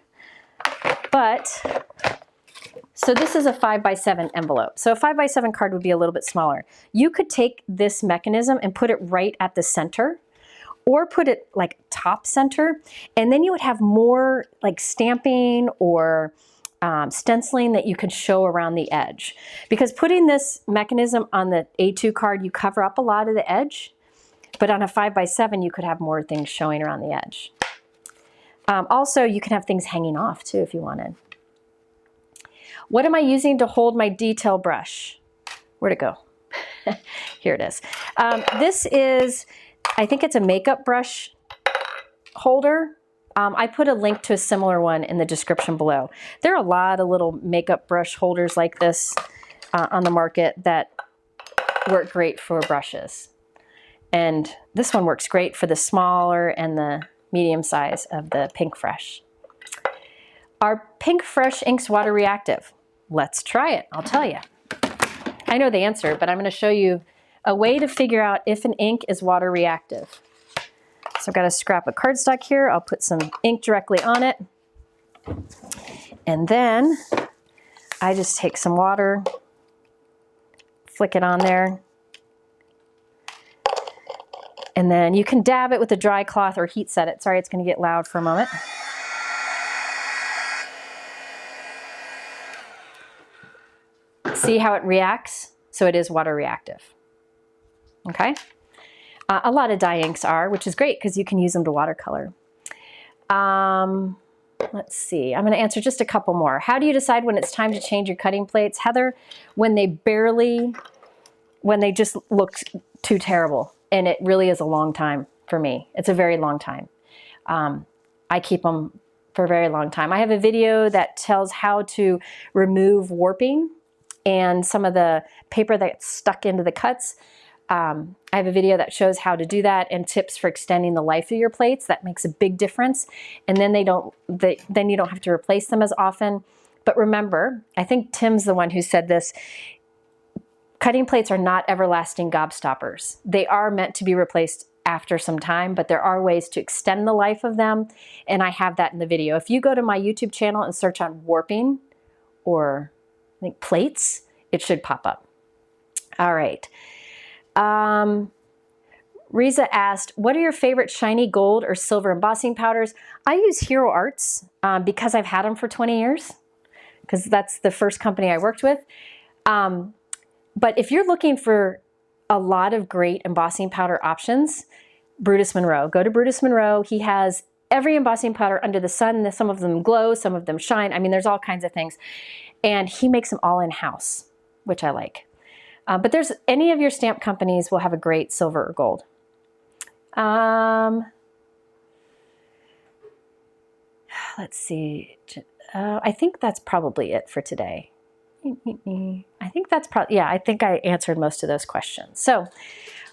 but so this is a 5x7 envelope. So a 5x7 card would be a little bit smaller. You could take this mechanism and put it right at the center, or put it like top center, and then you would have more like stamping or stenciling that you could show around the edge. Because putting this mechanism on the A2 card, you cover up a lot of the edge, but on a 5x7, you could have more things showing around the edge. Also, you can have things hanging off too if you wanted. What am I using to hold my detail brush? Where'd it go? Here it is. This is, I think it's a makeup brush holder. I put a link to a similar one in the description below. There are a lot of little makeup brush holders like this on the market that work great for brushes. And this one works great for the smaller and the medium size of the Pinkfresh. Are Pinkfresh inks water reactive? Let's try it, I'll tell you. I know the answer, but I'm gonna show you a way to figure out if an ink is water reactive. So I've got a scrap of cardstock here. I'll put some ink directly on it. And then I just take some water, flick it on there. And then you can dab it with a dry cloth or heat set it. Sorry, it's gonna get loud for a moment. See how it reacts? So it is water reactive, okay? A lot of dye inks are, which is great because you can use them to watercolor. Let's see, I'm gonna answer just a couple more. How do you decide when it's time to change your cutting plates? Heather, when they just look too terrible, and it really is a long time for me. It's a very long time. I keep them for a very long time. I have a video that tells how to remove warping and some of the paper that's stuck into the cuts. I have a video that shows how to do that and tips for extending the life of your plates. That makes a big difference. And then then you don't have to replace them as often. But remember, I think Tim's the one who said this, cutting plates are not everlasting gobstoppers. They are meant to be replaced after some time, but there are ways to extend the life of them. And I have that in the video. If you go to my YouTube channel and search on warping or I think plates, it should pop up. All right. Riza asked, what are your favorite shiny gold or silver embossing powders? I use Hero Arts because I've had them for 20 years, because that's the first company I worked with. But if you're looking for a lot of great embossing powder options, Brutus Monroe. Go to Brutus Monroe. He has every embossing powder under the sun. Some of them glow, some of them shine. I mean, there's all kinds of things. And he makes them all in-house, which I like. But there's any of your stamp companies will have a great silver or gold. Let's see. I think that's probably it for today. I think that's probably, yeah, I think I answered most of those questions. So,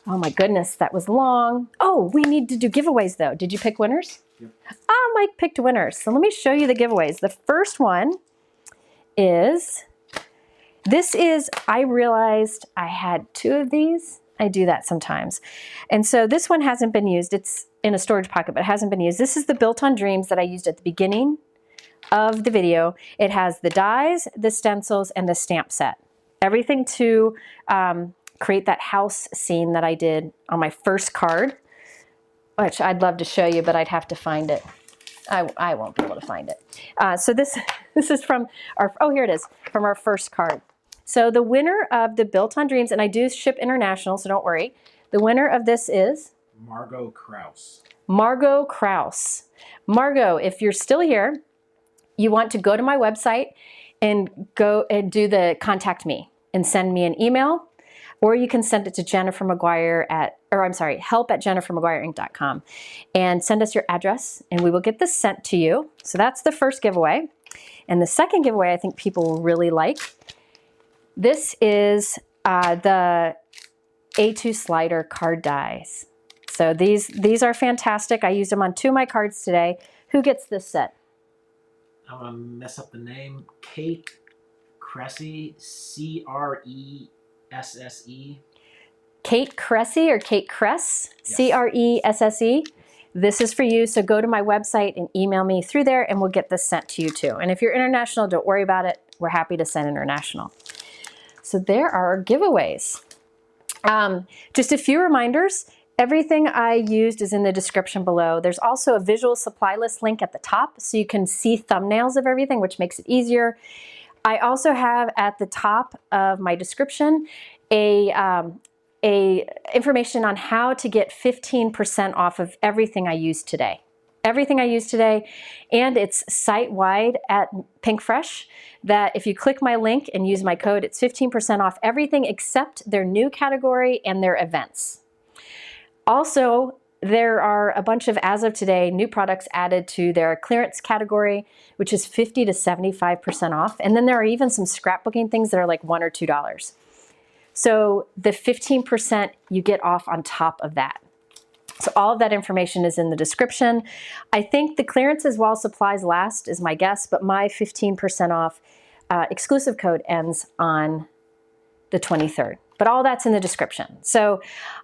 oh my goodness, that was long. Oh, we need to do giveaways though. Did you pick winners? Yep. Oh, Mike picked winners. So let me show you the giveaways. The first one is, I realized I had 2 of these. I do that sometimes. And so this one hasn't been used. It's in a storage pocket, but it hasn't been used. This is the Built on Dreams that I used at the beginning of the video. It has the dies, the stencils, and the stamp set. Everything to create that house scene that I did on my first card, which I'd love to show you, but I'd have to find it. I won't be able to find it. So this is from our, oh, here it is, from our first card. So the winner of the Built on Dreams, and I do ship international, so don't worry. The winner of this is? Margot Kraus. Margot Kraus. Margot, if you're still here, you want to go to my website and go and do the contact me and send me an email, or you can send it to Jennifer McGuire help@jennifermcguireinc.com and send us your address and we will get this sent to you. So that's the first giveaway. And the second giveaway I think people will really like. This is the A2 slider card dies. So these are fantastic. I used them on 2 of my cards today. Who gets this set? I'm going to mess up the name. Kate Cressy, C-R-E-S-S-E. Kate Cressy or Kate Cress, Yes. C-R-E-S-S-E. This is for you, so go to my website and email me through there and we'll get this sent to you too. And if you're international, don't worry about it. We're happy to send international. So there are our giveaways. Just a few reminders. Everything I used is in the description below. There's also a visual supply list link at the top so you can see thumbnails of everything, which makes it easier. I also have at the top of my description a information on how to get 15% off of everything I used today. Everything I used today, and it's site-wide at Pinkfresh, that if you click my link and use my code, it's 15% off everything except their new category and their events. Also, there are a bunch of, as of today, new products added to their clearance category, which is 50 to 75% off. And then there are even some scrapbooking things that are like $1 or $2. So the 15% you get off on top of that. So all of that information is in the description. I think the clearance is while supplies last is my guess, but my 15% off exclusive code ends on the 23rd. But all that's in the description. So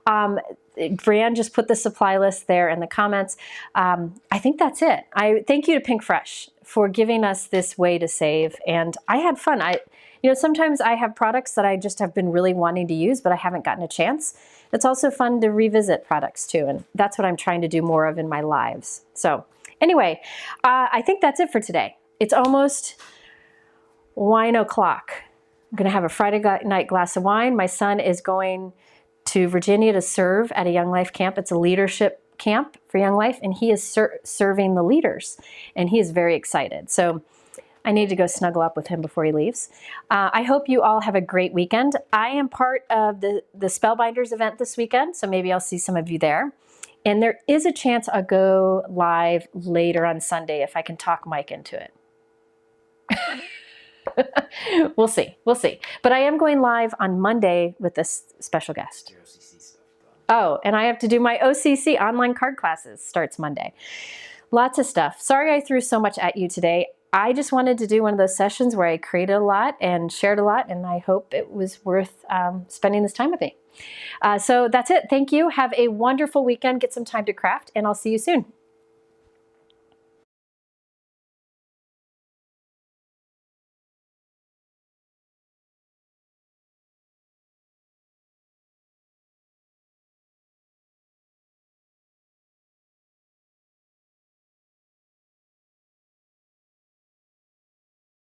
Brianne just put the supply list there in the comments. I think that's it. I thank you to Pinkfresh for giving us this way to save. And I had fun. You know, sometimes I have products that I just have been really wanting to use, but I haven't gotten a chance. It's also fun to revisit products too. And that's what I'm trying to do more of in my lives. So anyway, I think that's it for today. It's almost wine o'clock. I'm going to have a Friday night glass of wine. My son is going to Virginia to serve at a Young Life camp. It's a leadership camp for Young Life, and he is serving the leaders, and he is very excited. So I need to go snuggle up with him before he leaves. I hope you all have a great weekend. I am part of the Spellbinders event this weekend, so maybe I'll see some of you there. And there is a chance I'll go live later on Sunday if I can talk Mike into it. We'll see. We'll see. But I am going live on Monday with this special guest. Your OCC stuff done. Oh, and I have to do my OCC online card classes. Starts Monday. Lots of stuff. Sorry I threw so much at you today. I just wanted to do one of those sessions where I created a lot and shared a lot, and I hope it was worth spending this time with me. So that's it. Thank you. Have a wonderful weekend. Get some time to craft, and I'll see you soon.